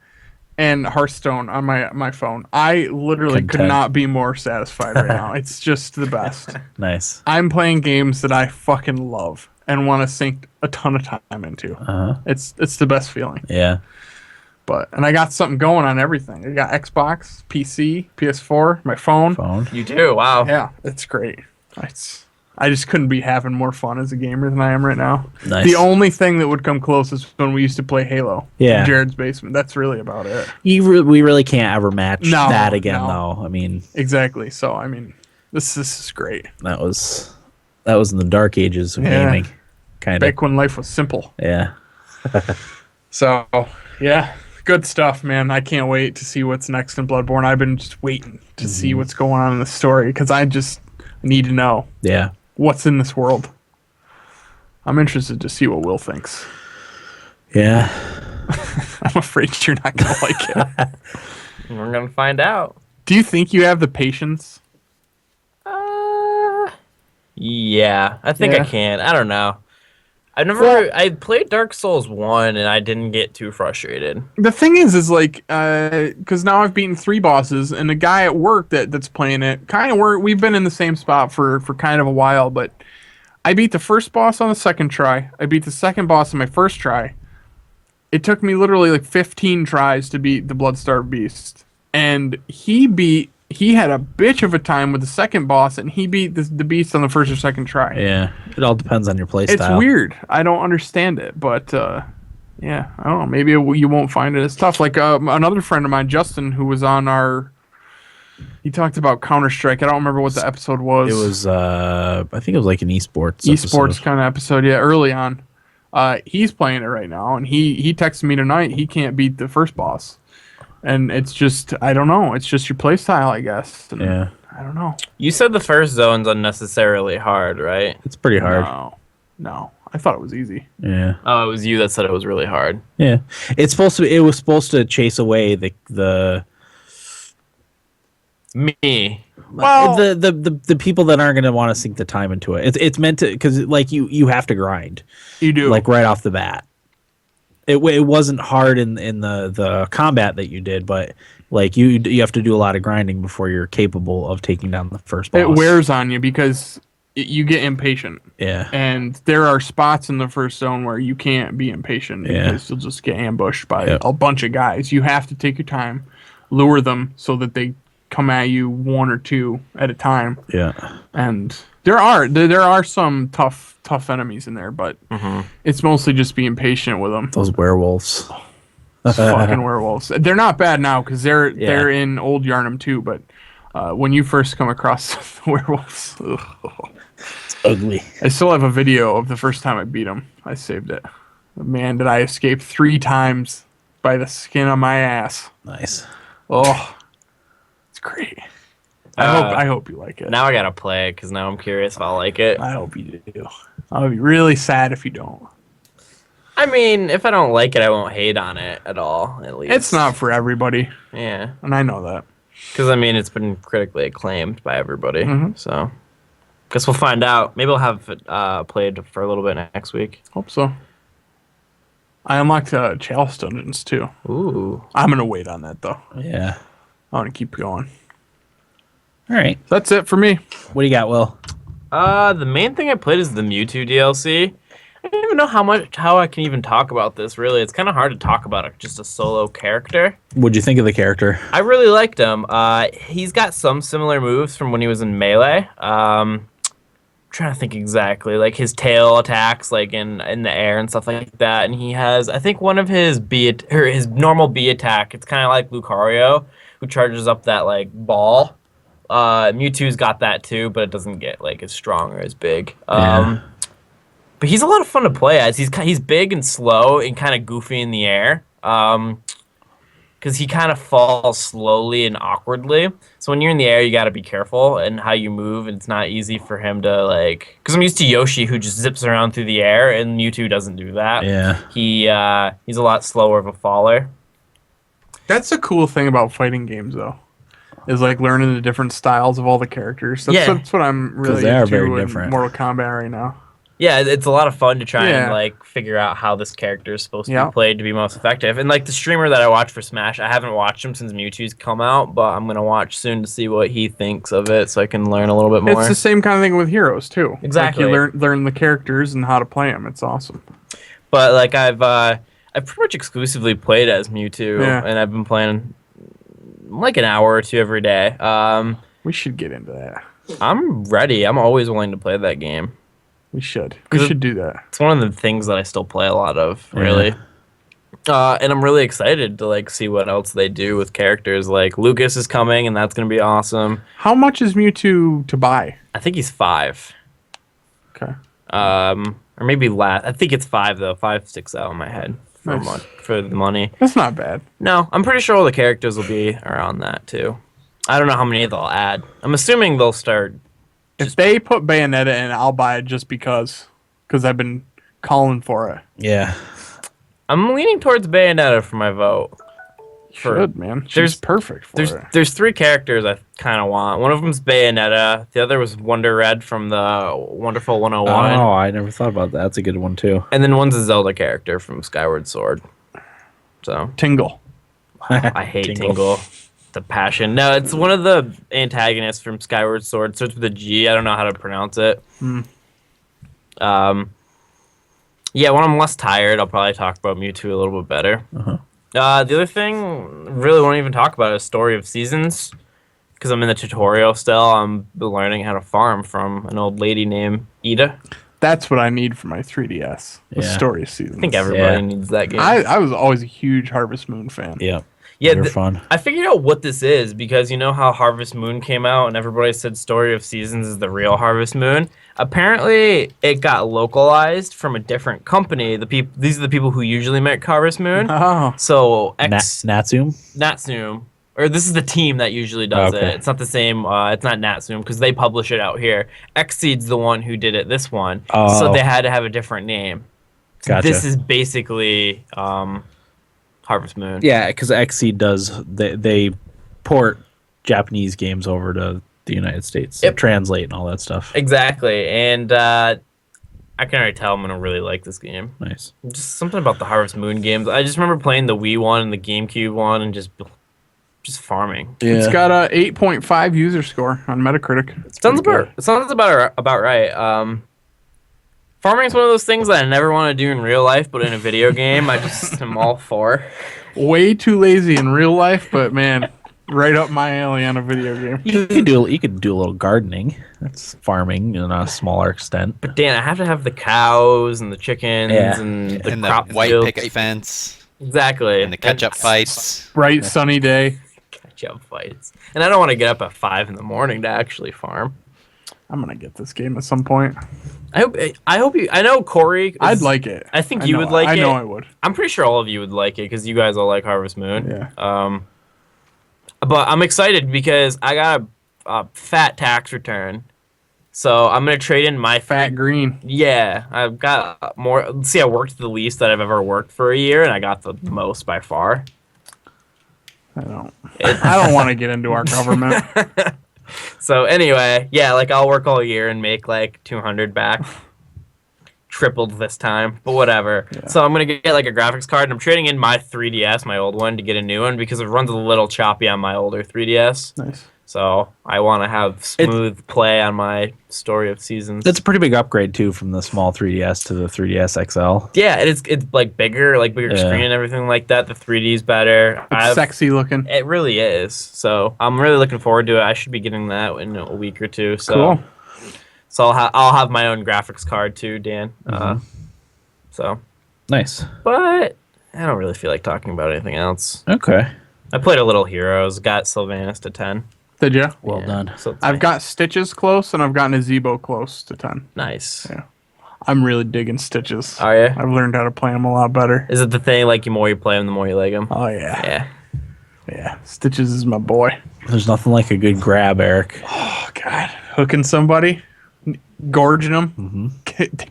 and Hearthstone on my phone. I literally could Content. not be more satisfied right now. It's just the best. Nice. I'm playing games that I fucking love and want to sink a ton of time into. It's the best feeling. Yeah. And I got something going on everything. I got Xbox, PC, PS4, my phone. You do? Wow. Yeah, it's great. I just couldn't be having more fun as a gamer than I am right now. Nice. The only thing that would come close is when we used to play Halo in Jared's basement. That's really about it. We really can't ever match that again, no. though. I mean, Exactly. So, I mean, this is great. that was in the dark ages of gaming, kind of. Back when life was simple. Yeah. So, yeah. Good stuff, man. I can't wait to see what's next in Bloodborne. I've been just waiting to see what's going on in the story because I just need to know Yeah. what's in this world. I'm interested to see what Will thinks. Yeah. I'm afraid you're not going to like it. We're going to find out. Do you think you have the patience? Yeah, I think Yeah. I can. I don't know. I played Dark Souls 1 and I didn't get too frustrated. The thing is like, because now I've beaten 3 bosses, and the guy at work that's playing it, we've been in the same spot for kind of a while, but I beat the first boss on the second try. I beat the second boss on my first try. It took me literally like 15 tries to beat the Bloodstarved Beast. And he had a bitch of a time with the second boss, and he beat the beast on the first or second try. Yeah. It all depends on your play It's style. weird. I don't understand it, but yeah, I don't know. Maybe you won't find it as tough. Like another friend of mine, Justin, who was on he talked about Counter-Strike. I don't remember what the episode was. It was, I think it was like an esports esports kind of episode, yeah, early on. He's playing it right now, and he texted me tonight. He can't beat the first boss. And it's just, I don't know. It's just your play style, I guess. And Yeah. I don't know. You said the first zone's unnecessarily hard, right? It's pretty hard. No. I thought it was easy. Yeah. Oh, it was you that said it was really hard. Yeah. It was supposed to chase away the Me. Well, the people that aren't going to want to sink the time into it. It's meant to, because like you have to grind, you do. like right off the bat. It wasn't hard in the combat that you did, but like you have to do a lot of grinding before you're capable of taking down the first boss. It wears on you because you get impatient. Yeah. And there are spots in the first zone where you can't be impatient because you'll just get ambushed by a bunch of guys. You have to take your time, lure them so that they come at you 1 or 2 at a time. Yeah. And there are some tough enemies in there, but it's mostly just being patient with them. Those werewolves. Those fucking werewolves. They're not bad now because they're in Old Yarnum too, but when you first come across the werewolves, It's ugly. I still have a video of the first time I beat them. I saved it. Man, did I escape 3 times by the skin of my ass. Nice. Oh, it's great. I hope you like it. Now I gotta play it because now I'm curious if I'll like it. I hope you do. I'll be really sad if you don't. I mean, if I don't like it, I won't hate on it at all. At least It's not for everybody, Yeah, and I know that. because I mean, it's been critically acclaimed by everybody. Mhm. So, guess we'll find out. Maybe I'll have it played for a little bit next week. Hope so. I unlocked Chalice Dungeons too. Ooh. I'm gonna wait on that though. Yeah. I want to keep going. All right. So that's it for me. What do you got, Will? The main thing I played is the Mewtwo DLC. I don't even know how I can even talk about this. Really, it's kind of hard to talk about just a solo character. What'd you think of the character? I really liked him. He's got some similar moves from when he was in Melee. Trying to think exactly, like his tail attacks, like in the air and stuff like that. And he has, I think, one of his his normal B attack. It's kind of like Lucario, who charges up that like ball. Mewtwo's got that too, but it doesn't get like as strong or as big. Yeah. But he's a lot of fun to play as. He's big and slow and kind of goofy in the air. Because he kind of falls slowly and awkwardly. So when you're in the air, you got to be careful and how you move. And it's not easy for him to like. Because I'm used to Yoshi, who just zips around through the air, and Mewtwo doesn't do that. Yeah. He's a lot slower of a faller. That's the cool thing about fighting games, though, is like learning the different styles of all the characters. That's what I'm really they are into very in different. Mortal Kombat right now. Yeah, it's a lot of fun to try and Yeah. like figure out how this character is supposed to Yeah. be played to be most effective. And like the streamer that I watch for Smash, I haven't watched him since Mewtwo's come out, but I'm gonna watch soon to see what he thinks of it, so I can learn a little bit more. It's the same kind of thing with heroes too. Exactly. Like you learn the characters and how to play them. It's awesome. But like I've pretty much exclusively played as Mewtwo, Yeah. and I've been playing like an hour or two every day. We should get into that. I'm ready. I'm always willing to play that game. We should. 'Cause We it- should do that. It's one of the things that I still play a lot of, really. And I'm really excited to like see what else they do with characters. Like Lucas is coming, and that's gonna be awesome. How much is Mewtwo to buy? I think he's 5. Okay. Or maybe last. I think it's 5 though. 5 sticks out in my head for Nice. for the money. That's not bad. No, I'm pretty sure all the characters will be around that too. I don't know how many they'll add. I'm assuming they'll start. If they put Bayonetta in, I'll buy it just because I've been calling for it. Yeah. I'm leaning towards Bayonetta for my vote. Should, man. She's there's- perfect for it. There's 3 characters I kind of want. One of them's Bayonetta. The other was Wonder Red from the Wonderful 101. Oh, I never thought about that. That's a good one too. And then one's a Zelda character from Skyward Sword. So Tingle. I hate Tingle. The passion. No, it's one of the antagonists from Skyward Sword. Starts with a G. I don't know how to pronounce it. Yeah, when I'm less tired, I'll probably talk about Mewtwo a little bit better. The other thing, really won't even talk about is Story of Seasons, because I'm in the tutorial still. I'm learning how to farm from an old lady named Ida. That's what I need for my 3DS. The Yeah. Story Seasons. I think everybody Yeah. needs that game. I was always a huge Harvest Moon fan. Yeah. Yeah, They're fun. I figured out what this is because you know how Harvest Moon came out and everybody said Story of Seasons is the real Harvest Moon. Apparently, it got localized from a different company. These are the people who usually make Harvest Moon. Oh. So Natsume? Natsume, or this is the team that usually does Okay. it. It's not the same. It's not Natsume because they publish it out here. Xseed's the one who did it. This one, Oh. so they had to have a different name. Gotcha. This is basically Harvest Moon. Yeah, because Xseed does they port Japanese games over to the United States, Yep. translate and all that stuff. Exactly, and I can already tell I'm gonna really like this game. Nice. Just something about the Harvest Moon games. I just remember playing the Wii one and the GameCube one, and just farming. Yeah. It's got a 8.5 user score on Metacritic. Sounds about right. Farming is one of those things that I never want to do in real life, but in a video game, I just am all for. Way too lazy in real life, but man, right up my alley on a video game. You could do a little gardening. That's farming in a smaller extent. But Dan, I have to have the cows and the chickens Yeah. and the And the crop white fields. picket fence Exactly. and the catch-up fights. Bright sunny day. Catch-up fights. And I don't want to get up at 5 in the morning to actually farm. I'm gonna get this game at some point. I hope you. I know Corey. I'd like it. I think I you know- would like I it. know I would. I'm pretty sure all of you would like it because you guys all like Harvest Moon. Yeah. But I'm excited because I got a fat tax return So I'm gonna trade in my Fat green. Yeah, I've got more. See, I worked the least that I've ever worked for a year, and I got the most by far. I don't want to get into our government. So anyway, yeah, like I'll work all year and make like 200 back. Tripled this time, but whatever. Yeah. So I'm gonna get like a graphics card, and I'm trading in my 3DS, my old one, to get a new one because it runs a little choppy on my older 3DS. Nice. So I want to have smooth play on my Story of Seasons. That's a pretty big upgrade too from the small 3DS to the 3DS XL. Yeah, it's like bigger screen and everything like that. The 3D's better. It's sexy looking. It really is. So I'm really looking forward to it. I should be getting that in a week or two. So. Cool. So I'll have my own graphics card too, Dan. So Nice. but I don't really feel like talking about anything else. Okay. I played a little Heroes, got Sylvanas to 10. Did you? Well Yeah, done. So it's I've got Stitches close, and I've gotten a Zebo close to 10. nice. Yeah. I'm really digging Stitches. Are you? I've learned how to play them a lot better. Is it the thing like the more you play them, the more you like them? Oh, yeah. Yeah. Yeah. Stitches is my boy. There's nothing like a good grab, Eric. Oh, God. Hooking somebody, gorging them,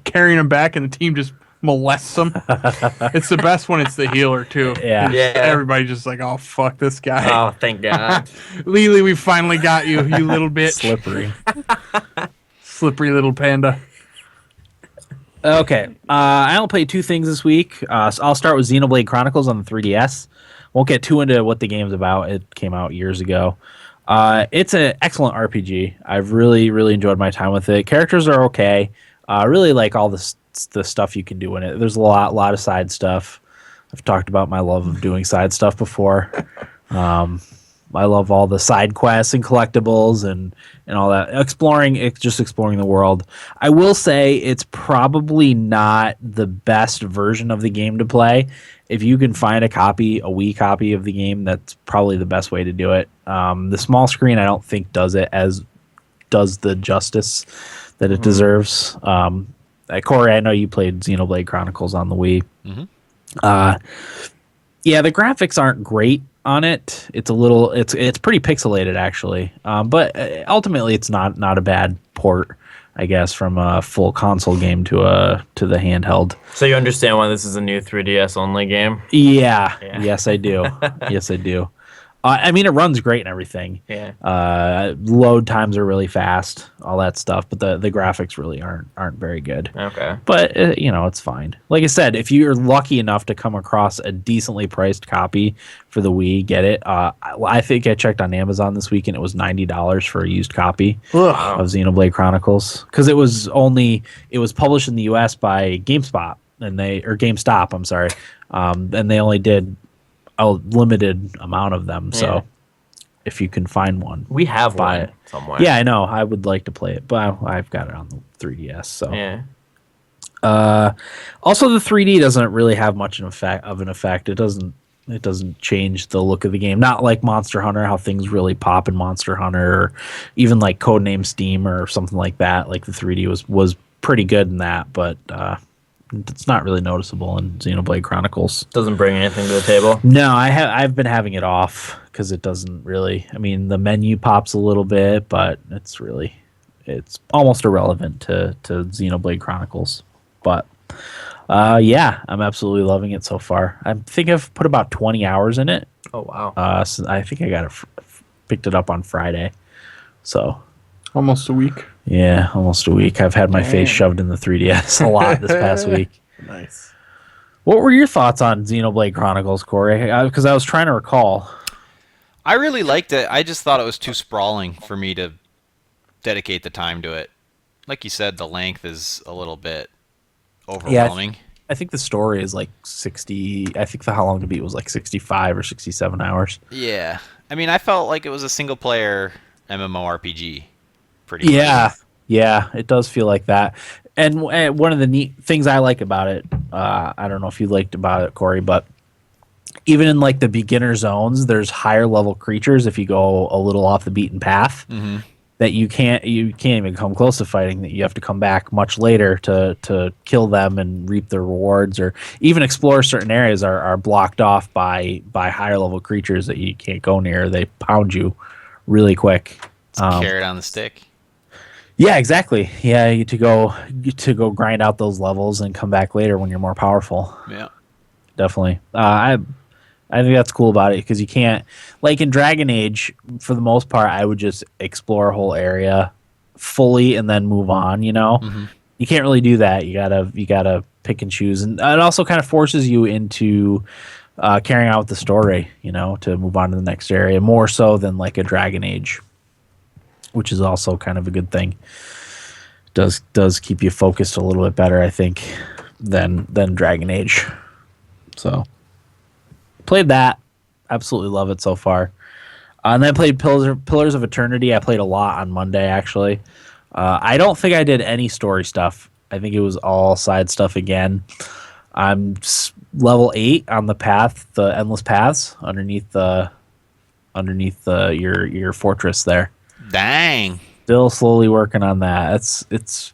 carrying them back, and the team just molests them. It's the best when it's the healer, too. Yeah. It's- Yeah. Everybody's just like, oh, fuck this guy. Oh, thank God. Lily, we finally got you, you little bitch. Slippery. Slippery little panda. Okay. I only played two things this week. So I'll start with Xenoblade Chronicles on the 3DS. Won't get too into what the game's about. It came out years ago. It's an excellent RPG. I've really, really enjoyed my time with it. Characters are okay. Really like all the stuff you can do in it. There's a lot of side stuff. I've talked about my love of doing side stuff before. I love all the side quests and collectibles and all that. Exploring the world. I will say it's probably not the best version of the game to play. If you can find a Wii copy of the game, that's probably the best way to do it. The small screen, I don't think does the justice that it deserves. Corey, I know you played Xenoblade Chronicles on the Wii. Yeah, the graphics aren't great on it. It's pretty pixelated actually. But ultimately, it's not a bad port, I guess, from a full console game to the handheld. So you understand why this is a new 3DS only game? Yeah. Yeah. Yes, I do. Yes, I do. I mean, it runs great and everything. Yeah. Load times are really fast, all that stuff, but the graphics really aren't very good. Okay. But it's fine. Like I said, if you're lucky enough to come across a decently priced copy for the Wii, get it. I think I checked on Amazon this week and it was $90 for a used copy of Xenoblade Chronicles because it was published in the U.S. by GameStop I'm sorry, and they only did a limited amount of them. So Yeah. if you can find one, We have buy one it. somewhere. Yeah, I know. I would like to play it, but I've got it on the 3DS. So Yeah. also the 3D doesn't really have much of an effect. It doesn't change the look of the game. Not like Monster Hunter, how things really pop in Monster Hunter, or even like Codename Steam or something like that. Like the 3D was pretty good in that, but it's not really noticeable in Xenoblade Chronicles. Doesn't bring anything to the table. No, I've been having it off because it doesn't really. I mean, the menu pops a little bit, but it's almost irrelevant to Xenoblade Chronicles. But yeah, I'm absolutely loving it so far. I think I've put about 20 hours in it. Oh wow. So I think I got it picked it up on Friday. So Almost a week. yeah, almost a week. I've had my face shoved in the 3DS a lot this past week. Nice. What were your thoughts on Xenoblade Chronicles, Corey? Because I was trying to recall. I really liked it. I just thought it was too sprawling for me to dedicate the time to it. Like you said, the length is a little bit overwhelming. I think the story is like 60. I think the How Long to Beat was like 65 or 67 hours. Yeah. I mean, I felt like it was a single-player MMORPG. Pretty Yeah, much. yeah, it does feel like that. And one of the neat things I like about it, I don't know if you liked about it, Corey, but even in like the beginner zones, there's higher level creatures if you go a little off the beaten path that you can't even come close to fighting. That you have to come back much later to kill them and reap their rewards, or even explore certain areas are blocked off by higher level creatures that you can't go near. They pound you really quick. It's a carrot on the stick. Yeah, exactly. Yeah, to go grind out those levels and come back later when you're more powerful. Yeah. Definitely. I think that's cool about it because you can't, like in Dragon Age, for the most part, I would just explore a whole area fully and then move on. Mhm. You can't really do that. You gotta pick and choose, and it also kind of forces you into carrying out the story. To move on to the next area more so than like a Dragon Age, which is also kind of a good thing. Does keep you focused a little bit better, I think, than Dragon Age. So played that, absolutely love it so far. And then I played Pillars of Eternity. I played a lot on Monday actually. I don't think I did any story stuff. I think it was all side stuff again. I'm level 8 on the path, the endless paths underneath your fortress there. Dang. Still slowly working on that. It's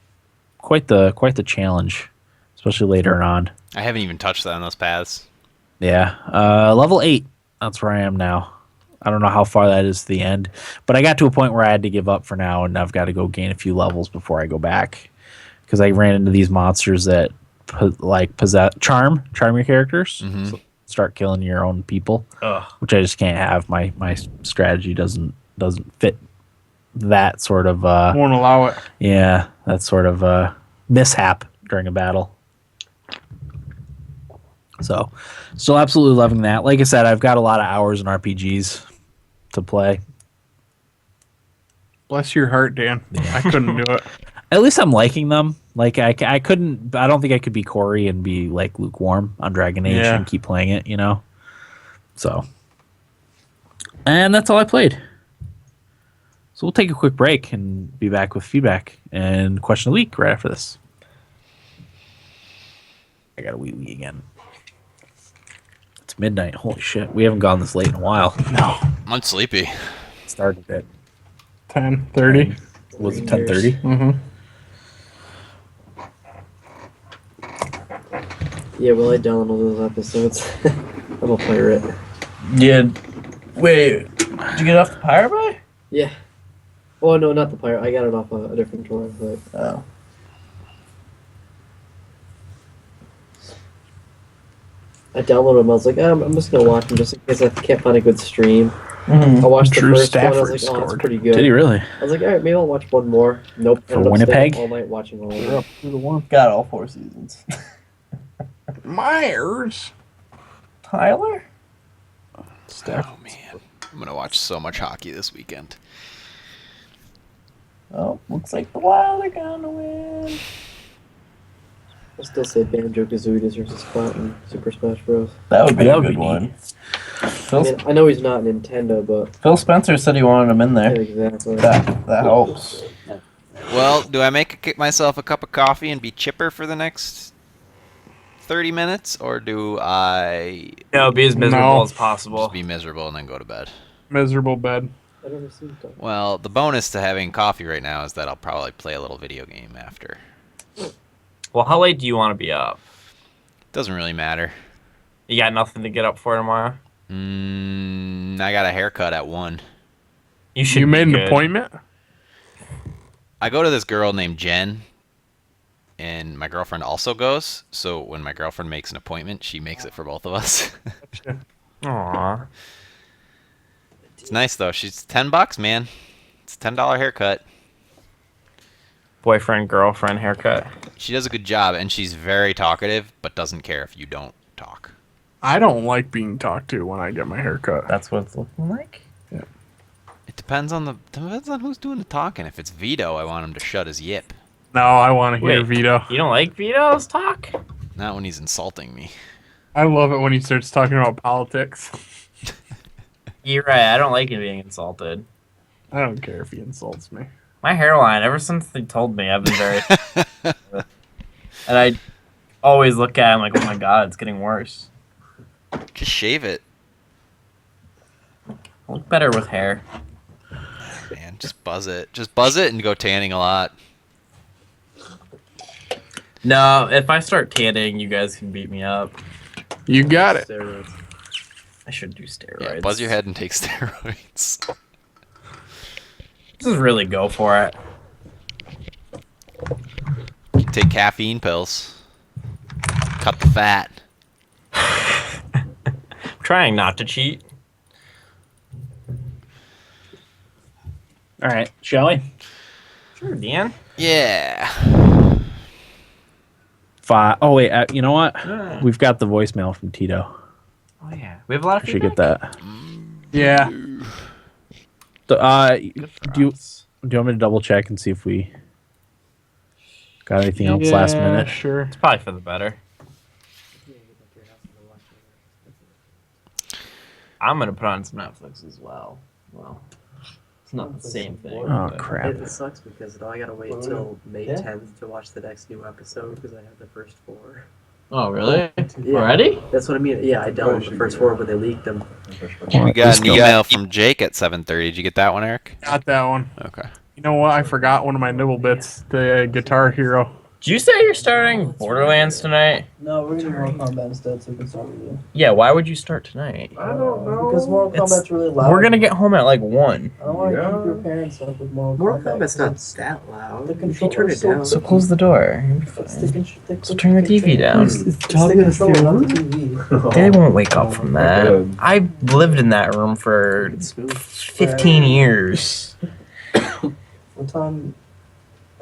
quite the challenge, especially later on. I haven't even touched that on those paths. Yeah, level 8. That's where I am now. I don't know how far that is to the end, but I got to a point where I had to give up for now, and I've got to go gain a few levels before I go back because I ran into these monsters that charm your characters. Mhm. So start killing your own people, Ugh. which I just can't have. My strategy doesn't fit that sort of Won't allow it. that sort of mishap during a battle. So, still absolutely loving that. Like I said, I've got a lot of hours in RPGs to play. Bless your heart, Dan. I couldn't do it. At least I'm liking them. Like I couldn't. I don't think I could be Corey and be like lukewarm on Dragon Age Yeah. and keep playing it. So, and that's all I played. So we'll take a quick break and be back with feedback and question of the week right after this. I got a wee again. It's midnight. Holy shit. We haven't gone this late in a while. No. I'm sleepy. Started at 10:30. was it 10:30? Mm-hmm. Yeah, well, I downloaded those episodes. I'm a pirate. Yeah. Wait, did you get off the Pirate Bay? Yeah. Oh, no, not the pirate. I got it off a different tour, but... Oh. I downloaded them. I was like, I'm just gonna watch them just in case I can't find a good stream. Mm-hmm. I watched the Drew first one. I was Stafford like, oh, that's scored. pretty good. Did he really? I was like, all right, maybe I'll watch one more. Nope. For Ended up Winnipeg? staying all night watching all of We're them. up to the one. Got all 4 seasons. Myers. Tyler? Stafford. Oh man, I'm gonna watch so much hockey this weekend. Oh, looks like the Wild are gonna win. I'll still say Banjo-Kazooie deserves a spot in Super Smash Bros. That would be That a would good be one. neat. I mean, I know he's not Nintendo, but... Phil Spencer said he wanted him in Yeah, there. exactly. That helps. Well, do I get myself a cup of coffee and be chipper for the next 30 minutes, or do I No, be as miserable No. as possible. just be miserable and then go to bed? Miserable bed. I've never seen that. Well, the bonus to having coffee right now is that I'll probably play a little video game after. Well, how late do you want to be up? Doesn't really matter. You got nothing to get up for tomorrow? I got a haircut at 1. You should. You be made an good. appointment? I go to this girl named Jen, and my girlfriend also goes. So when my girlfriend makes an appointment, she makes it for both of us. Aw. It's nice though. She's $10, man. It's a $10 haircut. Boyfriend, girlfriend haircut. She does a good job, and she's very talkative, but doesn't care if you don't talk. I don't like being talked to when I get my hair cut. That's what it's looking like? It depends on who's doing the talking. If it's Vito, I want him to shut his yip. No, I want to hear Wait. Vito. You don't like Vito's talk? Not when he's insulting me. I love it when he starts talking about politics. You're right. I don't like him being insulted. I don't care if he insults me. My hairline, ever since they told me, I've been very... and I always look at him like, oh my god, it's getting worse. Just shave it, I look better with hair. man. Just buzz it. Just buzz it and go tanning a lot. No, if I start tanning, you guys can beat me up. You got it. Steroids. I should do steroids. Yeah, buzz your head and take steroids. Just really go for it. take caffeine pills. Cut the fat. Trying not to cheat. All right, shall we? Sure, Dan. Yeah. Oh wait, you know what? We've got the voicemail from Tito. Oh yeah, we have a lot of I should feedback. get that. Yeah. Do you want me to double check and see if we got anything else last minute? Sure. It's probably for the better. I'm gonna put on some Netflix as well. Well, it's not the same thing. Oh but- crap! It sucks because now I gotta wait until May 10th to watch the next new episode because I have the first 4. Oh really? Yeah. Already? That's what I mean. Yeah, I downloaded the first 4 when they leaked them. We got an email from Jake at 7:30. Did you get that one, Eric? Got that one. Okay. You know what? I forgot one of my nibble bits. The Guitar Hero. Did you say you're starting Borderlands tonight? No, we're gonna do Mortal Kombat instead, so we can start with you. Yeah. Why would you start tonight? I don't know. Because Mortal It's- Kombat's really loud. We're gonna get home at like 1. I don't want to keep your parents up with Mortal Mortal Kombat. Kombat's not that loud. The If you turn controller's it so down. So close the door. You'll be fine. So turn the TV down. It's the controller, not the TV. They won't wake up from that. I lived in that room for 15 years. What time?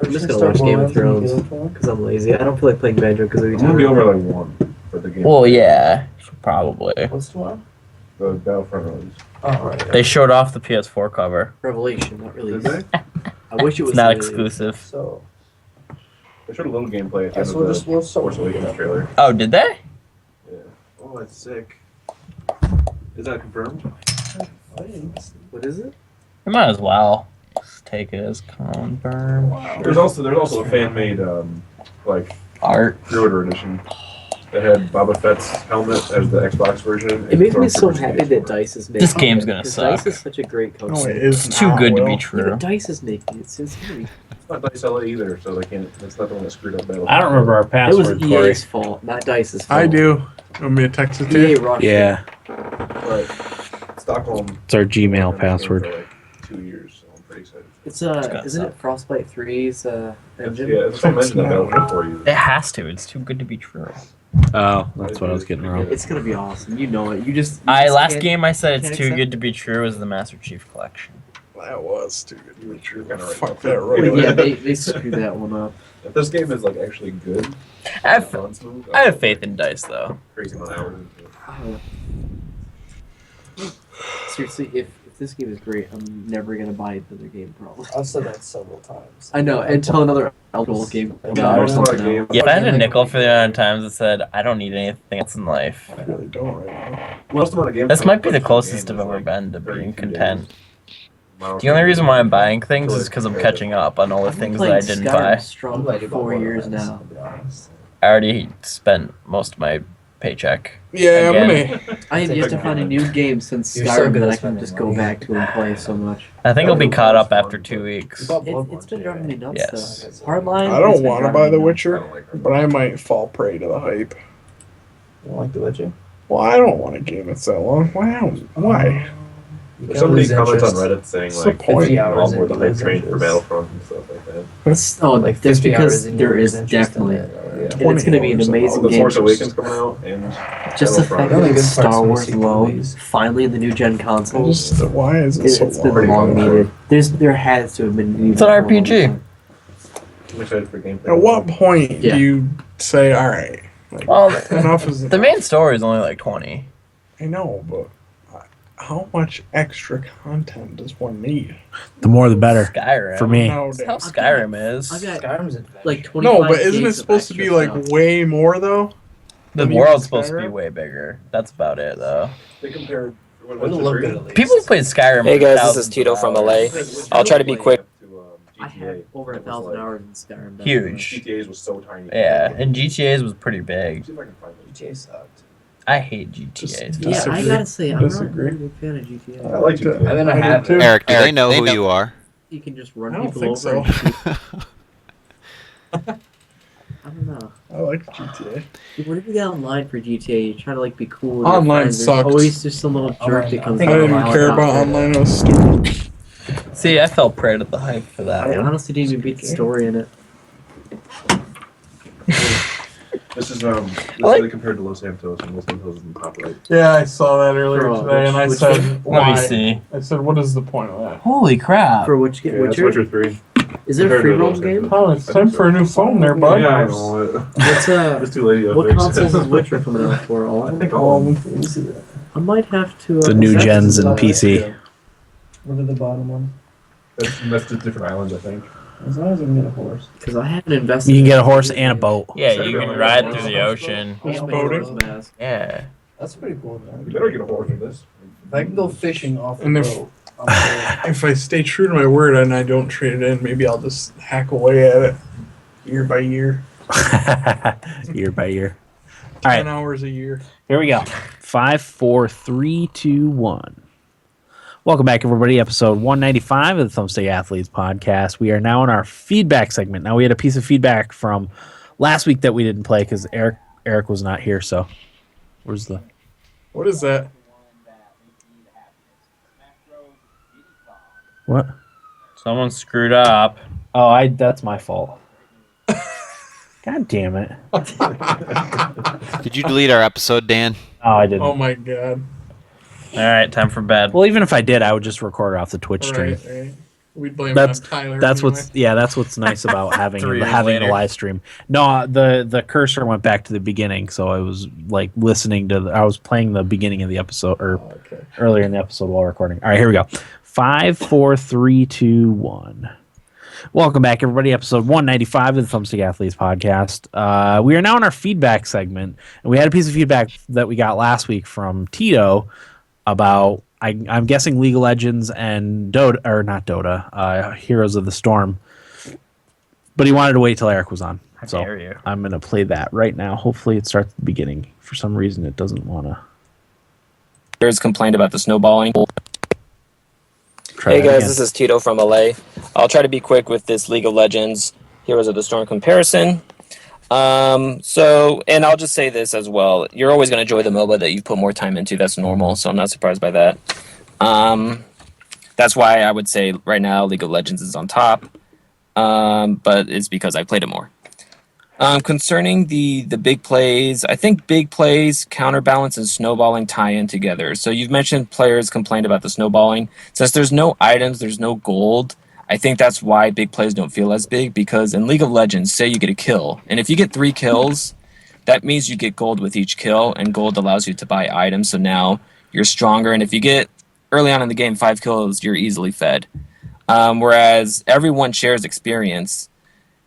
I'm just gonna watch Game of Thrones because I'm lazy. I don't feel like playing Banjo because I'm gonna be over like 1 for the game. Well, yeah, probably. What's tomorrow? The Battlefront release. Oh, right. They showed off the PS4 cover. Revelation, not release. Did they? I wish it was It's not released. exclusive. So, They showed a little gameplay at the yeah, end so of we'll the just start Force with Awakens that. trailer. Oh, did they? Yeah. Oh, that's sick. Is that confirmed? What is it? We might as well just take it as confirmed. There's also a fan made like Art. pre-order edition that had Boba Fett's helmet as the Xbox version. It makes me and so Stormtrooper's happy case. that Dice is making This game's gonna because suck. Dice is such a great No, company. it is It's too not, good to be Will. Yeah, true. but Dice is making it. So it's gonna be. It's not Dice LA either, so they can't. That's not the one that screwed up Battlefront. I don't remember our It was password, Corey. EA's fault, not Dice's fault. I do. You want me to text it to EA you? rushed Yeah, But Stockholm. it's our Gmail For password. like 2 years, so I'm pretty excited. It's gonna isn't suck. it Frostbite 3's engine? Yeah, it's what I mentioned that Battlefront 4 uses. It has to. It's too good to be true. Oh, that's what I was getting wrong. It's gonna be awesome. You know it. You just. Last game I said can't it's too accept- good to be true was the Master Chief Collection. That was too good to be true. Kinda right. Fuck that But road. yeah, they screwed that one up. If this game is like actually good, I have, fun, smooth, I have faith in Dice though. crazy amount of hours. Seriously, if this game is great, I'm never gonna buy another game. Probably. I've said that several times. I know until another Elder game comes Yeah, out or I something. game. else. Yeah, if I had a nickel for the amount of times it said I don't need anything else in life, I really don't right now. Most amount of games. this might be the game closest is I've ever like been to being 32 content. games. The only reason why I'm buying things is because I'm catching up on all the I've been things that I playing didn't Skyrim buy. strong I'm for glad you bought 4 years Borderlands, now. to be honest. I already spent most of my paycheck. Yeah, Again. I'm gonna. I have yet to find a new game since You're so Skyrim good that at I can spending just go money. back to and play so much. I think I'll be caught up after 2 weeks. You bought It's been driving me nuts Yes. though. Hardline. I it's don't been want to driving buy me The nuts. Witcher, but I might fall prey to the hype. You don't like The Witcher? Well, I don't want a game that's that long. Why? You There's kinda so many lose comments on interest. Reddit saying What's the like point? 50 hours all more in, the you hype lose train for interest. Battlefront and stuff like that. That's like that's 50 hours because in, there you is lose interest in definitely. it. And it's going to be an 20 amazing The game. Force Awakens coming out and Just the Battlefront. fact The only that good it's parts Star of the Wars sequel alone, movies. finally in the new gen consoles. Just, why is it so It's been long? long needed. There has to have been. It's an RPG. I'm excited for gameplay. At what point Yeah. do you say, all right, like, Well, enough is the main story is only like 20. I know, but how much extra content does one need? The more, the better Skyrim. for me. No, That's how damn. Skyrim is. I got Skyrim's adventure. like 25 No, but isn't it gigs of supposed to be extra like stuff. way more though? The than even world's supposed to be Skyrim? way bigger. That's about it, though. They compared. It'll look good at least. People who played Skyrim. Hey for guys, this thousands is Tito of from hours. LA. I'll try to be quick. I had over 1,000 hours in Skyrim. Huge. GTA's was so tiny. Yeah, and GTA's was pretty big. See if I can find it. GTA sucked. I hate GTA. Yeah, I Disagree. gotta say, I'm not a Disagree. big fan of GTA. I like GTA. I mean, I did have too. it. Eric, do they know who you are? You can just run I don't people think over. so. And shoot. I don't know. I like GTA. Whenever you get online for GTA, you try to like be cool. With Online your friends. sucks. There's always just some little jerk Online, that comes I think out. didn't of even a care about helicopter. online. It was stupid. See, I fell prey to the hype for that I one. honestly didn't even beat the story in it. This is this compared to Los Santos, and Los Santos is in the top right. Yeah, I saw that earlier For, today, and I which said, game? why? Let me see. I said, what is the point of that? Holy crap. For which game? Yeah, that's Witcher? Witcher 3. Is it a Compared free to roam Los game? Santos. Oh, it's time for a new phone there, bud. Yeah, I know. What's I'm just too lazy. what consoles is Witcher coming out for? All? I think all of them. I might have to. The new gens and PC. What are the bottom ones? That's just different islands, I think. As long as I can get a horse. Because I haven't invested. You can get a horse and a boat. Yeah, you can ride through the ocean. Horse boating. Yeah. That's pretty cool, You man. better get a horse for this. If I can go fishing off the And if- boat, I'm If I stay true to my word and I don't trade it in, maybe I'll just hack away at it year by year, Year by year. All 10 right, hours a year. here we go. 5, 4, 3, 2, 1. Welcome back, everybody. Episode 195 of the Thumbstick Athletes podcast. We are now in our feedback segment. Now, we had a piece of feedback from last week that we didn't play because Eric was not here. So, where's the... What is that? What? Someone screwed up. Oh, that's my fault. God damn it. Did you delete our episode, Dan? Oh, I didn't. Oh my god. All right, time for bed. Well, even if I did, I would just record it off the Twitch stream. Right. We'd blame That's- it on Tyler. That's anyway. what's nice about having 3 years the later. live stream. No, the cursor went back to the beginning, so I was like listening to. I was playing the beginning of the episode or Okay. earlier in the episode while recording. All right, here we go. 5, 4, 3, 2, 1. Welcome back, everybody. Episode 195 of the Thumbstick Athletes podcast. We are now in our feedback segment, and we had a piece of feedback that we got last week from Tito about. I'm guessing League of Legends and Dota, or not Dota, Heroes of the Storm. But he wanted to wait till Eric was on. How So dare you. I'm going to play that right now. Hopefully it starts at the beginning. For some reason, it doesn't want to. Players complained about the snowballing. Try Hey that guys, again. this is Tito from LA. I'll try to be quick with this League of Legends Heroes of the Storm comparison. And I'll just say this as well. You're always going to enjoy the MOBA that you put more time into. That's normal, so I'm not surprised by that. That's why I would say right now League of Legends is on top. But it's because I played it more. Concerning the big plays, I think big plays, counterbalance, and snowballing tie in together. So you've mentioned players complained about the snowballing. Since there's no items, there's no gold, I think that's why big plays don't feel as big, because in League of Legends, say you get a kill, and if you get 3 kills, that means you get gold with each kill, and gold allows you to buy items, so now you're stronger, and if you get, early on in the game, 5 kills, you're easily fed. Whereas everyone shares experience,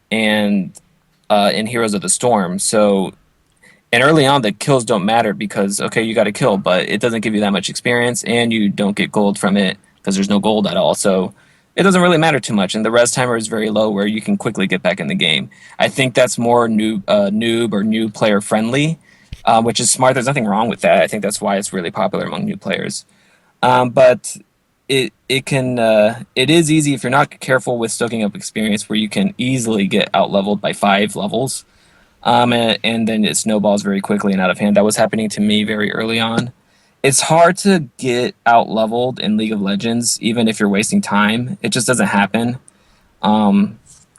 and in Heroes of the Storm, and early on, the kills don't matter because, okay, you got a kill, but it doesn't give you that much experience, and you don't get gold from it because there's no gold at all, so it doesn't really matter too much, and the res timer is very low where you can quickly get back in the game. I think that's more noob or new player friendly, which is smart. There's nothing wrong with that. I think that's why it's really popular among new players. But it is easy if you're not careful with stoking up experience, where you can easily get out leveled by 5 levels, and then it snowballs very quickly and out of hand. That was happening to me very early on. It's hard to get out leveled in League of Legends, even if you're wasting time. It just doesn't happen.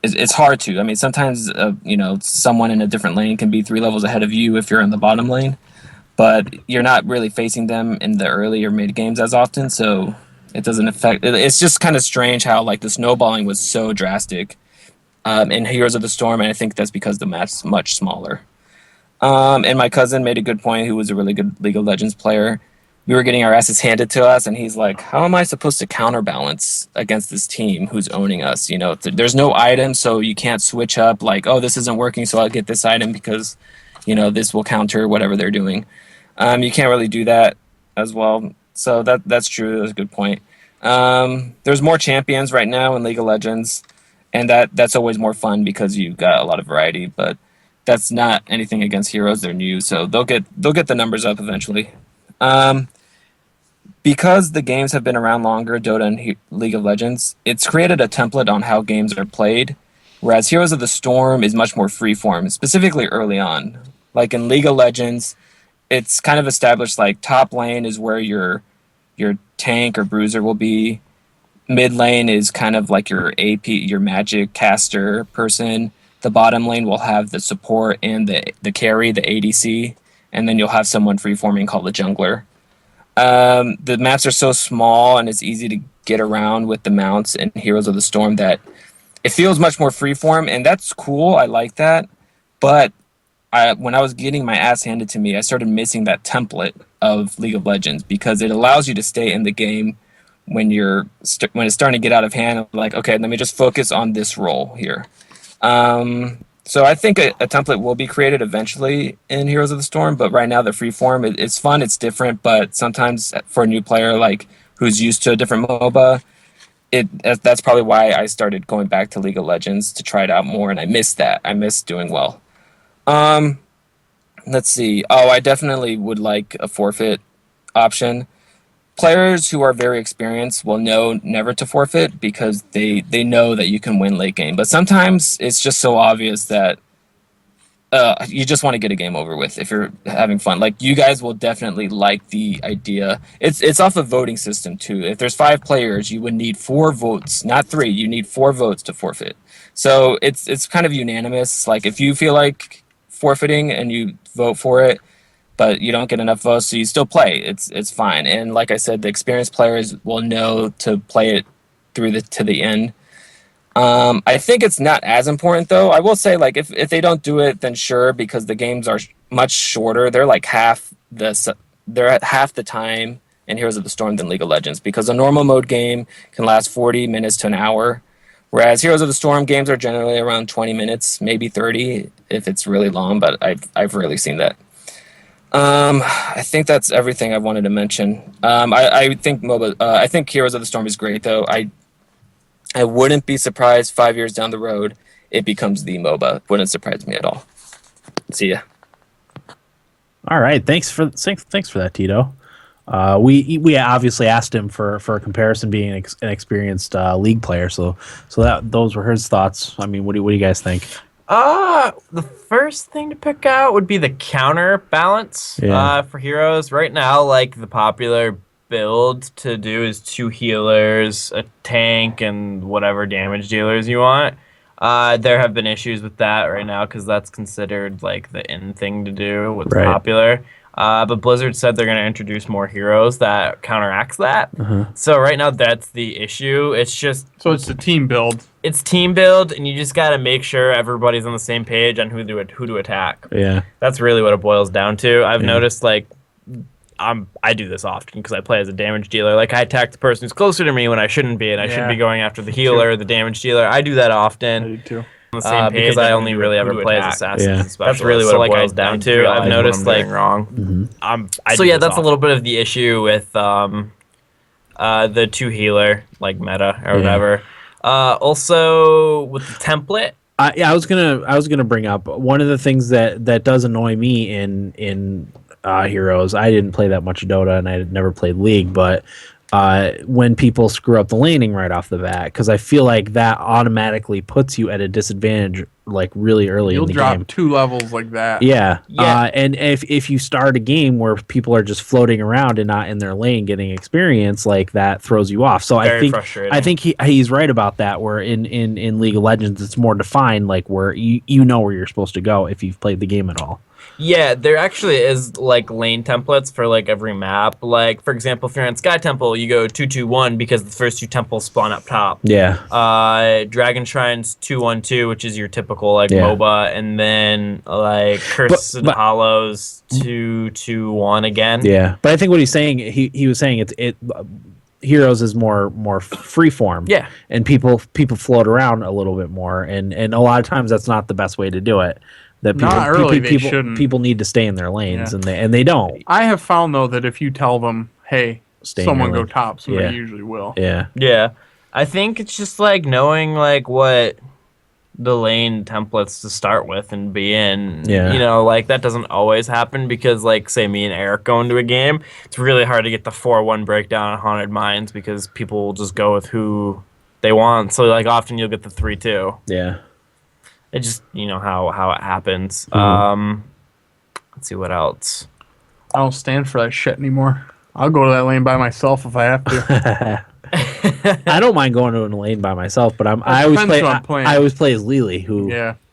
It's hard to. I mean, sometimes someone in a different lane can be 3 levels ahead of you if you're in the bottom lane, but you're not really facing them in the early or mid games as often, so it doesn't affect. It's just kind of strange how like the snowballing was so drastic in Heroes of the Storm, and I think that's because the map's much smaller. And my cousin made a good point, who was a really good League of Legends player. We were getting our asses handed to us, and he's like, how am I supposed to counterbalance against this team who's owning us? There's no item, so you can't switch up like, oh, this isn't working, so I'll get this item because, this will counter whatever they're doing. You can't really do that as well. So that's true. That's a good point. There's more champions right now in League of Legends, and that's always more fun because you've got a lot of variety, but that's not anything against Heroes. They're new, so they'll get the numbers up eventually. Because the games have been around longer, Dota and League of Legends, it's created a template on how games are played, whereas Heroes of the Storm is much more freeform, specifically early on. Like in League of Legends, it's kind of established like top lane is where your tank or bruiser will be. Mid lane is kind of like your AP, your magic caster person. the bottom lane will have the support and the carry, the ADC, and then you'll have someone freeforming called the jungler. The maps are so small and it's easy to get around with the mounts and Heroes of the Storm that it feels much more freeform, and that's cool. I like that. But when I was getting my ass handed to me, I started missing that template of League of Legends because it allows you to stay in the game when when it's starting to get out of hand. I'm like, okay, let me just focus on this role here. So I think a template will be created eventually in Heroes of the Storm, but right now the freeform, it's fun, it's different, but sometimes for a new player like who's used to a different MOBA, that's probably why I started going back to League of Legends to try it out more, and I missed that. I missed doing well. Let's see. Oh, I definitely would like a forfeit option. Players who are very experienced will know never to forfeit because they know that you can win late game. But sometimes it's just so obvious that you just want to get a game over with if you're having fun. Like, you guys will definitely like the idea. It's off a voting system too. If there's 5 players, you would need 4 votes, not 3. You need 4 votes to forfeit. So it's kind of unanimous. Like, if you feel like forfeiting and you vote for it, but you don't get enough votes, so you still play. It's fine. And like I said, the experienced players will know to play it to the end. I think it's not as important though. I will say, like, if they don't do it, then sure, because the games are much shorter. They're like they're at half the time in Heroes of the Storm than League of Legends, because a normal mode game can last 40 minutes to an hour, whereas Heroes of the Storm games are generally around 20 minutes, maybe 30 if it's really long. But I've rarely seen that. I think that's everything I wanted to mention. I think I think Heroes of the Storm is great though. I wouldn't be surprised 5 years down the road it becomes the MOBA. Wouldn't surprise me at all. See ya. All right, thanks for that, Tito. We obviously asked him for a comparison, being an experienced league player. So those were his thoughts. I mean, what do you guys think? The first thing to pick out would be the counterbalance for heroes. Right now, like, the popular build to do is 2 healers, a tank, and whatever damage dealers you want. There have been issues with that right now because that's considered like the in thing to do, what's popular. But Blizzard said they're going to introduce more heroes that counteracts that. So right now that's the issue. It's just... So it's a team build. It's team build, and you just got to make sure everybody's on the same page on who to attack. Yeah. That's really what it boils down to. I've noticed, like, I do this often because I play as a damage dealer. Like, I attack the person who's closer to me when I shouldn't be, and I should be going after the healer or the damage dealer. I do that often. I do too. On the same page, because I only really ever play as assassins. That's really what it boils down to. I've noticed, like, wrong. So yeah, that's a little bit of the issue with the 2 healer, like, meta or whatever. Also with the template. I was gonna bring up one of the things that does annoy me in Heroes. I didn't play that much Dota, and I had never played League, but when people screw up the laning right off the bat, because I feel like that automatically puts you at a disadvantage, like, really early in the game. You'll drop 2 levels like that. Yeah. And if you start a game where people are just floating around and not in their lane getting experience, like, that throws you off. So I think he's right about that, where in League of Legends it's more defined, like, where you know where you're supposed to go if you've played the game at all. Yeah, there actually is, like, lane templates for, like, every map. Like, for example, if you're in Sky Temple, you go 2-2-1 because the first 2 temples spawn up top. Yeah. Dragon Shrine's 2-1-2, which is your typical, like, MOBA, and then, like, Curse and Hollows 2-2-1 again. Yeah, but I think what he's saying, he was saying Heroes is more freeform. Yeah. And people float around a little bit more, and a lot of times that's not the best way to do it. That people need to stay in their lanes, and they don't. I have found though that if you tell them, "Hey, someone go top," so they usually will. Yeah. Yeah. I think it's just, like, knowing, like, what the lane templates to start with and be in. Yeah. You know, like, that doesn't always happen because, like, say me and Eric go into a game, it's really hard to get the 4-1 breakdown on Haunted Mines because people will just go with who they want. So, like, often you'll get the 3-2. Yeah. It just, you know, how it happens. Let's see what else. I don't stand for that shit anymore. I'll go to that lane by myself if I have to. I don't mind going to a lane by myself, but I always play as Lily, who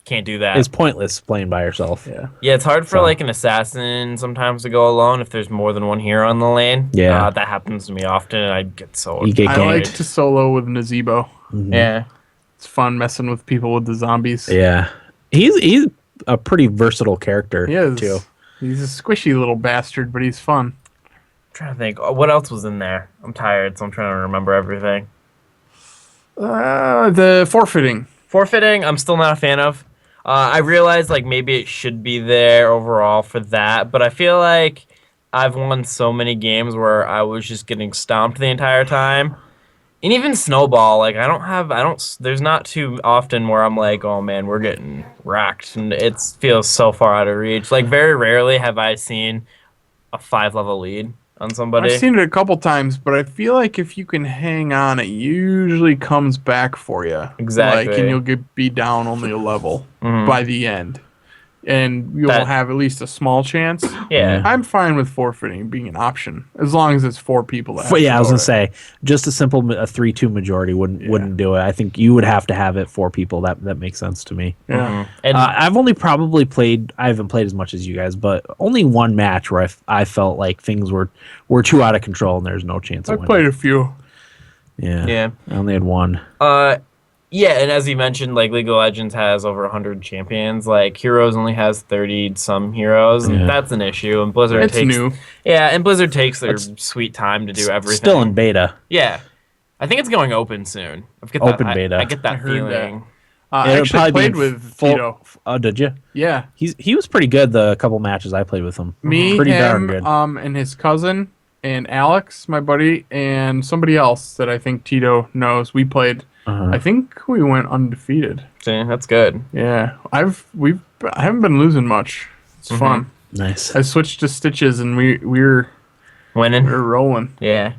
Can't do that. It's pointless playing by yourself. Yeah. Yeah, it's hard for So- like an assassin sometimes to go alone if there's more than one hero in the lane. Yeah. That happens to me often. And I get so You get I ganked. like to solo with Nazebo. Mhm. Yeah. It's fun messing with people with the zombies. Yeah. He's a pretty versatile character He is. too. He's a squishy little bastard, but he's fun. I'm trying to think. What else was in there? I'm tired, so I'm trying to remember everything. The forfeiting. Forfeiting, I'm still not a fan of. I realize like maybe it should be there overall for that, but I feel like I've won so many games where I was just getting stomped the entire time. And even Snowball, like there's not too often where I'm like, oh man, we're getting racked, and it feels so far out of reach. Like very rarely have I seen a 5-level lead on somebody. I've seen it a couple times, but I feel like if you can hang on, it usually comes back for you. Exactly. Like, and you'll be down only a level by the end. And you'll That- have at least a small chance. Yeah. I'm fine with forfeiting being an option, as long as it's 4 people that have But yeah, I was vote gonna it. say just a simple 3-2 majority wouldn't do it. I think you would have to have it 4 people. That makes sense to me. Yeah. And I've only probably played. I haven't played as much as you guys, but only one match where I felt like things were too out of control and there's no chance. I of winning. played a few. Yeah, I only had one. Yeah, and as you mentioned, like League of Legends has over 100 champions. Like Heroes only has 30 some heroes, and Yeah. that's an issue. And Blizzard It's takes new. Yeah, and Blizzard takes their It's sweet time to do everything. Still in beta. Yeah, I think it's going open soon. Open beta. I get that heard feeling. I It'll actually probably be played in with full- Tito. Oh, did you? Yeah. He was pretty good the couple matches I played with him. Me, pretty darn him, good. and his cousin, and Alex, my buddy, and somebody else that I think Tito knows. We played. Uh-huh. I think we went undefeated. See, that's good. Yeah, I haven't been losing much. It's fun. Nice. I switched to Stitches, and we're Winning. rolling. Yeah,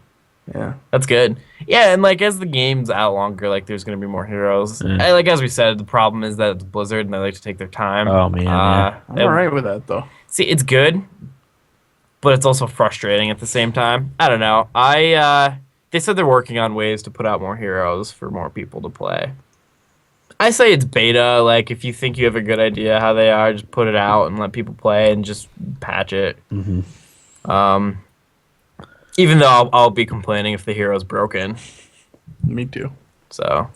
Yeah. that's good. Yeah, and like as the game's out longer, like there's gonna be more heroes. Yeah. Like as we said, the problem is that it's Blizzard and they like to take their time. Oh, man, yeah. I'm all right with that though. See, it's good, but it's also frustrating at the same time. I don't know. They said they're working on ways to put out more heroes for more people to play. I say it's beta. Like, if you think you have a good idea how they are, just put it out and let people play and just patch it. Mhm. Even though I'll be complaining if the hero's broken. Me too. So,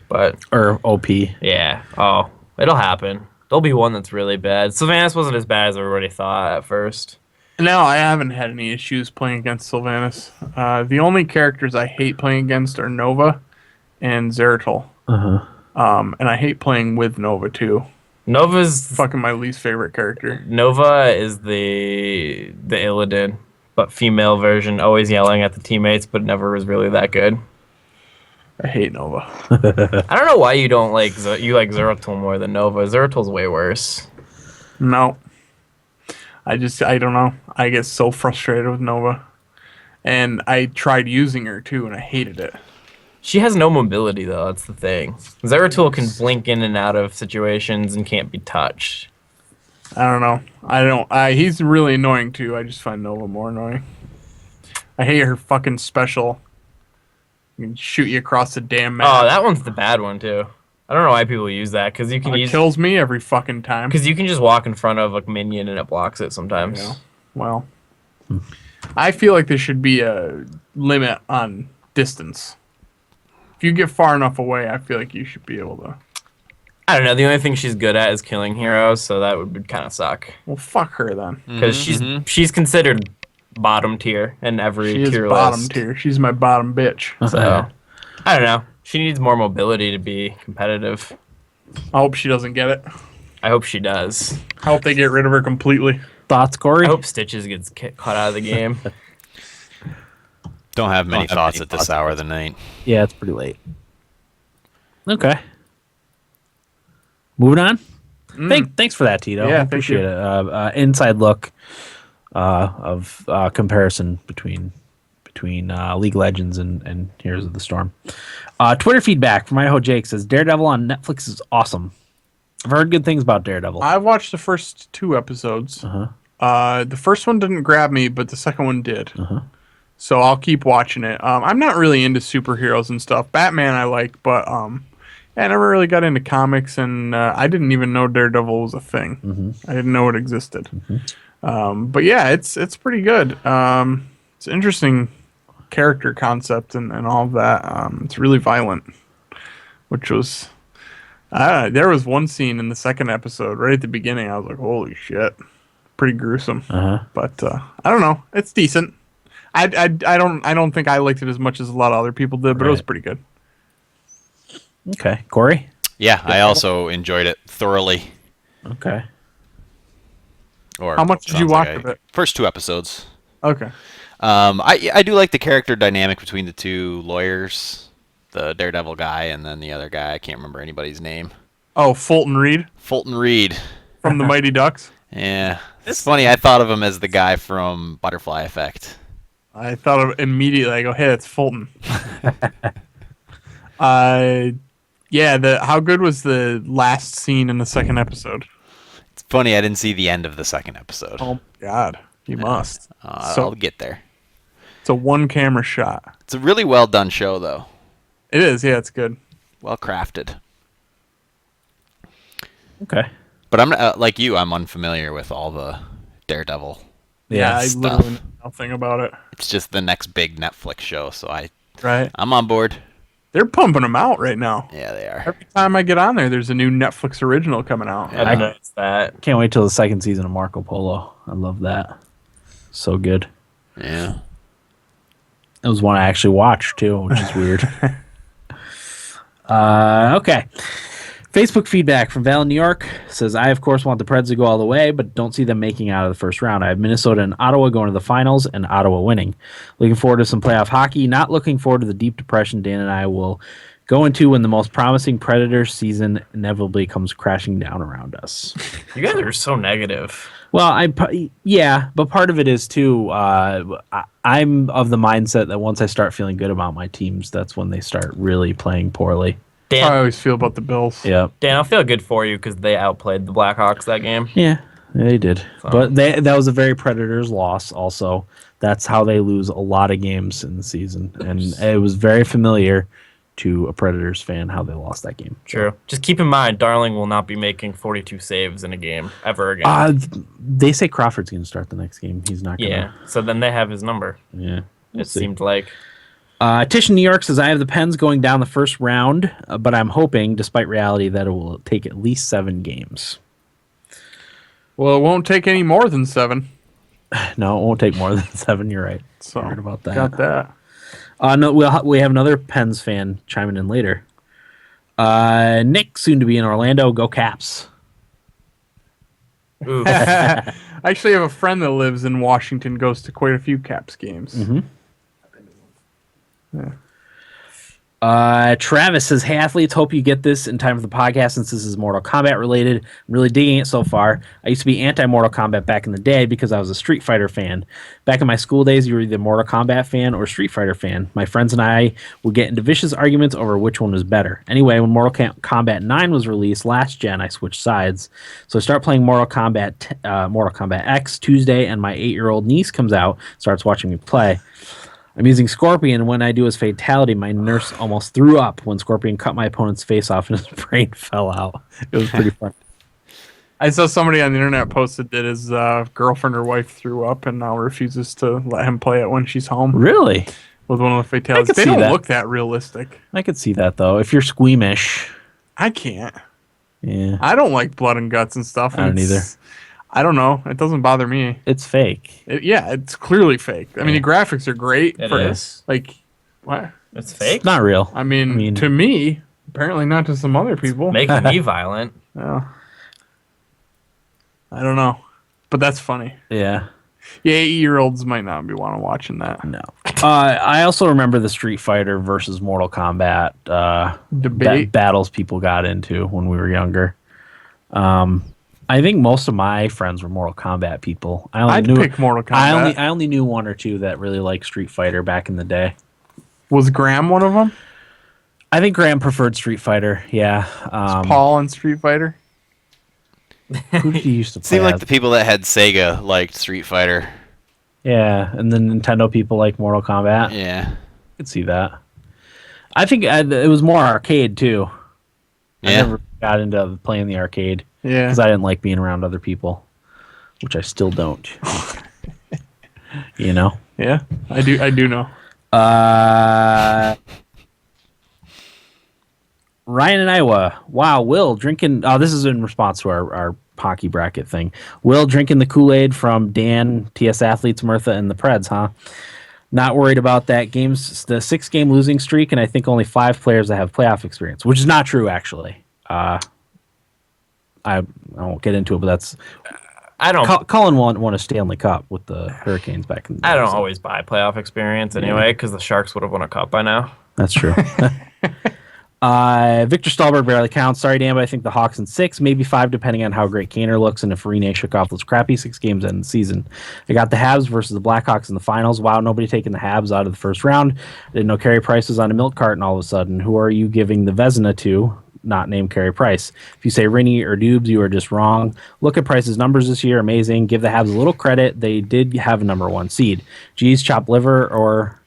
but Or OP. yeah. Oh, it'll happen. There'll be one that's really bad. Sylvanas wasn't as bad as everybody thought at first. No, I haven't had any issues playing against Sylvanas. The only characters I hate playing against are Nova and Zeratul. Uh-huh. And I hate playing with Nova too. Nova's Fucking my least favorite character. Nova is the Illidan, but female version, always yelling at the teammates, but never was really that good. I hate Nova. I don't know why you don't like you like Zeratul more than Nova. Zeratul's way worse. No. I don't know. I get so frustrated with Nova. And I tried using her too, and I hated it. She has no mobility though. That's the thing. Zeratul can blink in and out of situations and can't be touched. I don't know. He's really annoying too. I just find Nova more annoying. I hate her fucking special. You can shoot you across the damn map. Oh, that one's the bad one too. I don't know why people use that because you can It use kills me every fucking time. because you can just walk in front of a minion and it blocks it sometimes. Yeah. Well, I feel like there should be a limit on distance. If you get far enough away, I feel like you should be able to. I don't know. The only thing she's good at is killing heroes, so that would kind of suck Well, fuck her then. because she's considered bottom tier in every She is tier bottom list. tier. She's my bottom bitch. So I don't know. She needs more mobility to be competitive. I hope she doesn't get it. I hope she does. I hope they get rid of her completely. Thoughts, Corey? I hope Stitches gets cut out of the game. Don't have many thoughts at this hour of the night. Yeah, it's pretty late. Okay. Moving on. Thanks for that, Tito. Yeah, I thank appreciate you. it. Inside look of comparison between League of Legends and Heroes of the Storm. Twitter feedback from Idaho Jake says Daredevil on Netflix is awesome. I've heard good things about Daredevil. I watched the first 2 episodes. The first one didn't grab me, but the second one did. So I'll keep watching it. I'm not really into superheroes and stuff. Batman I like, but I never really got into comics, and I didn't even know Daredevil was a thing. Mm-hmm. I didn't know it existed. But yeah, it's pretty good. It's an interesting character concept and all of that. It's really violent, which was there was one scene in the second episode right at the beginning. I was like, holy shit, pretty gruesome. But I don't know, it's decent. I don't think I liked it as much as a lot of other people did, but it was pretty good. Okay, Corey. Yeah, I also enjoyed it thoroughly. Okay. Or How much did you sounds watch like of it? First 2 episodes. Okay. I do like the character dynamic between the 2 lawyers, the Daredevil guy and then the other guy. I can't remember anybody's name. Oh, Fulton Reed Fulton Reed. from the Mighty Ducks. Yeah. It's funny, I thought of him as the guy from Butterfly Effect. I thought of immediately. I go, hey, it's Fulton. Yeah. How good was the last scene in the second episode? It's funny, I didn't see the end of the second episode. Oh my God, you must. I'll get there. It's a 1-camera shot. It's a really well done show, though. It is. Yeah, it's good. Well crafted. Okay. But I'm like you. I'm unfamiliar with all the Daredevil. Yeah, I stuff. literally know nothing about it. It's just the next big Netflix show, so Right. I'm on board. They're pumping them out right now. Yeah, they are. Every time I get on there, there's a new Netflix original coming out. I noticed that. Can't wait till the second season of Marco Polo. I love that. So good. Yeah. It was one I actually watched too, which is weird. Okay. Facebook feedback from Val in New York says, I, of course, want the Preds to go all the way, but don't see them making out of the first round. I have Minnesota and Ottawa going to the finals and Ottawa winning. Looking forward to some playoff hockey. Not looking forward to the deep depression Dan and I will go into when the most promising Predators season inevitably comes crashing down around us. You guys are so negative. Well, yeah, but part of it is, too, I'm of the mindset that once I start feeling good about my teams, that's when they start really playing poorly. I Dan, always feel about the Bills. Yeah. Dan, I'll feel good for you because they outplayed the Blackhawks that game. Yeah, they did. So. But that was a very Predators loss also. That's how they lose a lot of games in the season. And it was very familiar to a Predators fan how they lost that game. True. Just keep in mind, Darling will not be making 42 saves in a game ever again. They say Crawford's going to start the next game. He's not going to. Yeah, so then they have his number. Yeah. It seemed like. Tish in New York says, I have the Pens going down the first round, but I'm hoping, despite reality, that it will take at least 7 games. Well, it won't take any more than 7. No, it won't take more than 7. You're right. So, I heard about that. got that. No, we have another Pens fan chiming in later. Nick, soon to be in Orlando. Go Caps. Ooh. I actually have a friend that lives in Washington, goes to quite a few Caps games. Mm-hmm. Yeah. Travis says, hey, athletes, hope you get this in time for the podcast since this is Mortal Kombat related. I'm really digging it so far. I used to be anti-Mortal Kombat back in the day because I was a Street Fighter fan. Back in my school days, you were either Mortal Kombat fan or Street Fighter fan. My friends and I would get into vicious arguments over which one was better. Anyway, when Mortal Kombat 9 was released last gen, I switched sides. So I start playing Mortal Kombat X Tuesday, and my 8-year-old niece comes out, starts watching me play. I'm using Scorpion, and when I do his fatality, my nurse almost threw up when Scorpion cut my opponent's face off and his brain fell out. It was pretty fun. I saw somebody on the internet posted that his girlfriend or wife threw up and now refuses to let him play it when she's home. Really? With one of the fatalities. They see don't that. look that realistic. I could see that, though. If you're squeamish. I can't. Yeah. I don't like blood and guts and stuff. I don't either. I don't know. It doesn't bother me. It's fake. Yeah, it's clearly fake. I mean, the graphics are great. It is. Like, what? It's fake. It's not real. I mean, to me, apparently not to some other people. Making me violent. Yeah. I don't know. But that's funny. Yeah. Yeah, 8-year-olds might not be want to watching that. No. I also remember the Street Fighter versus Mortal Kombat Debate. battles people got into when we were younger. I think most of my friends were Mortal Kombat people. I'd pick Mortal Kombat. I only knew 1 or 2 that really liked Street Fighter back in the day. Was Graham one of them? I think Graham preferred Street Fighter. Yeah. Paul in Street Fighter? Who did he used to play? Seemed like as? the people that had Sega liked Street Fighter. Yeah, and then Nintendo people like Mortal Kombat. Yeah. I could see that. I think it was more arcade too. I Yeah. never got into playing the arcade Yeah. because I didn't like being around other people, which I still don't. You know. Yeah. I do know. Ryan in Iowa. Wow, Will drinking. Oh, this is in response to our hockey bracket thing. Will drinking the Kool-Aid from Dan, TS Athletes, Murtha, and the Preds, huh? Not worried about that. The 6-game losing streak, and I think only 5 players that have playoff experience, which is not true, actually. I won't get into it, but that's. I don't. Cullen won a Stanley Cup with the Hurricanes back in the day. I don't so always buy playoff experience anyway because the Sharks would have won a cup by now. That's true. Victor Stahlberg barely counts. Sorry, Dan, but I think the Hawks in 6, maybe 5, depending on how great Kaner looks and if Rene shook off those crappy 6 games in the season. I got the Habs versus the Blackhawks in the finals. Wow, nobody taking the Habs out of the first round. Didn't know Carey Price was on a milk carton all of a sudden. Who are you giving the Vezina to? Not named Carey Price. If you say Rene or Dubes, you are just wrong. Look at Price's numbers this year. Amazing. Give the Habs a little credit. They did have a number 1 seed. Geez, chopped liver, or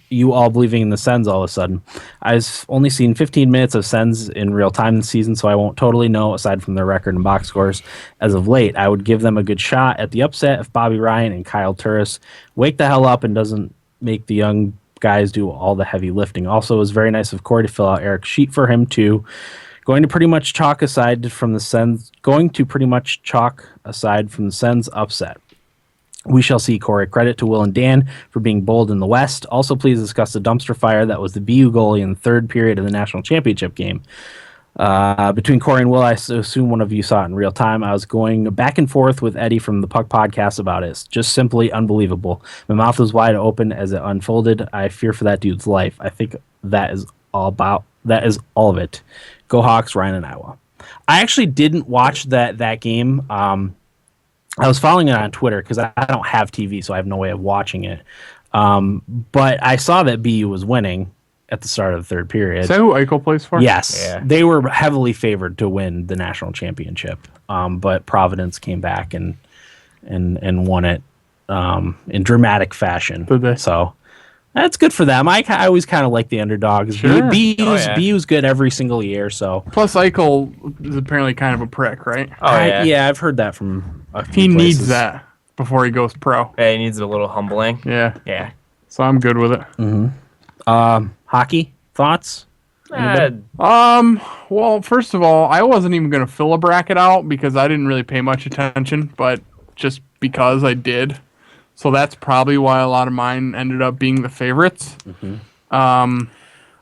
you all believing in the Sens all of a sudden. I've only seen 15 minutes of Sens in real time this season, so I won't totally know aside from their record and box scores as of late. I would give them a good shot at the upset if Bobby Ryan and Kyle Turris wake the hell up and doesn't make the young guys do all the heavy lifting. Also, it was very nice of Corey to fill out Eric's sheet for him too. Going to pretty much chalk aside from the Sens upset. We shall see. Corey. Credit to Will and Dan for being bold in the West. Also, please discuss the dumpster fire that was the BU goalie in the third period of the national championship game. Between Corey and Will, I assume one of you saw it in real time. I was going back and forth with Eddie from the Puck Podcast about it. It's just simply unbelievable. My mouth was wide open as it unfolded. I fear for that dude's life. I think that is all of it. Go Hawks, Ryan and Iowa. I actually didn't watch that game. I was following it on Twitter because I don't have TV, so I have no way of watching it. But I saw that BU was winning at the start of the third period. Is that who Eichel plays for? Yes. Yeah. They were heavily favored to win the national championship. But Providence came back and won it in dramatic fashion. Did they? So that's good for them. I always kind of like the underdogs. Sure. BU's good every single year. So Plus, Eichel is apparently kind of a prick, right? Oh yeah. I've heard that from a few He needs places. that before he goes pro. Yeah, he needs a little humbling. Yeah. Yeah. So I'm good with it. Hockey thoughts? Well, first of all, I wasn't even going to fill a bracket out because I didn't really pay much attention, but just because I did. So that's probably why a lot of mine ended up being the favorites.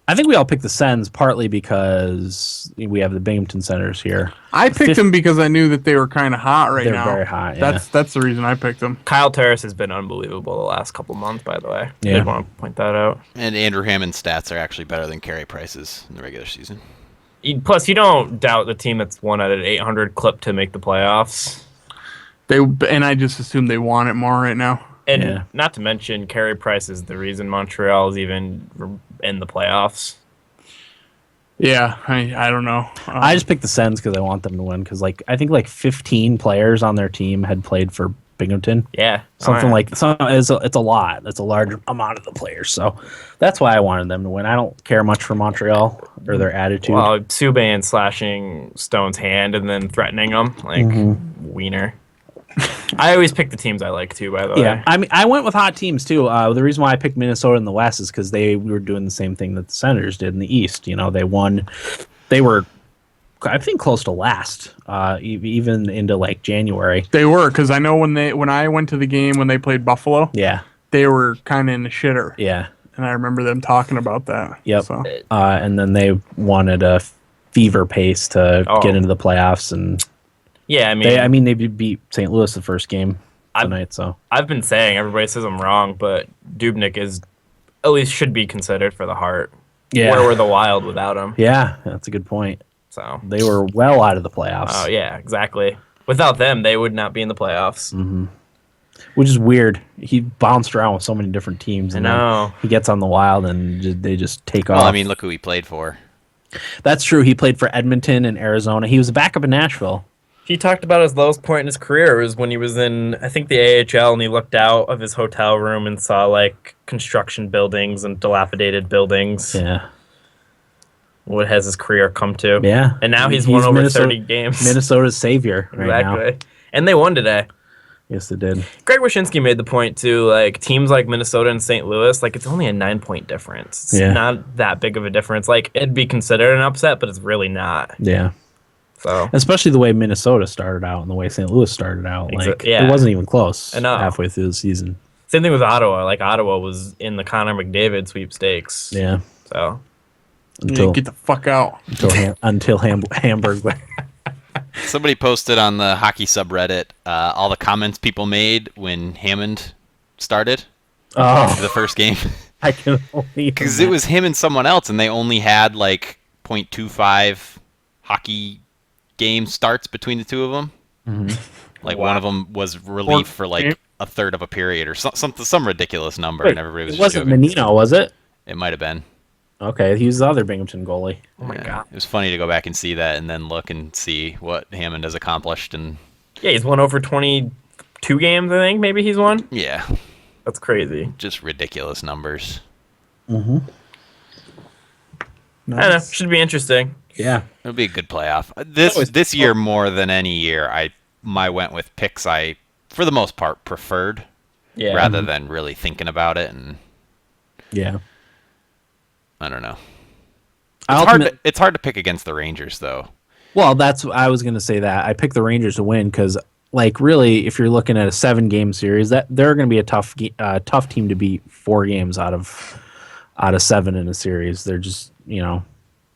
I think we all picked the Sens partly because we have the Binghamton Senators here. I picked them because I knew that they were kind of hot right They're now. very hot, yeah. That's the reason I picked them. Kyle Turris has been unbelievable the last couple months, by the way. Yeah. Did want to point that out. And Andrew Hammond's stats are actually better than Carey Price's in the regular season. Plus, you don't doubt the team that's won at an 800 clip to make the playoffs. And I just assume they want it more right now. And Yeah. not to mention, Carey Price is the reason Montreal is even in the playoffs. Yeah, I don't know. I just picked the Sens because I want them to win because I think 15 players on their team had played for Binghamton. Yeah. Something Alright. it's a lot. It's a large amount of the players. So that's why I wanted them to win. I don't care much for Montreal or their attitude. Well, Subban slashing Stone's hand and then threatening him. Wiener. I always pick the teams I like too, by the way. Yeah, I mean, I went with hot teams too. The reason why I picked Minnesota in the West is because we were doing the same thing that the Senators did in the East. You know, they won. They were, I think, close to last, even into January. They were, because I know when I went to the game when they played Buffalo, Yeah, they were kind of in the shitter, yeah, and I remember them talking about that. yep. So. And then they won at a fever pace to get into the playoffs, and Yeah, I mean, they beat St. Louis the first game tonight. So I've been saying, everybody says I'm wrong, but Dubnyk is at least should be considered for the Hart. yeah, Where were the Wild without him? yeah, that's a good point. So They were well out of the playoffs. oh yeah, exactly. Without them, they would not be in the playoffs. Which is weird. He bounced around with so many different teams. And I then know. he gets on the Wild and they just take off. Well, I mean, look who he played for. That's true. He played for Edmonton and Arizona. He was a backup in Nashville. He talked about his lowest point in his career was when he was in, I think, the AHL, and he looked out of his hotel room and saw construction buildings and dilapidated buildings. Yeah. what has his career come to. Yeah. And now he's won over Minnesota- 30 games. Minnesota's savior right now. Exactly. And they won today. Yes, they did. Greg Wyshynski made the point too, like teams like Minnesota and St. Louis, like it's only a 9-point difference. It's not that big of a difference. Like it'd be considered an upset, but it's really not. Yeah. So especially the way Minnesota started out and the way St. Louis started out. Like yeah. it wasn't even close I know. halfway through the season. Same thing with Ottawa. Like Ottawa was in the Connor McDavid sweepstakes. Yeah. So Get the fuck out. Until Hamburg. Somebody posted on the hockey subreddit all the comments people made when Hammond started the first game. I can only because it was him and someone else, and they only had like 0.25 hockey game starts between the two of them. Mm-hmm. Like one of them was relief for like a third of a period or some ridiculous number, and everybody was. It wasn't Menino, was it? It might have been. Okay, he was the other Binghamton goalie. Oh my god. It was funny to go back and see that and then look and see what Hammond has accomplished. And yeah, he's won over 22 games, I think. Maybe he's won. Yeah. That's crazy. Just ridiculous numbers. Mm-hmm. Nice. I don't know. Should be interesting. Yeah. It'll be a good playoff. This year more than any year, I went with picks I, for the most part, preferred. Yeah. Rather than really thinking about it. And yeah. I don't know. It's hard to pick against the Rangers, though. Well, I was going to say that. I picked the Rangers to win because, like, really, if you're looking at a 7-game series, that they're going to be a tough team to beat 4 games out of 7 in a series. They're just,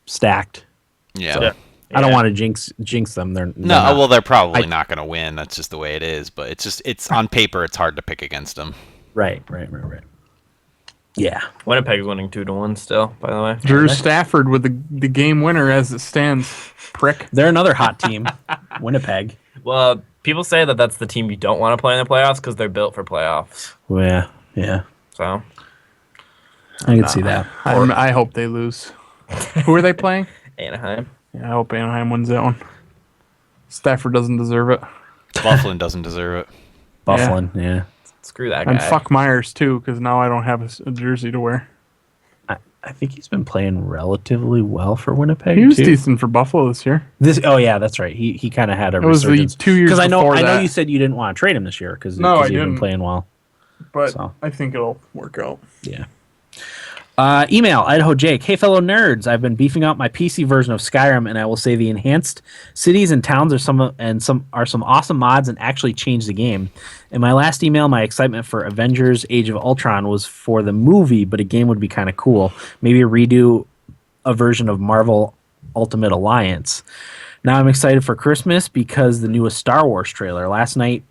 stacked. Yeah. So, I don't want to jinx them. They're probably not going to win. That's just the way it is. But it's on paper. It's hard to pick against them. Right. Yeah. Winnipeg's winning 2-1 still, by the way. Drew Stafford with the game winner as it stands. Prick. They're another hot team. Winnipeg. Well, people say that that's the team you don't want to play in the playoffs because they're built for playoffs. Well, yeah. So I can see that. I hope they lose. Who are they playing? Anaheim. Yeah, I hope Anaheim wins that one. Stafford doesn't deserve it. Bufflin doesn't deserve it. Bufflin, yeah. Screw that guy. And fuck Myers, too, because now I don't have a jersey to wear. I think he's been playing relatively well for Winnipeg. He was decent for Buffalo this year. Yeah, that's right. He kind of had a resurgence. It was the 2 years before I know that. you said you didn't want to trade him this year because he'd been playing well. But I think it'll work out. Yeah. Email Idaho Jake. Hey fellow nerds, I've been beefing out my PC version of Skyrim, and I will say the enhanced cities and towns are some awesome mods and actually change the game. In my last email, my excitement for Avengers: Age of Ultron was for the movie, but a game would be kind of cool. Maybe redo a version of Marvel Ultimate Alliance. Now I'm excited for Christmas because the newest Star Wars trailer. Last night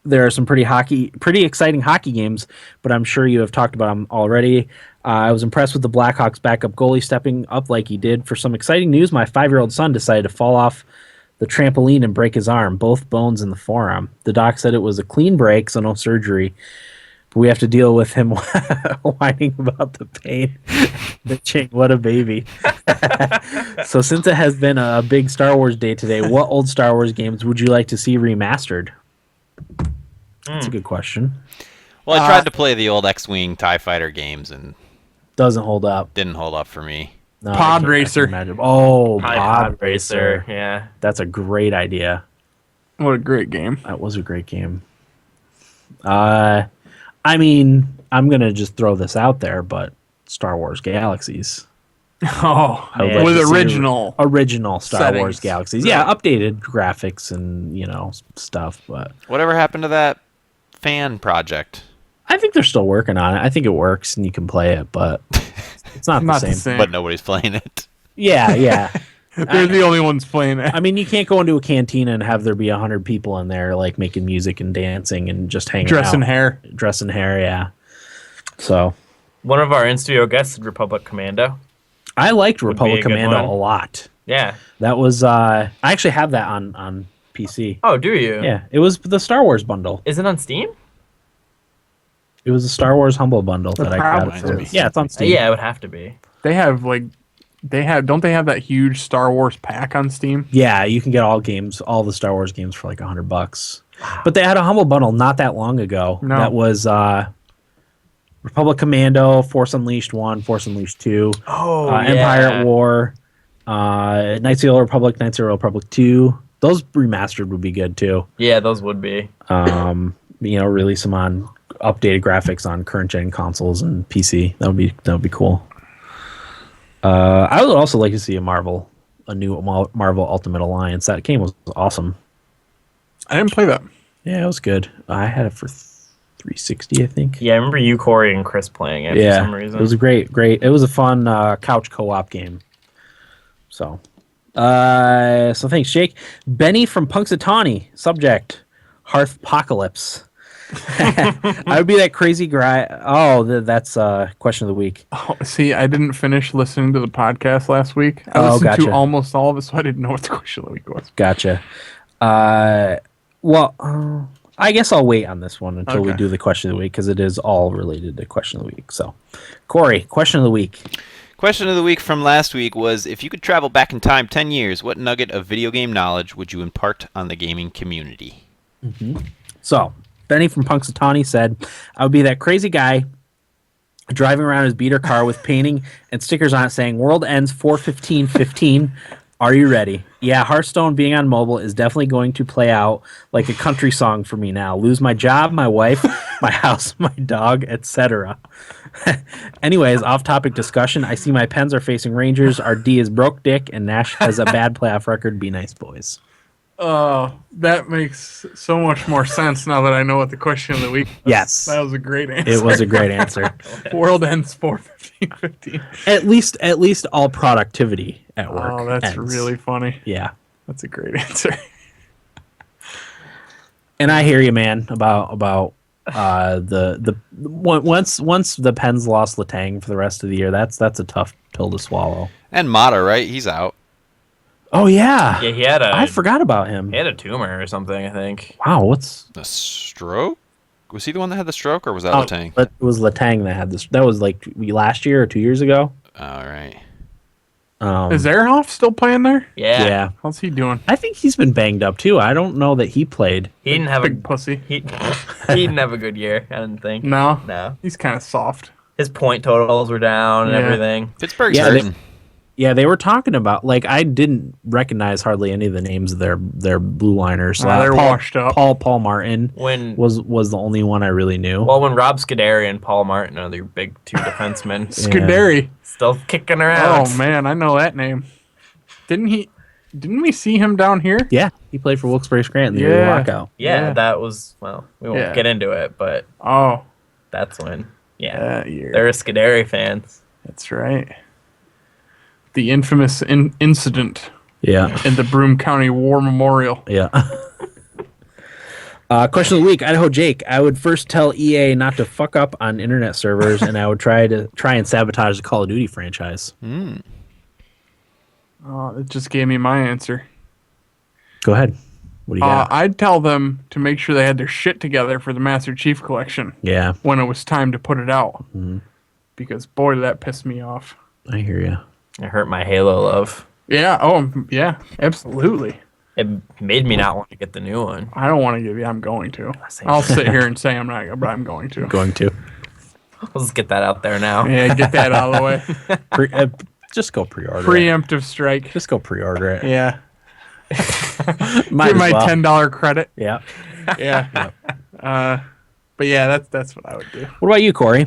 there are some pretty exciting hockey games, but I'm sure you have talked about them already. I was impressed with the Blackhawks backup goalie stepping up like he did. For some exciting news, my 5-year-old son decided to fall off the trampoline and break his arm, both bones in the forearm. The doc said it was a clean break, so no surgery. But we have to deal with him whining about the pain. Bitching, what a baby. So since it has been a big Star Wars day today, what old Star Wars games would you like to see remastered? That's a good question. Well, I tried to play the old X-Wing TIE Fighter games and doesn't hold up. Didn't hold up for me. No, Pod Racer. Oh, Pod Racer. Yeah. That's a great idea. What a great game. That was a great game. I mean, I'm going to just throw this out there, but Star Wars Galaxies. Oh, like with to see original Star settings. Wars Galaxies. Yeah, updated graphics and, stuff, but whatever happened to that fan project? I think they're still working on it. I think it works and you can play it, but it's not, the same. But nobody's playing it. Yeah. They're the only ones playing it. I mean, you can't go into a cantina and have there be 100 people in there, like making music and dancing and just hanging Dressing out. hair, yeah. So, one of our in-studio guests did Republic Commando. I liked Would be Republic a good Commando one. a lot. Yeah. That was I actually have that on PC. Oh, do you? Yeah, it was the Star Wars bundle. Is it on Steam? It was a Star Wars Humble bundle that I got. Yeah, it's on Steam. Yeah, it would have to be. They have don't they have that huge Star Wars pack on Steam? Yeah, you can get all the Star Wars games for like $100. But they had a Humble bundle not that long ago. No. That was Republic Commando, Force Unleashed 1, Force Unleashed 2, Oh, Empire at War, Knights of the Old Republic, Knights of the Old Republic 2. Those remastered would be good too. Yeah, those would be. Release them on updated graphics on current gen consoles and PC. That would be cool. I would also like to see a new Marvel Ultimate Alliance. That game was awesome. I didn't play that. Yeah, it was good. I had it for 360, I think. Yeah, I remember you, Corey, and Chris playing it for some reason. It was a great. It was a fun couch co-op game. So thanks, Jake. Benny from Punxsutawney. Subject: Hearth Apocalypse. I would be that crazy guy. Oh, that's question of the week. Oh, see, I didn't finish listening to the podcast last week. I listened gotcha. to almost all of it, so I didn't know what the question of the week was. Gotcha. I guess I'll wait on this one until we do the question of the week because it is all related to question of the week. So, Corey, question of the week. Question of the week from last week was, if you could travel back in time 10 years, what nugget of video game knowledge would you impart on the gaming community? Mm-hmm. So, Benny from Punxsutawney said, I would be that crazy guy driving around his beater car with painting and stickers on it saying, World ends 4/15/15. Are you ready? Yeah, Hearthstone being on mobile is definitely going to play out like a country song for me now. Lose my job, my wife, my house, my dog, etc. Anyways, off-topic discussion. I see my Pens are facing Rangers. Our D is broke dick, and Nash has a bad playoff record. Be nice, boys. Oh, that makes so much more sense now that I know what the question of the week was. Yes. That was a great answer. It was a great answer. World ends 4/15/15. At least all productivity at work. Oh, that's ends. really funny. Yeah. That's a great answer. And I hear you, man, about once the Pens lost Letang for the rest of the year, that's a tough pill to swallow. And Mata, right? He's out. Oh yeah. Yeah, he had I forgot about him. He had a tumor or something, I think. Wow, what's The stroke? Was he the one that had the stroke, or was that Oh, Letang? It was Letang that had this. That was like last year or 2 years ago. All right. Is Erhoff still playing there? Yeah. How's he doing? I think he's been banged up too. I don't know that he played. He didn't have Big pussy. he didn't have a good year, I didn't think. No. No. He's kind of soft. His point totals were down and Yeah. everything. Pittsburgh's Yeah, hurting. Yeah, they were talking about I didn't recognize hardly any of the names of their blue liners. They're washed up. Paul Martin When was the only one I really knew. when Rob Scuderi and Paul Martin are the big two defensemen, Scuderi. still kicking around. Oh man, I know that name. Didn't we see him down here? Yeah, he played for Wilkes-Barre Scranton the Yeah. year lockout. Yeah, that was we won't Yeah. get into it, but Oh, that's when that year. they're Scuderi fans. That's right. The infamous incident Yeah, in the Broome County War Memorial. yeah. Question of the week, Idaho Jake. I would first tell EA not to fuck up on internet servers, and I would try and sabotage the Call of Duty franchise. Oh, it just gave me my answer. Go ahead. What do you got? I'd tell them to make sure they had their shit together for the Master Chief Collection Yeah, when it was time to put it out. Mm-hmm. Because boy, did that piss me off. I hear you. It hurt my Halo love. Yeah. Oh, yeah. Absolutely. It made me not want to get the new one. I don't want to give you. I'm going to. Same. I'll sit here and say I'm not, but I'm going to. Going to Let's get that out there now. Yeah, get that out of the way. just go pre-order. it. Preemptive strike. Just go pre-order it. Yeah. Might Give as my well. $10 credit. Yeah. Yeah. But yeah, that's what I would do. What about you, Corey?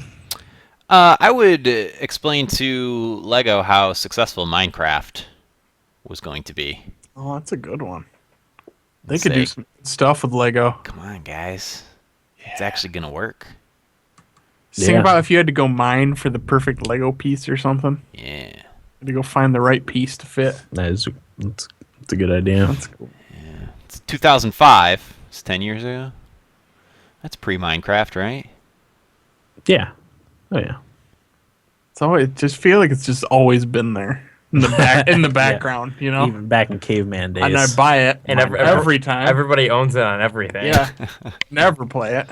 I would explain to Lego how successful Minecraft was going to be. Oh, that's a good one. They Let's could do say, some stuff with Lego. Come on, guys. It's actually going to work. Think Yeah. about if you had to go mine for the perfect Lego piece or something. Yeah. To go find the right piece to fit. That's a good idea. That's cool. It's 2005. It's 10 years ago. That's pre-Minecraft, right? Yeah. Oh yeah. It's always just feel like it's just always been there in the back in the background, you know. Even back in caveman days. And I buy it And every time. Everybody owns it on everything. Yeah. Never play it.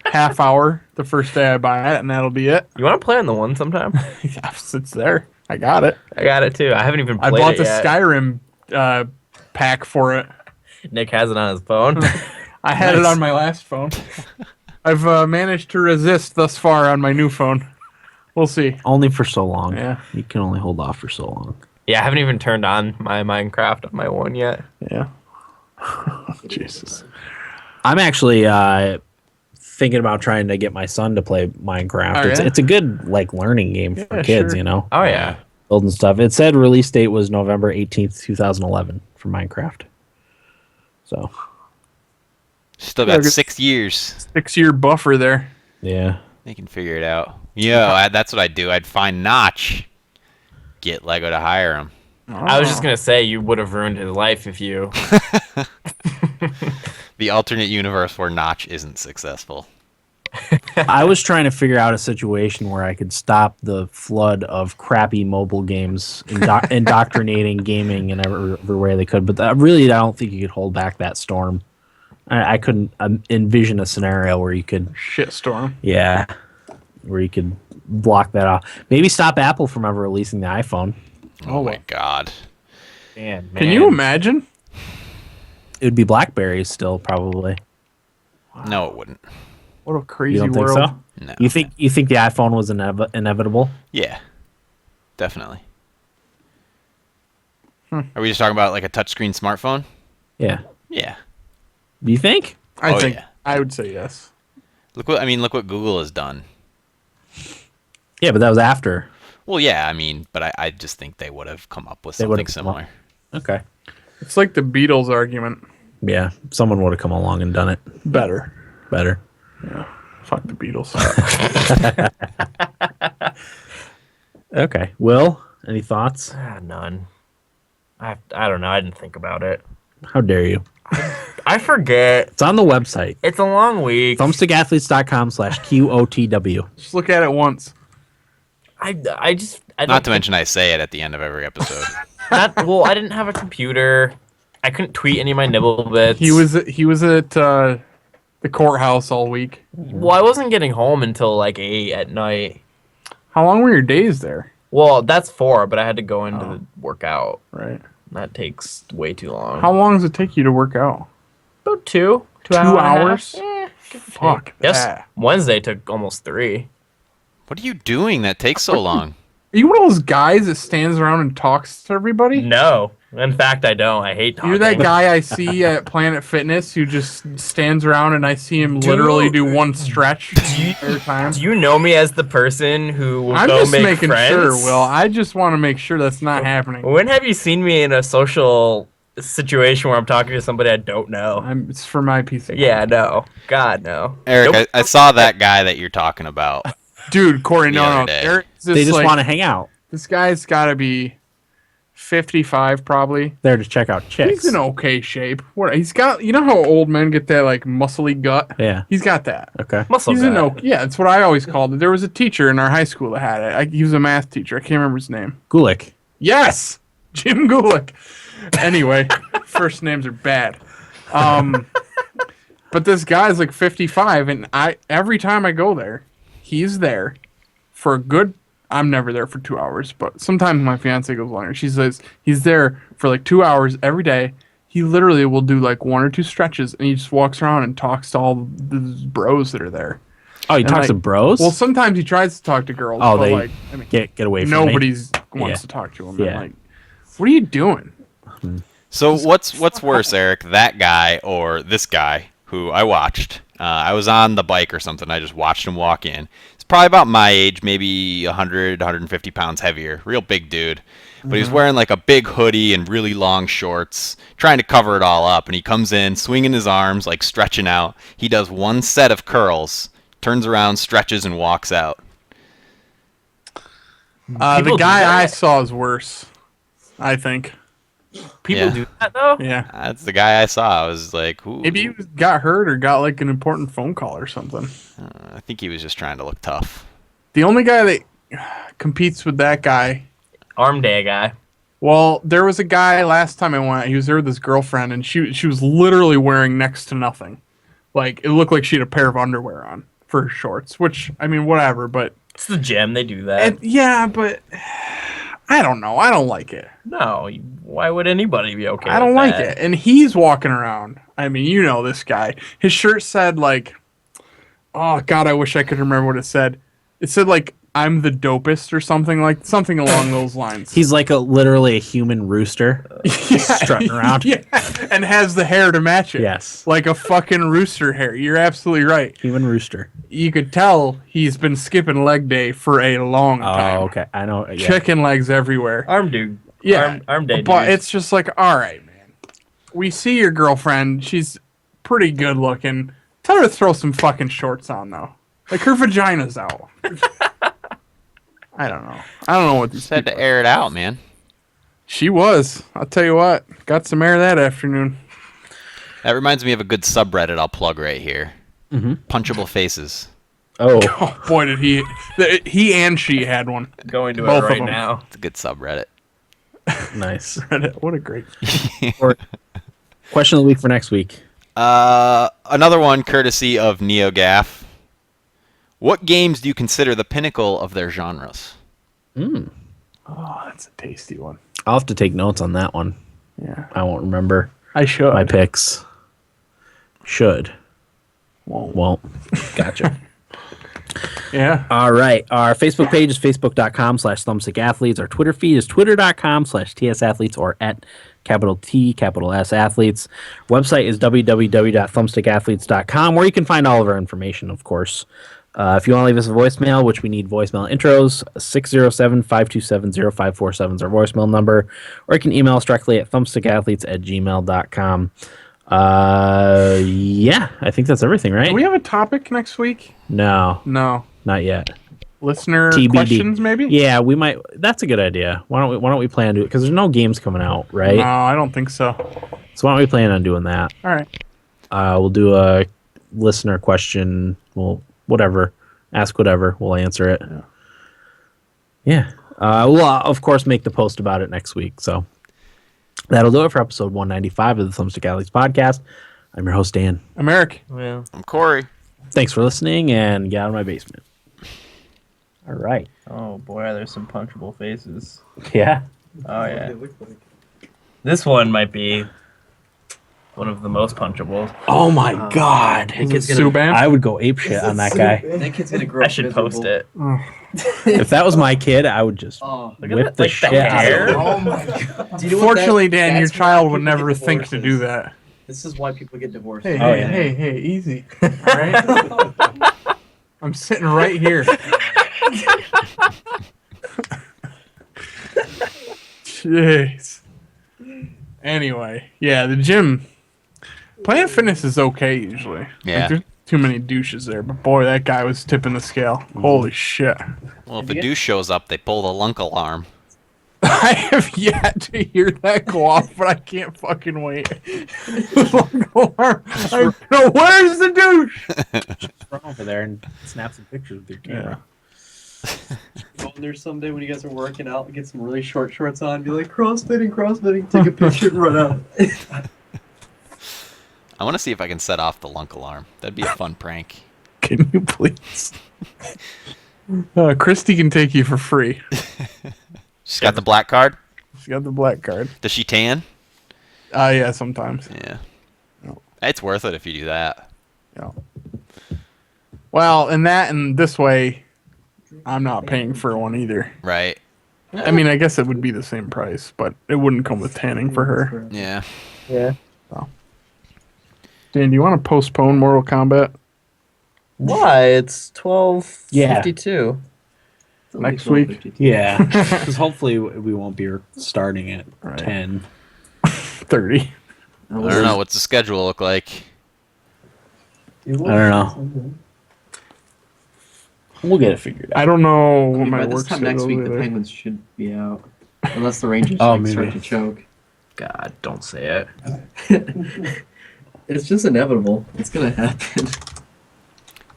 Half hour the first day I buy it, and that'll be it. You want to play on the one sometime? Yes, it's there. I got it. I got it too. I haven't even I played bought it the yet. Skyrim pack for it. Nick has it on his phone. I had it Nice. on my last phone. I've managed to resist thus far on my new phone. We'll see. Only for so long. Yeah. You can only hold off for so long. Yeah, I haven't even turned on my Minecraft on my one yet. Yeah. Jesus. I'm actually thinking about trying to get my son to play Minecraft. Oh, it's, yeah? it's a good like learning game for Yeah, kids, sure. you know, Oh yeah. building stuff. It said release date was November 18th, 2011 for Minecraft. So Still Yeah, got good. 6 years. 6-year buffer there. yeah, They can figure it out. That's what I'd do. I'd find Notch, get Lego to hire him. I was just gonna say you would have ruined his life if you. The alternate universe where Notch isn't successful. I was trying to figure out a situation where I could stop the flood of crappy mobile games indoctrinating gaming in every way they could, but I don't think you could hold back that storm. I couldn't envision a scenario where you could, Shitstorm. where you could block that off. Maybe stop Apple from ever releasing the iPhone. Oh my god. Man, Can you imagine? It would be BlackBerry still, probably. No, it wouldn't. What a crazy You don't think world. so? No. You think the iPhone was inevitable? Yeah. Definitely. Are we just talking about like a touchscreen smartphone? Yeah. Yeah. Do you think? I Oh, think yeah. I would say yes. Look what Google has done. Yeah, but that was after. Well, yeah, but I just think they would have come up with They something would've come up- similar. Okay. It's like the Beatles argument. Yeah, someone would have come along and done it Better. better. Fuck the Beatles. Okay. Will, any thoughts? None. I don't know. I didn't think about it. How dare you? I forget. It's on the website. It's a long week. thumbstickathlete.com/QOTW. Just look at it once. I Not don't to mention I say it at the end of every episode. well, I didn't have a computer. I couldn't tweet any of my nibble bits. He was at the courthouse all week. Well, I wasn't getting home until like 8 at night. How long were your days there? Well, that's 4, but I had to go into the workout. Right. That takes way too long. How long does it take you to work out? About 2 2 hours? Fuck Yes. that. Wednesday took almost 3. What are you doing that takes so long? Are you one of those guys that stands around and talks to everybody? No. In fact, I don't. I hate talking. You're that guy I see at Planet Fitness who just stands around and I see him literally do one stretch every time. Do you know me as the person who will I'm go just make making friends? sure, Will. I just want to make sure that's not happening. When have you seen me in a social situation where I'm talking to somebody I don't know? It's for my peace of mind. Yeah, no. God, no. Eric, Nope. I saw that guy that you're talking about. Dude, Corey, The no. other day. Eric's They just like, want to hang out. This guy's got to be 55 probably. There to check out chicks. He's in okay shape. What he's got, you know how old men get that like muscly gut? Yeah. He's got that. Okay. Muscle He's gut. in okay. Yeah, that's what I always called it. There was a teacher in our high school that had it. He was a math teacher. I can't remember his name. Gulick. Yes, Jim Gulick. Anyway, first names are bad. But this guy's like 55, and every time I go there, he's there for a good. I'm never there for 2 hours, but sometimes my fiance goes longer. She says he's there for like 2 hours every day. He literally will do like 1 or 2 stretches, and he just walks around and talks to all the bros that are there. Oh, he And, talks to like, bros? Well, sometimes he tries to talk to girls. Oh, but they like, I mean, get away from me. nobody's wants Yeah. to talk to him. Yeah. And like, what are you doing? So what's worse, Eric? That guy or this guy who I watched? I was on the bike or something. I just watched him walk in. He's probably about my age, maybe 100, 150 pounds heavier. Real big dude. But he's wearing like a big hoodie and really long shorts, trying to cover it all up. And he comes in, swinging his arms, like stretching out. He does one set of curls, turns around, stretches, and walks out. The People do guy that? I saw is worse, I think. People Yeah. do that though. Yeah. That's the guy I saw. I was like, ooh. Maybe he got hurt or got like an important phone call or something. I think he was just trying to look tough. The only guy that competes with that guy, Arm day guy. well, there was a guy last time I went. He was there with his girlfriend, and she was literally wearing next to nothing. Like it looked like she had a pair of underwear on for her shorts, which I mean, whatever. But It's the gym. They do that. yeah, but I don't know. I don't like it. No, why would anybody be okay? I don't with like that? it. And he's walking around. I mean, you know this guy. His shirt said like Oh God, I wish I could remember what it said. It said like I'm the dopest or something along those lines. He's like literally a human rooster strutting around. Yeah, and has the hair to match it. Yes. Like a fucking rooster hair. You're absolutely right. Human rooster. You could tell he's been skipping leg day for a long time. Oh, okay. I know. Yeah. Chicken legs everywhere. Arm dude. Yeah. Arm day. But dudes. it's just like, all right, man. We see your girlfriend. She's pretty good looking. Tell her to throw some fucking shorts on, though. Like, her vagina's out. I don't know. I don't know what these Just had people to air it out, man. She was. I'll tell you what. Got some air that afternoon. That reminds me of a good subreddit I'll plug right here. Mm-hmm. Punchable faces. Oh. Oh, boy, did he and she had one. Going to Both it of right them. now. It's a good subreddit. Nice. What a great... Question of the week for next week. Another one courtesy of NeoGaf. What games do you consider the pinnacle of their genres? Oh, that's a tasty one. I'll have to take notes on that one. Yeah. I won't remember I should. my picks. Should. Won't. Gotcha. Yeah. All right. Our Facebook page is facebook.com/thumbstickathlete. Our Twitter feed is twitter.com/tsathletes or at capital T, capital S athletes. Website is www.thumbstickathlete.com, where you can find all of our information, of course. If you want to leave us a voicemail, which we need voicemail intros, 607-527-0547 is our voicemail number, or you can email us directly at thumbstickathlete@gmail.com. Yeah, I think that's everything, right? Do we have a topic next week? No, No. not yet. Listener TBD. questions, maybe? Yeah, we might. That's a good idea. Why don't we plan to do it? Because there's no games coming out, right? No, I don't think so. So why don't we plan on doing that? All right. We'll do a listener question. We'll whatever, ask whatever. We'll answer it. Yeah. We'll of course make the post about it next week. So that'll do it for episode 195 of the Thumbstick Athletes podcast. I'm your host Dan. I'm Eric. Well, I'm Corey. Thanks for listening, and get out of my basement. All right. oh boy, there's some punchable faces. Yeah. Oh yeah. This one might be one of the most punchable. Oh my God. Is it Subban? I would go ape shit on that guy. That kid's gonna grow I should post it. If that was my kid, I would just Oh, Look at whip that, the like, shit the out of hair. him. oh my god. Do you know what Fortunately, Dan, your that's why child would people never get think to do divorces. that. This is why people get divorced. Hey, Oh, hey, yeah. hey, easy. All right? I'm sitting right here. Jeez. Anyway, yeah, the gym. Planet Fitness is okay usually. Yeah. Like, there's too many douches there, but boy, that guy was tipping the scale. Holy shit. Well, if a douche shows up, they pull the lunk alarm. I have yet to hear that go off, but I can't fucking wait. Where's the douche? Run over there and snap some pictures with your camera. Go in there someday when you guys are working out, get some really short shorts on, be like crossfitting, take a picture and run out. I want to see if I can set off the lunk alarm. That'd be a fun prank. Can you please? Christy can take you for free. She's got the black card. She's got the black card. Does she tan? Yeah, sometimes. Yeah. No. It's worth it if you do that. Yeah. Well, and this way, I'm not paying for one either. Right. I mean, I guess it would be the same price, but it wouldn't come with tanning for her. Yeah. Yeah. Dan, do you want to postpone Mortal Kombat Why? It's 12:52. next week? Yeah. Because hopefully we won't be starting at Right. 10. 30. I don't know. What's the schedule look like? I don't know. We'll get it figured out. I don't know what By my this work time next schedule week, the is. Penguins should be out. Unless the Rangers Oh, start maybe. to choke. God, don't say it. It's just inevitable. It's gonna happen.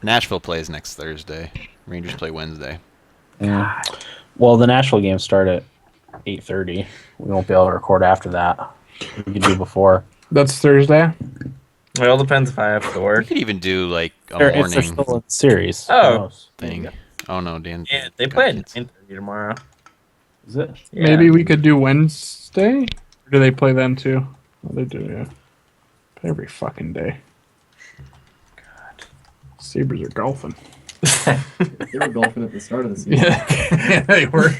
Nashville plays next Thursday. Rangers play Wednesday. Yeah. Well, the Nashville games start at 8:30. We won't be able to record after that. We can do before. That's Thursday? It all depends if I have to We work. could even do like a They're morning still in series. Oh. Who knows? thing. Oh no, Dan. Yeah, they got play at kids. 9:30 tomorrow. Is it? Yeah. Maybe we could do Wednesday? Or do they play then too? Oh, they do, yeah. Play every fucking day. God. Sabres are golfing. They were golfing at the start of the season. Yeah, they were.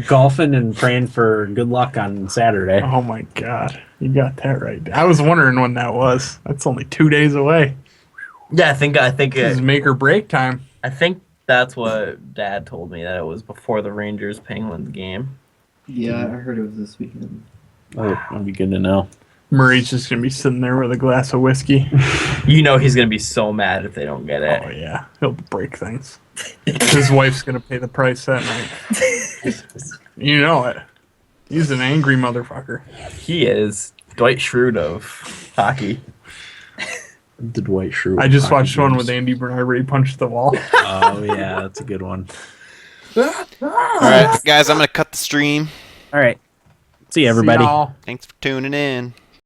Golfing and praying for good luck on Saturday. Oh my god, you got that right. I was wondering when that was. That's only 2 days away. Yeah, I think This is make or break time. I think that's what Dad told me, that it was before the Rangers Penguins game. Yeah, I heard it was this weekend. Oh, that'd be good to know. Murray's just gonna be sitting there with a glass of whiskey. You know he's gonna be so mad if they don't get it. Oh yeah, he'll break things. His wife's gonna pay the price that night. You know it. He's an angry motherfucker. He is Dwight Schrute of hockey. The Dwight Schrute. I just hockey watched one games. with Andy Bernard where he punched the wall. Oh yeah, that's a good one. All right, guys, I'm gonna cut the stream. All right. See you, everybody. See y'all. Thanks for tuning in.